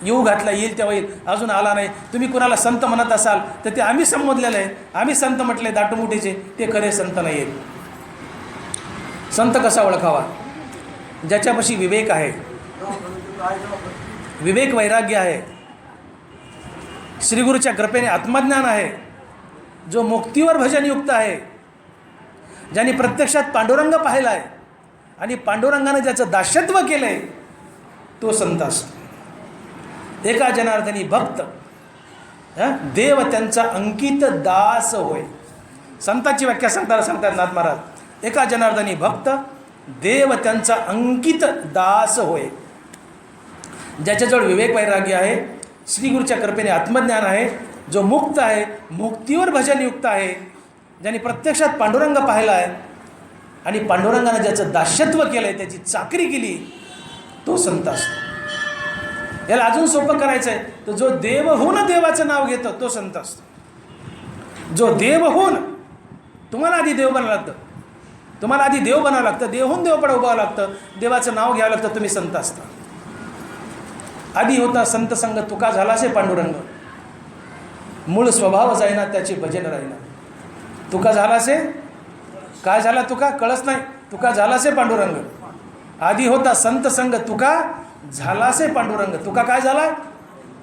येऊ घातला येईल तेव्हा येईल, अजून आला नाही. तुम्ही कुणाला संत म्हणत असाल तर ते आम्ही संबोधलेलं आहे, आम्ही संत म्हटले दाटमुठीचे, ते खरे संत नाही आहेत. संत कसा ओळखावा. ज्याच्यापाशी विवेक आहे, विवेक वैराग्य आहे, श्रीगुरूच्या कृपेने आत्मज्ञान आहे, जो मुक्तीवर भजनयुक्त आहे, ज्याने प्रत्यक्षात पांडुरंग पाहिला आहे आणि पांडुरंगाने ज्याचं दास्यत्व केलं आहे तो संत असतो. एका जनार्दनी भक्त देव त्यांचा अंकित दास होय. संताची व्याख्या सांगतात नाथ महाराज. एका जनार्दनी भक्त देव त्यांचा अंकित दास होय. ज्याच्याजवळ विवेक वैराग्य आहे, श्रीगुरूच्या कृपेने आत्मज्ञान आहे, जो मुक्त आहे, मुक्तीवर भजनयुक्त आहे, ज्याने प्रत्यक्षात पांडुरंग पाहिला आहे आणि पांडुरंगाने ज्याचं दास्यत्व केलं आहे, त्याची चाकरी केली, तो संत असतो. याला अजून सोपं करायचं आहे तर जो देव होऊन देवाचं नाव घेतो तो संत असतो. जो देव होऊन, तुम्हाला आधी देव बनावं लागतं, तुम्हाला आधी देव बनावं लागतं, देवहून देवपडं उभावं लागतं, देवाचं नाव घ्यावं लागतं, तुम्ही संत असता. आधी होता संत संग तुका झालासे पांडुरंग, मूळ स्वभाव जाईना त्याचे भजन राहीना. तुका झालासे, काय झाला तुका कळस नाही, तुका झालासे पांडुरंग. आधी होता संत संग तुका झालासे पांडुरंग. तुका काय झाला,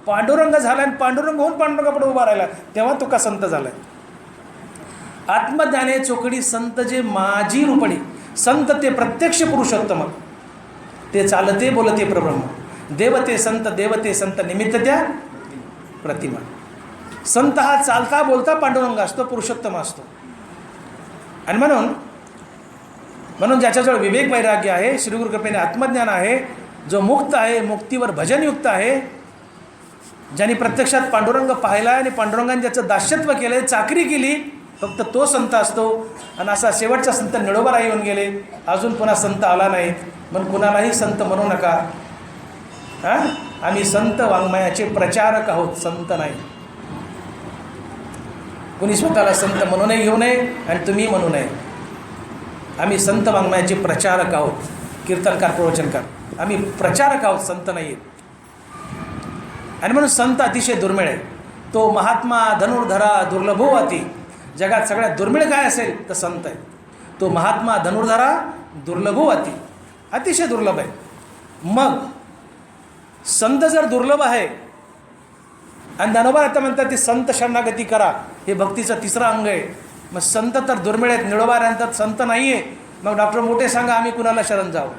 पांडुरंग झाला आणि पांडुरंग होऊन पांडुरंगापुढे उभा राहिला तेव्हा तुका संत झालाय. आत्मज्ञाने चोकडी संत जे माझी रूपणी. संत ते प्रत्यक्ष पुरुषोत्तम, ते चालते बोलते प्रब्रह्म. देवते संत, देवते संत निमित्त त्या प्रतिमा. संत हा चालता बोलता पांडुरंग असतो, पुरुषोत्तम असतो. आणि म्हणून ज्याच्याजवळ विवेक वैराग्य आहे, श्रीगुरू कृपेने आत्मज्ञान आहे, जो मुक्त आहे, मुक्तीवर भजनयुक्त आहे, ज्यांनी प्रत्यक्षात पांडुरंग पाहिला आणि पांडुरंगाने ज्याचं दास्यत्व केलं, चाकरी केली, फक्त तो संत असतो. आणि असा शेवटचा संत निळोबाराय येऊन गेले, अजून पुन्हा संत आला नाही. म्हणून कुणालाही संत म्हणू नका. आम्ही संत वाङ्मयाचे प्रचारक आहोत, संत नाही. कुणी स्वतःला संत म्हणूनही घेऊ नये आणि तुम्ही म्हणू नये. आम्ही संत वाङ्मयाचे प्रचारक आहोत, कीर्तनकार प्रवचनकार. आम्ही प्रचारक आहोत, संत नाही आहेत. आणि म्हणून संत अतिशय दुर्मिळ आहे. तो महात्मा धनुर्धरा दुर्लभो अति. जगात सगळ्यात दुर्मिळ काय असेल तर संत आहे. तो महात्मा धनुर्धरा दुर्लभो अति, अतिशय दुर्लभ आहे. मग संत जर दुर्लभ आहे आणि ज्ञानोबा आता म्हणतात ती संत शरणागती करा, हे भक्तीचं तिसरं अंग आहे. मग संत तर दुर्मिळ आहेत, निळोबा म्हणतात संत नाही आहे. मग डॉक्टर मोठे सांगा आम्ही कुणाला शरण जावं,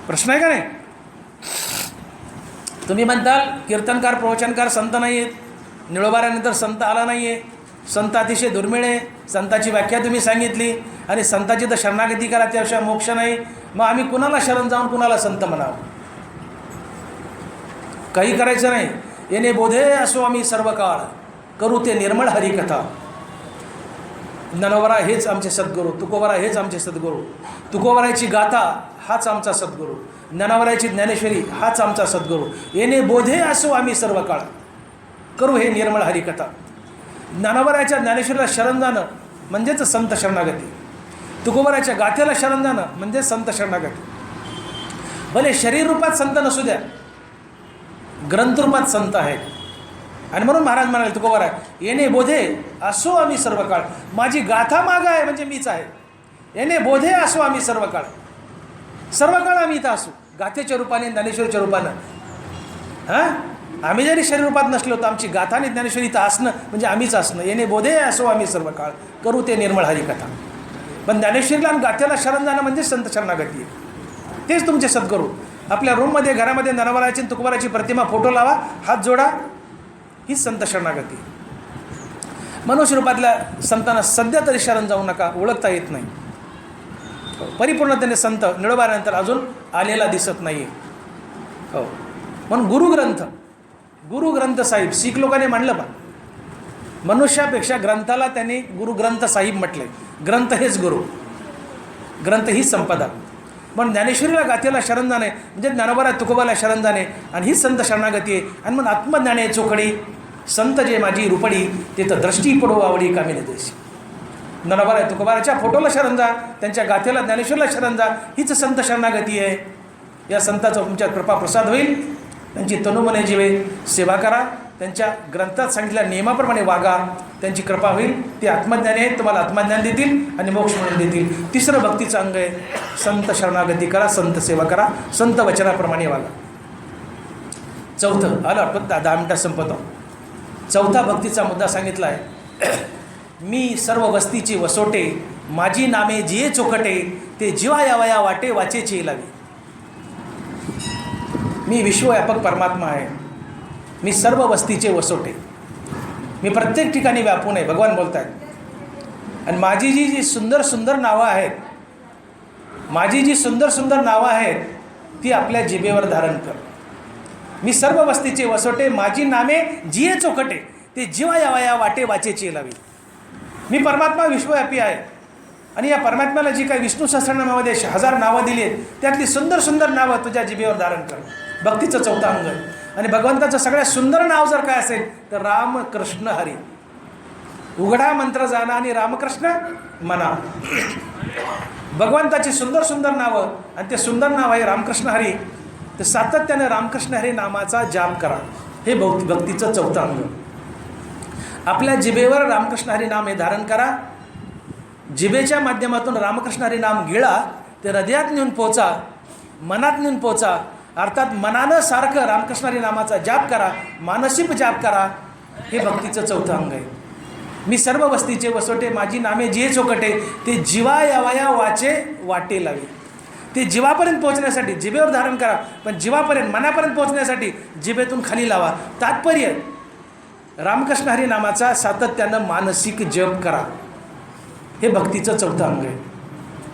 प्रश्न आहे का नाही. तुम्ही म्हणताल कीर्तनकार प्रवचनकार संत नाही आहेत, निळोबाऱ्यानंतर संत आला नाही आहे, संत अतिशय दुर्मिळ आहे, संताची व्याख्या तुम्ही सांगितली आणि संताची तर शरणागती करा त्याशिवाय मोक्ष नाही. मग आम्ही कुणाला शरण जाऊन कुणाला संत म्हणावं. काही करायचं नाही. येणे बोधे असो आम्ही सर्व काळ, करू ते निर्मळ हरिकथा. ज्ञानोबा हेच आमचे सद्गुरू, तुकोबा हेच आमचे सद्गुरू, तुकोबाराची गाथा हाच आमचा सद्गुरू, ज्ञानोबाची ज्ञानेश्वरी हाच आमचा सद्गुरू. येणे बोधे असो आम्ही सर्व काळ, करू हे निर्मळ हरिकथा. ज्ञानोबाच्या ज्ञानेश्वरीला शरण जाणं म्हणजेच संत शरणागती, तुकोबाराच्या गाथेला शरण जाणं म्हणजे संत शरणागती. भले शरीर रूपात संत नसू द्या, ग्रंथरूपात संत आहेत. आणि म्हणून महाराज म्हणाले तुकोबारा, येणे बोधे असो आम्ही सर्व काळ, माझी गाथा मागं आहे म्हणजे मीच आहे. येणे बोधे असो आम्ही सर्व काळ, सर्व काळ आम्ही इथं असू गाथेच्या रूपाने, ज्ञानेश्वरीच्या रूपानं. आम्ही जरी शरीर रूपात नसलो तर आमची गाथा आणि ज्ञानेश्वरी इथं असणं म्हणजे आम्हीच असणं. येणे बोधे असो आम्ही सर्व काळ, करू ते निर्मळ हरिकथा. पण ज्ञानेश्वरीला आणि गाथेला शरण जाणं म्हणजे संत शरणागती आहे. तेच तुमचे सद्गुरू. आपल्या रूममध्ये, घरामध्ये ज्ञानोबाराची आणि तुकोबाराची प्रतिमा, फोटो लावा, हात जोडा, हीच संत शरणागती. मनुष्य रूपातल्या संतांना सध्या तरी शरण जाऊ नका, ओळखता येत नाही. परिपूर्णतेने संत निळोबानंतर अजून आलेला दिसत नाही आहे. हो, म्हणून गुरुग्रंथ साहिब शीख लोकांनी म्हणलं, पण मनुष्यापेक्षा ग्रंथाला त्यांनी गुरुग्रंथ साहिब म्हटले. ग्रंथ हेच गुरु, ग्रंथ हीच संपदा. पण ज्ञानेश्वरीला गाथेला शरण जाणे म्हणजे ज्ञानोबाला तुकोबाला शरण जाणे, आणि हीच संत शरणागती आहे. आणि मग आत्मज्ञाने चोखडी संत जे माझी रुपडी, ते तर दृष्टी पडो आवडी कामिने देशी. ज्ञानोबाला तुकोबाराच्या फोटोला शरण जा, त्यांच्या गाथेला ज्ञानेश्वरीला शरण जा, हीच संत शरणागती आहे. या संताचा तुमच्या कृपा प्रसाद होईल. त्यांची तनुमने जीवे सेवा करा, त्यांच्या ग्रंथात सांगितलेल्या नियमाप्रमाणे वागा, त्यांची कृपा होईल. ते आत्मज्ञानी आहेत, तुम्हाला आत्मज्ञान देतील आणि मोक्ष म्हणून देतील. तिसरं भक्तीचं अंग आहे संत शरणागती करा, संत सेवा करा, संत वचनाप्रमाणे वागा. चौथं आलं, आपण 10 मिनटात संपतो. चौथा भक्तीचा मुद्दा सांगितला आहे, मी सर्व वस्तीची वसोटे, माझी नामे जिये चोखटे, ते जीवा यावया वाटे वाचेची लावी. मी विश्वव्यापक परमात्मा आहे, मी सर्व वस्तीचे वसोटे, मी प्रत्येक ठिकाणी व्यापून आहे, भगवान बोलत आहेत. आणि माझी जी सुंदर सुंदर नावं आहेत, माझी जी सुंदर सुंदर नावं आहेत ती आपल्या जिभेवर धारण कर. मी सर्व वस्तीचे वसोटे, माझी नामे जिये चोखटे, ते जीवा यावया वाटे वाचेची लावी. मी परमात्मा विश्वव्यापी आहे, आणि या परमात्म्याला जी काही विष्णू सहस्रनामामध्ये 1000 नावं दिली आहेत, त्यातली सुंदर सुंदर नावं तुझ्या जिभेवर धारण कर. भक्तीचं चौथं अंग आहे. आणि भगवंताचं सगळ्यात सुंदर नाव जर काय असेल तर रामकृष्ण हरी. उघडा मंत्र जाणा आणि रामकृष्ण म्हणा. भगवंताची सुंदर सुंदर नावं, आणि ते सुंदर नाव आहे रामकृष्ण हरी. तर सातत्याने रामकृष्ण हरी नामाचा जाप करा. हे भक्तीचं चौथं अंग. आपल्या जिभेवर रामकृष्ण हरी नाम हे धारण करा. जिभेच्या माध्यमातून रामकृष्ण हरी नाम गिळा, ते हृदयात नेऊन पोचा, मनात नेऊन पोचा. अर्थात मनानं सारखं रामकृष्ण हरी नामाचा जाप करा, मानसिक जाप करा. हे भक्तीचं चौथं अंग आहे. मी सर्व वस्तीचे वसोटे, माझी नामे जिये चोखटे, ते जीवा यावया वाचे वाटे लावी. ते जीवापर्यंत पोहोचण्यासाठी जिभेवर धारण करा, पण जीवापर्यंत, मनापर्यंत पोहोचण्यासाठी जिभेतून खाली लावा. तात्पर्य रामकृष्ण हरी नामाचा सातत्यानं मानसिक जप करा. हे भक्तीचं चौथं अंग आहे.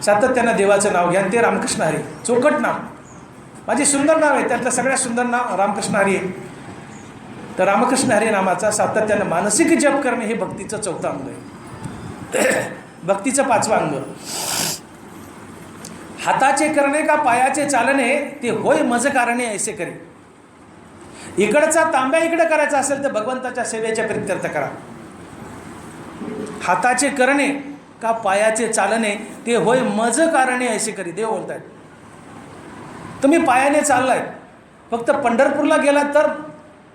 सातत्यानं देवाचं नाव घ्या, ते रामकृष्ण हरी. चोखट नाव, माझे सुंदर नाव आहे, त्यातलं सगळ्यात सुंदर नाव रामकृष्ण हरी आहे. तर रामकृष्ण हरी नामाचा सातत्यानं मानसिक जप करणे हे भक्तीचं चौथं अंग आहे. भक्तीचं पाचवं अंग, हाताचे करणे का पायाचे चालणे, ते होय मज कारणे ऐसे करी. इकडचा तांब्या इकडे करायचा असेल तर भगवंताच्या सेवेच्या प्रित्यर्थ करा. हाताचे करणे का पायाचे चालणे, ते होय मज कारणे ऐसे करी. देव बोलत आहेत, तुम्ही पायाने चाललाय, फक्त पंढरपूरला गेलात तर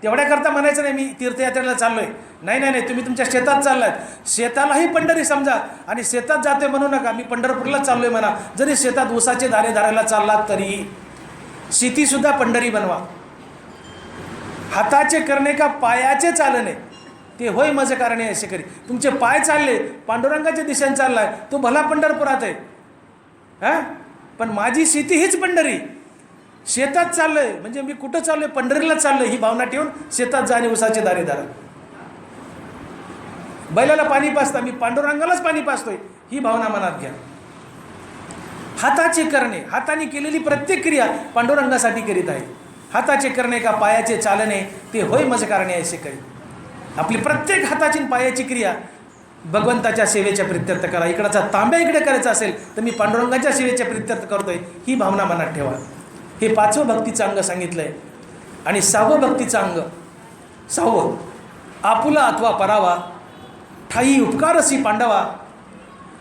तेवढ्याकरता म्हणायचं नाही मी तीर्थयात्रेला चाललो आहे. नाही नाही नाही, तुम्ही तुमच्या शेतात चाललात, शेतालाही पंढरी समजा. आणि शेतात जातोय म्हणू नका मी पंढरपूरला चाललो आहे म्हणा. जरी शेतात ऊसाचे दाणे धरायला चाललात तरी शेतीसुद्धा पंढरी बनवा. हाताचे करणे का पायाचे चालणे, ते होय मज कारणे असे करी. तुमचे पाय चालले, पांडुरंगाच्या दिशेने चाललाय, तो भला पंढरपुरात आहे. पण माझी शेती हीच पंढरी. शेतात चाललोय म्हणजे मी कुठं चाललोय, पंढरीला चाललोय ही भावना ठेवून शेतात जा आणि उसाचे दाणे धरा. बैलाला पाणी पाजता मी पांडुरंगालाच पाणी पाजतोय ही भावना मनात घ्या. हाताचे करणे, हाताने केलेली प्रत्येक क्रिया पांडुरंगासाठी करीत आहे. हाताचे करणे का पायाचे चालणे, ते होय मज कारणे ऐसे करी. आपली प्रत्येक हाताची पायाची क्रिया भगवंताच्या सेवेच्या प्रित्यर्थ करा. इकडचा तांब्या इकडे करायचा असेल तर मी पांडुरंगाच्या सेवेच्या प्रित्यर्थ करतोय, ही भावना मनात ठेवा. हे 5वं भक्तीचं अंग सांगितलं आहे. आणि 6वं भक्तीचं अंग, 6वं, आपुला अथवा परावा ठाई उपकारसी पांडवा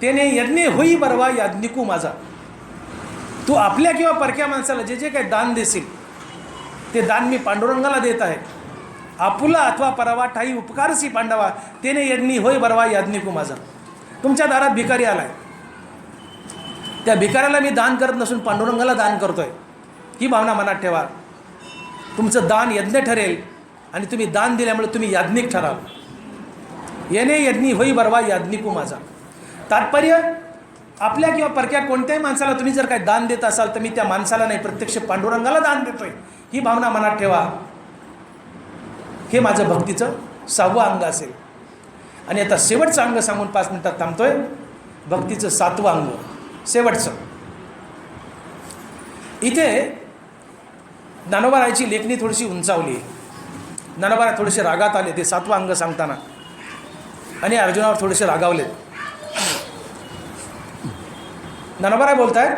तेने यज्ञे होई बरवा याज्ञिकू माझा. तू आपल्या किंवा परक्या माणसाला जे जे काही दान देशील ते दान मी पांडुरंगाला देत आहे. आपुला अथवा परावा ठाई उपकारसी पांडवा तेने यज्ञी होई बरवा याज्ञिकू माझा. तुमच्या दारात भिकारी आलाय, त्या भिकाऱ्याला मी दान करत नसून पांडुरंगाला दान करतोय, ही भावना मनात ठेवा. तुमचं दान यज्ञ ठरेल आणि तुम्ही दान दिल्यामुळे तुम्ही याज्ञिक ठराल. येणे यज्ञी होई बरवा याज्ञिकू माझा. तात्पर्य, आपल्या किंवा परक्या कोणत्याही माणसाला तुम्ही जर काही दान देत असाल तर मी त्या माणसाला नाही, प्रत्यक्ष पांडुरंगाला दान देतोय, ही भावना मनात ठेवा. हे माझं भक्तीचं 6वं अंग असेल. आणि आता शेवटचं अंग सांगून 5 मिनिटात थांबतोय. भक्तीचं 7वं अंग, शेवटचं. इथे ज्ञानोबारायची लेखणी थोडीशी उंचावली. ज्ञानोबा थोडेसे रागात आले ते 7वं अंग सांगताना, आणि अर्जुनावर थोडेसे रागावले. ज्ञानोबा बोलतायत,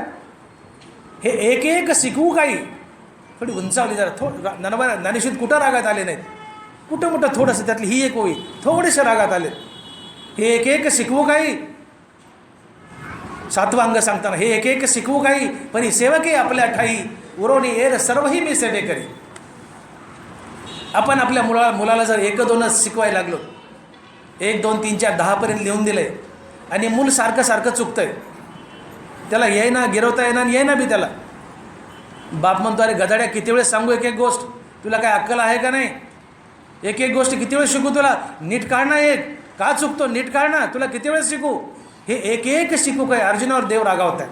हे एक एक शिकवू काही, थोडी उंचावली जरा. ज्ञानोबा ज्ञानेश्वर कुठं रागात आले नाहीत, कुठं मोठं थोडंसं, त्यातली ही एक होई थोडेसे रागात आले. हे एक एक शिकवू काही, 7वं अंग सांगताना, हे एक एक शिकवू काही परी सेवके आपल्या ठाई उरोनी एर सर्वही मी सेवे करी. आपण आपल्या मुलाला जर 1, 2च शिकवायला लागलो, 1, 2, 3, 4, 10पर्यंत लिहून दिले आणि मूल सारखं सारखं चुकतंय, त्याला येईना, गिरवता येणार येईना बी त्याला. बाप म्हणतो, अरे गधाड्या किती वेळेस सांगू एक एक गोष्ट, तुला काय अक्कल आहे का नाही? एक एक गोष्ट किती वेळेस शिकू तुला, नीट काढणं, एक का चुकतो नीट काढणं, तुला किती वेळेस शिकू. हे एक एक शिकू काय, अर्जुनावर देव रागावत आहे.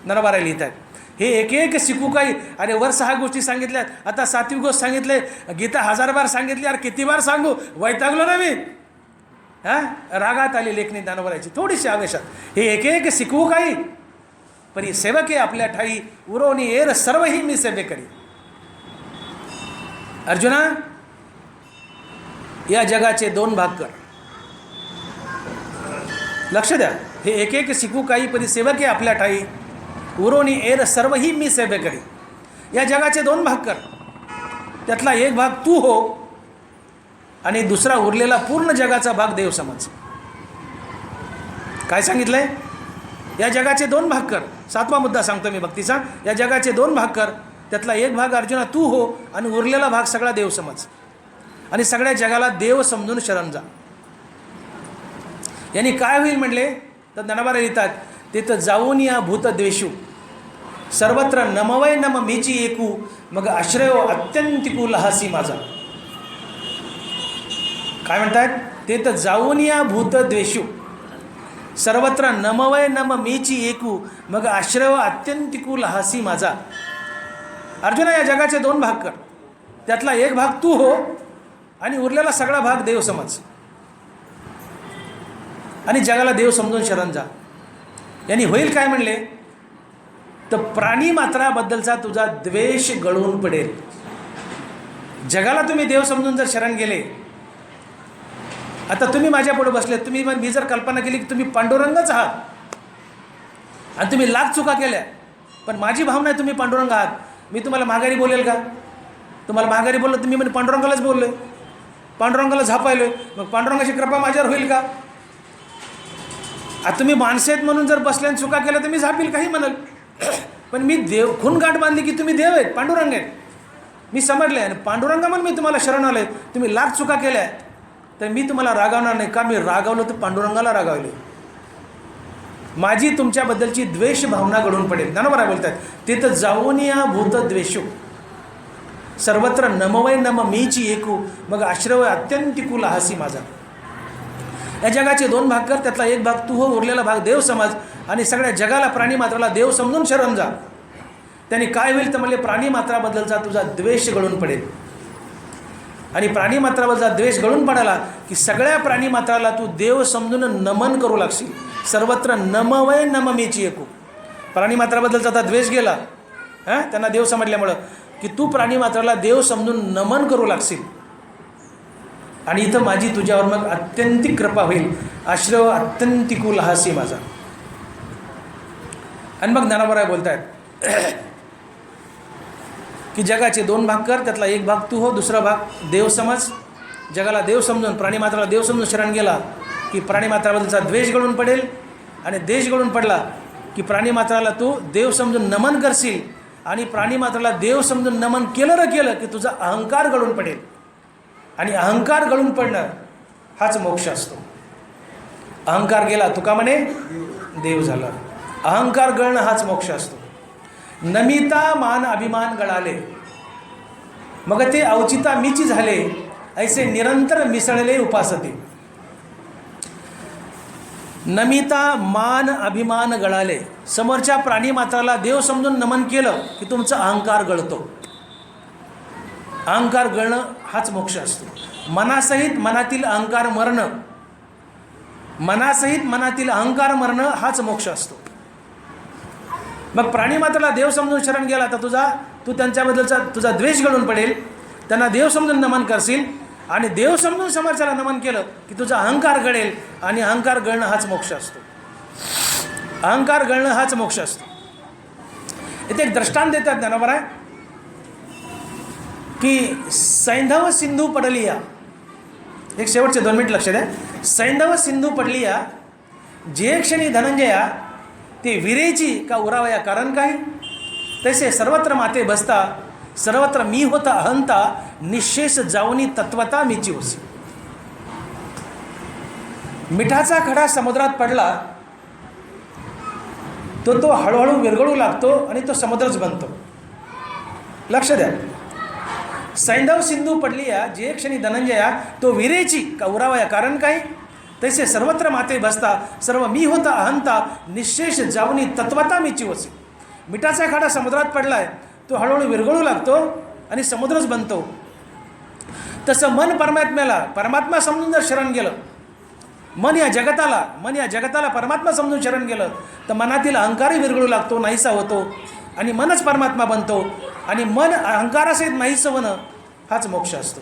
ज्ञानोबा लिहित आहेत, हे एक एक शिकू काही. अरे वर 6 गोष्टी सांगितल्यात, आता 7वी गोष्ट सांगितले. गीता 1000 बार सांगितली, अरे किती बार सांगू, वैतागलो ना मी. रागात आली लेखणी ज्ञानोबाची थोडीशी आवेशात. हे एक एक शिकवू काही परी सेवके आपल्या ठाई उरोनी एर सर्वही मी सेवे करी. अर्जुना, या जगाचे 2 भाग कर. लक्ष द्या, हे एक एक शिकू काही परी सेवके आपल्या ठाई उरोनी एर सर्वही मी सेवे करी. या जगाचे 2 भाग कर. त्यातला एक भाग तू हो आणि दुसरा उरलेला पूर्ण जगाचा भाग देव समज. काय सांगितलंय? या जगाचे 2 भाग कर. 7वा मुद्दा सांगतो मी भक्तीचा. या जगाचे 2 भाग कर. त्यातला एक भाग अर्जुना तू हो आणि उरलेला भाग सगळा देव समज. आणि सगळ्या जगाला देव समजून शरण जा. यांनी काय होईल म्हणले तर ज्ञानोबा लिहितात, तिथं जाऊन या भूत द्वेषू सर्वत्र नमवय नम मीची एकू मग आश्रयो अत्यंतिकू लहासी माझा. काय म्हणतात? तिथं जाऊन या भूत द्वेषू सर्वत्र नमवय नम मीची एकू मग आश्रय अत्यंतिकू लहासी माझा. अर्जुना, या जगाचे 2 भाग कर. त्यातला एक भाग तू हो आणि उरलेला सगळा भाग देव समज. आणि जगाला देव समजून शरण जा. यांनी होईल काय म्हणले तर प्राणी मात्राबद्दलचा तुझा द्वेष गळून पडेल. जगाला तुम्ही देव समजून जर शरण गेले, आता तुम्ही माझ्या पुढे बसले, मी जर कल्पना केली की तुम्ही पांडुरंगच आहात आणि तुम्ही लाख चुका केल्या, पण माझी भावना आहे तुम्ही पांडुरंग आहात, मी तुम्हाला माघारी बोलेल का? तुम्हाला माघारी बोललं तुम्ही म्हणजे पांडुरंगालाच बोललोय, पांडुरंगाला झापायलोय, मग पांडुरंगाची कृपा माझ्यावर होईल का? आता तुम्ही माणसे आहेत म्हणून जर बसल्या आणि चुका केल्या तर मी झापील, काही म्हणाल, पण मी देव खून गाठ बांधली की तुम्ही देव आहेत, पांडुरंग आहेत, मी समजले आणि पांडुरंगा म्हणून मी तुम्हाला शरण आलोय. तुम्ही लाख चुका केल्या तर मी तुम्हाला रागावणार नाही का? मी रागावलो तर पांडुरंगाला रागावले. माझी तुमच्याबद्दलची द्वेष भावना घडून पडेल. ज्ञानोबा बोलतात, तिथं जाऊन या भूत द्वेषू सर्वत्र नमवय नम मीची एकू मग आश्रय अत्यंतिकू लहासी माझा. या जगाचे 2 भाग कर. त्यातला एक भाग तू हो, उरलेला भाग देव समज. आणि सगळ्या जगाला प्राणी मात्राला देव समजून शरण जा. त्यांनी काय होईल तर म्हणजे प्राणी मात्राबद्दलचा तुझा द्वेष गळून पडेल. आणि प्राणी मात्राबद्दलचा द्वेष गळून पडाला की सगळ्या प्राणी मात्राला तू देव समजून नमन करू लागशील. सर्वत्र नमवय नम मीची एकू. प्राणी मात्राबद्दलचा आता द्वेष गेला त्यांना देव समजल्यामुळं की तू प्राणी मात्राला देव समजून नमन करू लागशील. आणि इथं माझी तुझ्यावर मग अत्यंतिक कृपा होईल, आश्रय अत्यंतिकुल हासी माझा. आणि मग ज्ञानोबा राय बोलत आहेत की जगाचे 2 भाग कर, त्यातला एक भाग तू हो, दुसरा भाग देव समज. जगाला देव समजून, प्राणीमात्राला देव समजून शरण गेला की प्राणीमात्राबद्दलचा द्वेष गळून पडेल, आणि द्वेष गळून पडला की प्राणीमात्राला तू देव समजून नमन करशील, आणि प्राणीमात्राला देव समजून नमन केलं की तुझा अहंकार गळून पडेल, आणि अहंकार गळून पडणं हाच मोक्ष असतो. अहंकार गेला तुका म्हणे देव झाला. अहंकार गळणं हाच मोक्ष असतो. नमिता मान अभिमान गळाले, मग ते अवचिता मीची झाले, ऐसे निरंतर मिसळले उपासते. नमिता मान अभिमान गळाले, समोरच्या प्राणीमात्राला देव समजून नमन केलं की तुमचा अहंकार गळतो. अहंकार गळणं हाच मोक्ष असतो. मनासहित मनातील अहंकार मरणं, मनासहित मनातील अहंकार मरणं हाच मोक्ष असतो. मग प्राणीमात्राला देव समजून शरण गेला तर तू त्यांच्याबद्दलचा तुझा द्वेष गळून पडेल, त्यांना देव समजून नमन करशील, आणि देव समजून समोरच्याला नमन केलं की तुझा अहंकार गळेल, आणि अहंकार गळणं हाच मोक्ष असतो. अहंकार गळणं हाच मोक्ष असतो. इथे एक दृष्टांत देतात ज्ञानोबा राय की सैंधव सिंधू पडलिया, एक शेवटचे 2 मिनिट लक्ष द्या. सैंधव सिंधू पडलिया, जे क्षणी धनंजया ते विरेची का उरावया कारण काय, तैसे सर्वत्र माते बसता, सर्वत्र मी होता अहंता, निशेष जाऊनी तत्वता मीची होसी. मिठाचा खडा समुद्रात पडला तो हळूहळू विरघळू लागतो आणि तो समुद्रच बनतो. लक्ष द्या. सैंधव सिंधू पडलिया, जे क्षणी धनंजया तो विरेची का उरावया कारण काय, तैसे सर्वत्र माते बसता, सर्व मी होता अहंता, निशेष जाऊनी तत्वता मीची होसी. मिठाचा खडा समुद्रात पडलाय, तो हळूहळू विरघळू लागतो आणि समुद्रच बनतो. तसं मन परमात्मा समजून जर शरण गेलं, मन या जगताला परमात्मा समजून शरण गेलं तर मनातील अहंकारही विरघळू लागतो, नाहीसा होतो, आणि मनच परमात्मा बनतो. आणि मन अहंकारासहित नाहीसं होणं हाच मोक्ष असतो.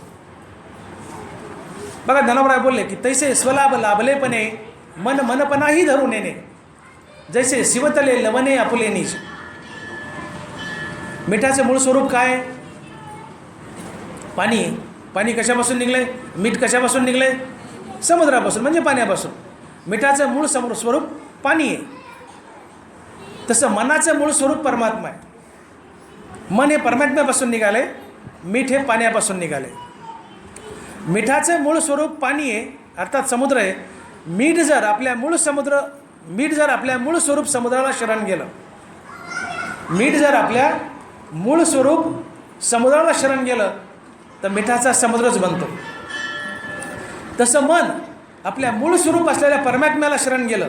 बघा ज्ञानोबा बोलले की तैसे स्वलाभ लाभलेपणे मन मनपणाही धरून येणे, जैसे शिवतले लवणे आपुले निज. मिठाचे मूळ स्वरूप काय? पाणी. पाणी कशापासून निघले? मीठ कशापासून निघले? समुद्रापासून, म्हणजे पाण्यापासून. मिठाचं मूळ स्वरूप पाणी आहे. तसं मनाचं मूळ स्वरूप परमात्मा आहे. मन हे परमात्म्यापासून निघाले, मीठ हे पाण्यापासून निघाले. मिठाचं मूळ स्वरूप पाणी आहे, अर्थात समुद्र आहे. मीठ जर आपल्या मूळ स्वरूप समुद्राला शरण गेलं, मीठ जर आपल्या मूळ स्वरूप समुद्राला शरण गेलं तर मिठाचा समुद्रच बनतो. तसं मन आपल्या मूळ स्वरूप असलेल्या परमात्म्याला शरण गेलं,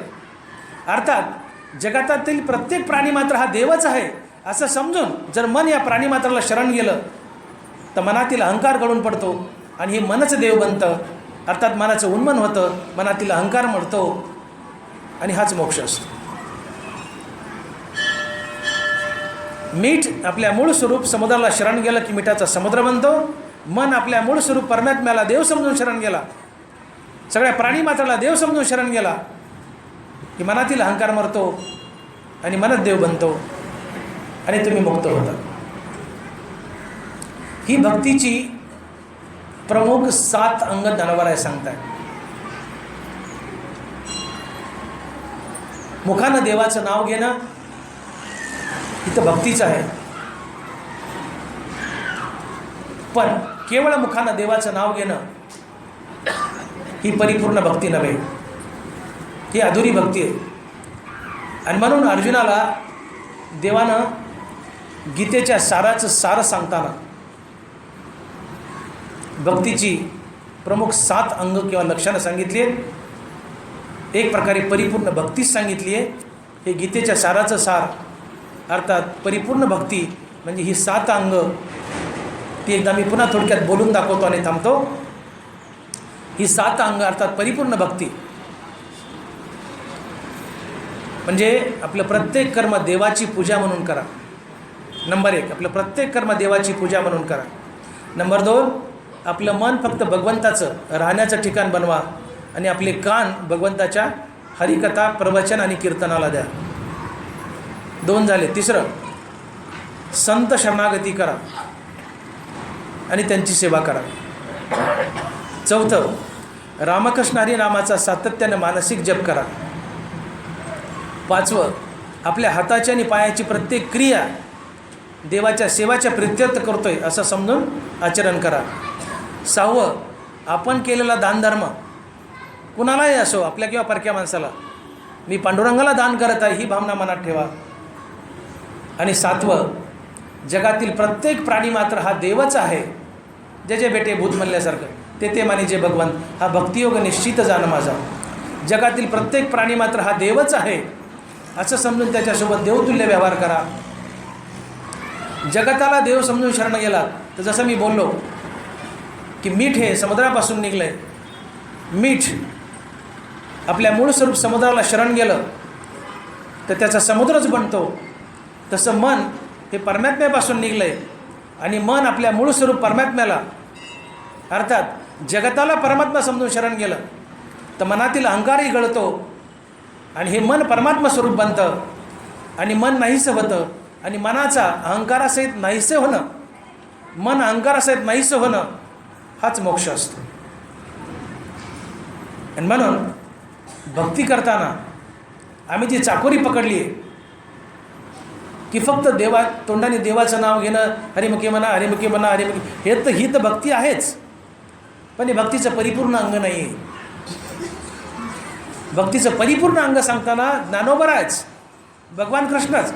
अर्थात जगातातील प्रत्येक प्राणीमात्र हा देवच आहे असं समजून जर मन या प्राणीमात्राला शरण गेलं तर मनातील अहंकार गळून पडतो आणि हे मनच देव बनतं. अर्थात मनाचं उन्मन होतं, मनातील अहंकार मरतो, आणि हाच मोक्ष असतो. मीठ आपल्या मूळ स्वरूप समुद्राला शरण गेलं की मिठाचा समुद्र बनतो. मन आपल्या मूळ स्वरूप परमात्म्याला देव समजून शरण गेला, सगळ्या प्राणीमात्राला देव समजून शरण गेला की मनातील अहंकार मरतो आणि मनच देव बनतो आणि तुम्ही मुक्त होता. ही भक्तीची प्रमुख 7 अंग ज्ञानोबा सांगताय. मुखानं देवाचं नाव घेणं इथं भक्तीचं आहे, पण केवळ मुखानं देवाचं नाव घेणं ही परिपूर्ण भक्ती नव्हे, ही अधुरी भक्ती आहे. आणि म्हणून अर्जुनाला देवानं गीतेच्या साराचं सार सांगताना भक्तीची प्रमुख 7 अंग किंवा लक्षणं सांगितली आहेत. एक प्रकारे परिपूर्ण भक्तीच सांगितली आहे. हे गीतेच्या साराचं सार, अर्थात परिपूर्ण भक्ती म्हणजे ही 7 अंग. ती एकदा मी पुन्हा थोडक्यात बोलून दाखवतो आणि थांबतो. ही 7 अंग अर्थात परिपूर्ण भक्ती म्हणजे आपलं प्रत्येक कर्म देवाची पूजा म्हणून करा. नंबर 1, आपलं प्रत्येक कर्म देवाची पूजा म्हणून करा. नंबर 2, आपलं मन फक्त भगवंताचं राहण्याचं ठिकाण बनवा आणि आपले कान भगवंताच्या हरिकथा प्रवचन आणि कीर्तनाला द्या. 2 झाले. तिसरं, संत शरणागती करा आणि त्यांची सेवा करा. 4, रामकृष्ण हरी नामाचा सातत्याने मानसिक जप करा. 5, आपल्या हाताची आणि पायाची प्रत्येक क्रिया देवाच्या सेवाच्या प्रित्यर्थ करतोय असं समजून आचरण करा. 6, आपण केलेला दानधर्म कुणालाही असो, आपल्या किंवा परक्या माणसाला, मी पांडुरंगाला दान करत आहे ही भावना मनात ठेवा. आणि 7, जगातील प्रत्येक प्राणी मात्र हा देवच आहे. जे जे बेटे भूत म्हणल्यासारखं ते माने जे भगवान, हा भक्तियोग निश्चित जाणं माझा. जगातील प्रत्येक प्राणी मात्र हा देवच आहे असं समजून त्याच्यासोबत देवतुल्य व्यवहार करा. जगताला देव समजून शरण गेला तर जसं मी बोललो की मीठ हे समुद्रापासून निघलं आहे, मीठ आपल्या मूळ स्वरूप समुद्राला शरण गेलं तर त्याचा समुद्रच बनतो. तसं मन हे परमात्म्यापासून निघलं आहे आणि मन आपल्या मूळ स्वरूप परमात्म्याला अर्थात जगताला परमात्मा समजून शरण गेलं तर मनातील अहंकारही गळतो आणि हे मन परमात्मा स्वरूप बनतं आणि मन नाहीसं होतं. आणि मनाचा अहंकारासहित नाहीसं होणं, मन अहंकारासहित नाहीसं होणं हाच मोक्ष असतो. आणि म्हणून भक्ती करताना आम्ही जी चाकोरी पकडली आहे की फक्त तोंडाने देवाचं नाव घेणं, हरिमुखी म्हणा हरिमुखी म्हणा हरिमुखी, ही तर भक्ती आहेच, पण हे भक्तीचं परिपूर्ण अंग नाही आहे. भक्तीचं परिपूर्ण अंग सांगताना ज्ञानोबराच भगवान कृष्णच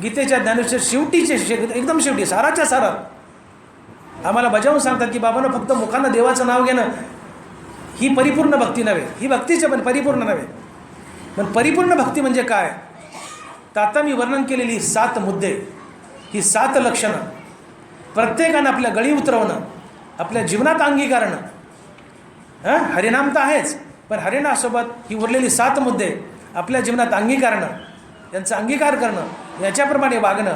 गीतेच्या ज्ञानेश्वर शेवटीचे एकदम शेवटी साराच्या सारात आम्हाला बजावून सांगतात की बाबांना फक्त मुखानं देवाचं नाव घेणं ही परिपूर्ण भक्ती नव्हे, ही भक्तीचं पण परिपूर्ण नव्हे. पण परिपूर्ण भक्ती म्हणजे काय, तर आता मी वर्णन केलेली 7 मुद्दे, ही 7 लक्षणं प्रत्येकानं आपल्या गळी उतरवणं, आपल्या जीवनात अंगीकारणं. हरिनाम तर आहेच, पण हरिनामासोबत ही उरलेली 7 मुद्दे आपल्या जीवनात अंगीकारणं, यांचा अंगीकार करणं, याच्याप्रमाणे वागणं.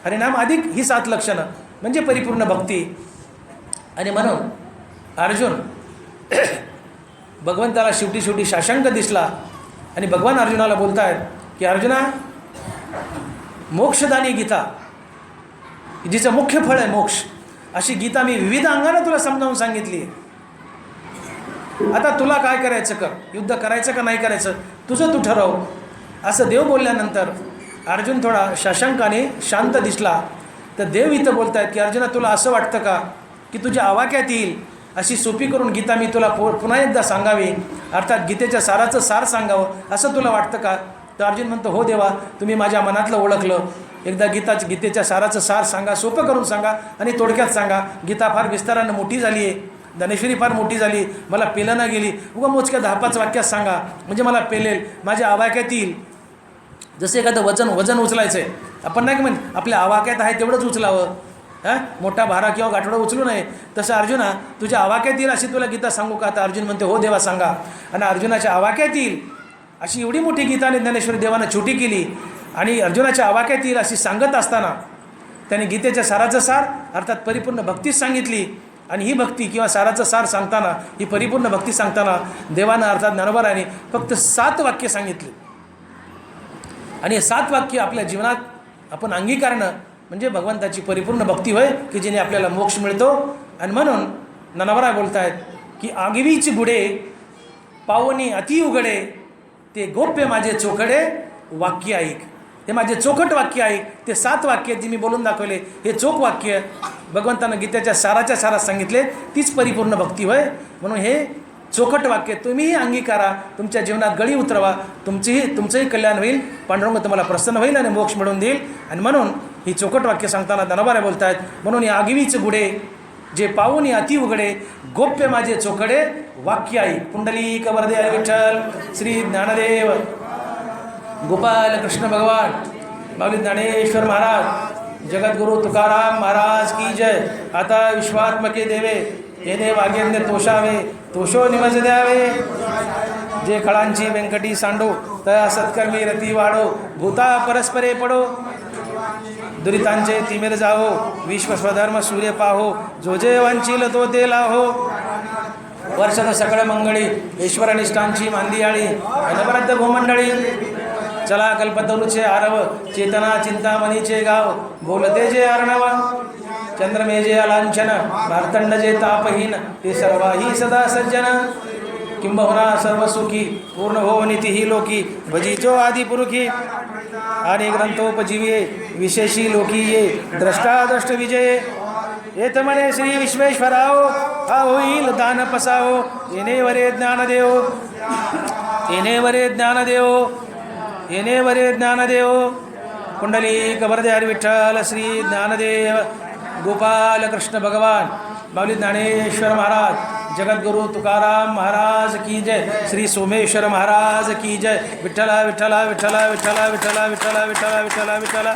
हरिनाम अधिक ही 7 लक्षणं म्हणजे परिपूर्ण भक्ती. आणि म्हणून अर्जुन भगवंताला शेवटी साशंक दिसला आणि भगवान अर्जुनाला बोलत आहेत की अर्जुना, मोक्षदानी गीता, जिचं मुख्य फळ आहे मोक्ष, अशी गीता मी विविध अंगाने तुला समजावून सांगितली आहे. आता तुला काय करायचं कर, युद्ध करायचं का नाही करायचं तुझं तू ठरव. असं देव बोलल्यानंतर अर्जुन थोडा शशांकाने शांत दिसला. तर देव इथं बोलत आहेत की अर्जुना, तुला असं वाटतं का की तुझ्या आवाक्यात येईल अशी सोपी करून गीता मी तुला पुन्हा एकदा सांगावी, अर्थात गीतेच्या साराचं सार सांगावं असं तुला वाटतं का. तर अर्जुन म्हणतो, हो देवा, तुम्ही माझ्या मनातलं ओळखलं. एकदा गीतेच्या साराचं सार सांगा, सोपं करून सांगा आणि थोडक्यात सांगा. गीता फार विस्तारानं मोठी झाली आहे, ज्ञानेश्वरी फार मोठी झाली, मला पेलं ना गेली. उगा मोजक्या 10-5 वाक्यात सांगा म्हणजे मला पेलेल, माझ्या आवाक्यात येईल. जसं एखादं वजन उचलायचं आहे, आपण नाही की म्हणजे आपल्या आवाक्यात आहे तेवढंच उचलावं, मोठा भारा किंवा गाठोडा उचलू नये. तसं अर्जुना, तुझ्या आवाक्यात येईल अशी तुला गीता सांगू का. तर अर्जुन म्हणते, हो देवा सांगा. आणि अर्जुनाच्या आवाक्यात येईल अशी एवढी मोठी गीताने ज्ञानेश्वरी देवानं छोटी केली आणि अर्जुनाच्या आवाक्यात येईल अशी सांगत असताना त्याने गीतेच्या साराचं सार अर्थात परिपूर्ण भक्तीच सांगितली. आणि ही भक्ती किंवा साराचं सार सांगताना, ही परिपूर्ण भक्ती सांगताना देवानं अर्थात ज्ञानोबराने फक्त 7 वाक्य सांगितली. आणि हे 7 वाक्य आपल्या जीवनात आपण अंगीकारणं म्हणजे भगवंताची परिपूर्ण भक्ती होय की जिने आपल्याला मोक्ष मिळतो. आणि म्हणून ज्ञानोबरा बोलत आहेत की आगवीची गुडे पावनी अति उघडे, ते गोप्य माझे चोखडे वाक्य ऐक. हे माझे चोखट वाक्य ऐक. ते 7 वाक्य जी मी बोलून दाखवले, हे चोख वाक्य भगवंतानं गीतेच्या साराच्या सारात सांगितले. तीच परिपूर्ण भक्ती होय. म्हणून हे चोखट वाक्य तुम्हीही अंगीकारा, तुमच्या जीवनात गळी उतरवा, तुमचंही कल्याण होईल, पांडुरंग तुम्हाला प्रसन्न होईल आणि मोक्ष मिळवून देईल. आणि म्हणून ही चोखट वाक्य सांगताना ज्ञानोबा बोलत आहेत, म्हणून या आगवीच गुडे जे पाहून अति उघडे, गोप्य माझे चोखडे वाक्य आई. पुंडलिक वरदे हरी विठ्ठल श्री ज्ञानदेव गोपाल कृष्ण भगवान माऊली ज्ञानेश्वर महाराज जगद्गुरु तुकाराम महाराज की जय. आता विश्वात्मके देवे येणे वागेंद्र तोषावे, तोषो निमज द्यावे. जे खळांची व्यंकटी सांडो, तया सत्कर्मी रती वाढो, भूता परस्परे पडो. दुरितांचे तिमिर जाहो, विश्व स्वधर्म सूर्य पाहो, जो जे वांछील तो ते लाहो. वर्षद सकळ मंगळी, ईश्वर निष्ठांची मांदियाळी, अनवरत भूमंडळी. चला कल्पतरूचे आरव, चेतना चिंतामणीचे गाव, बोलते जे अर्णव. चंद्रमेजे अलांछन, भारतंड जे तापहीन, ते सर्वाही सदा सज्जन. किंबहुना सर्व सुखी, पूर्ण हो नितीही लोकी, भजीचो आदिपुरुखी. आणि ग्रंथोपजीविये, विशेषी लोकी ये, द्रष्टाद्रष्ट विजये. येत म्हणे श्री विश्वेश्वराओ, हा होईल दान पसाओ. येणे वरे ज्ञान देव, येणे वरे ज्ञान देव, येणे वरे ज्ञान देव. कुंडली कबरद्यार विठ्ठल श्री ज्ञानदेव गोपाल कृष्ण भगवान. माऊली ज्ञानेश्वर महाराज, जगद्गुरु तुकाराम महाराज की जय. श्री सोमेश्वर महाराज की जय. विठ्ठला विठ्ठला विठ्ठला विठ्ठला विठ्ठला विठ्ठला विठ्ठला विठ्ठला विठ्ठला.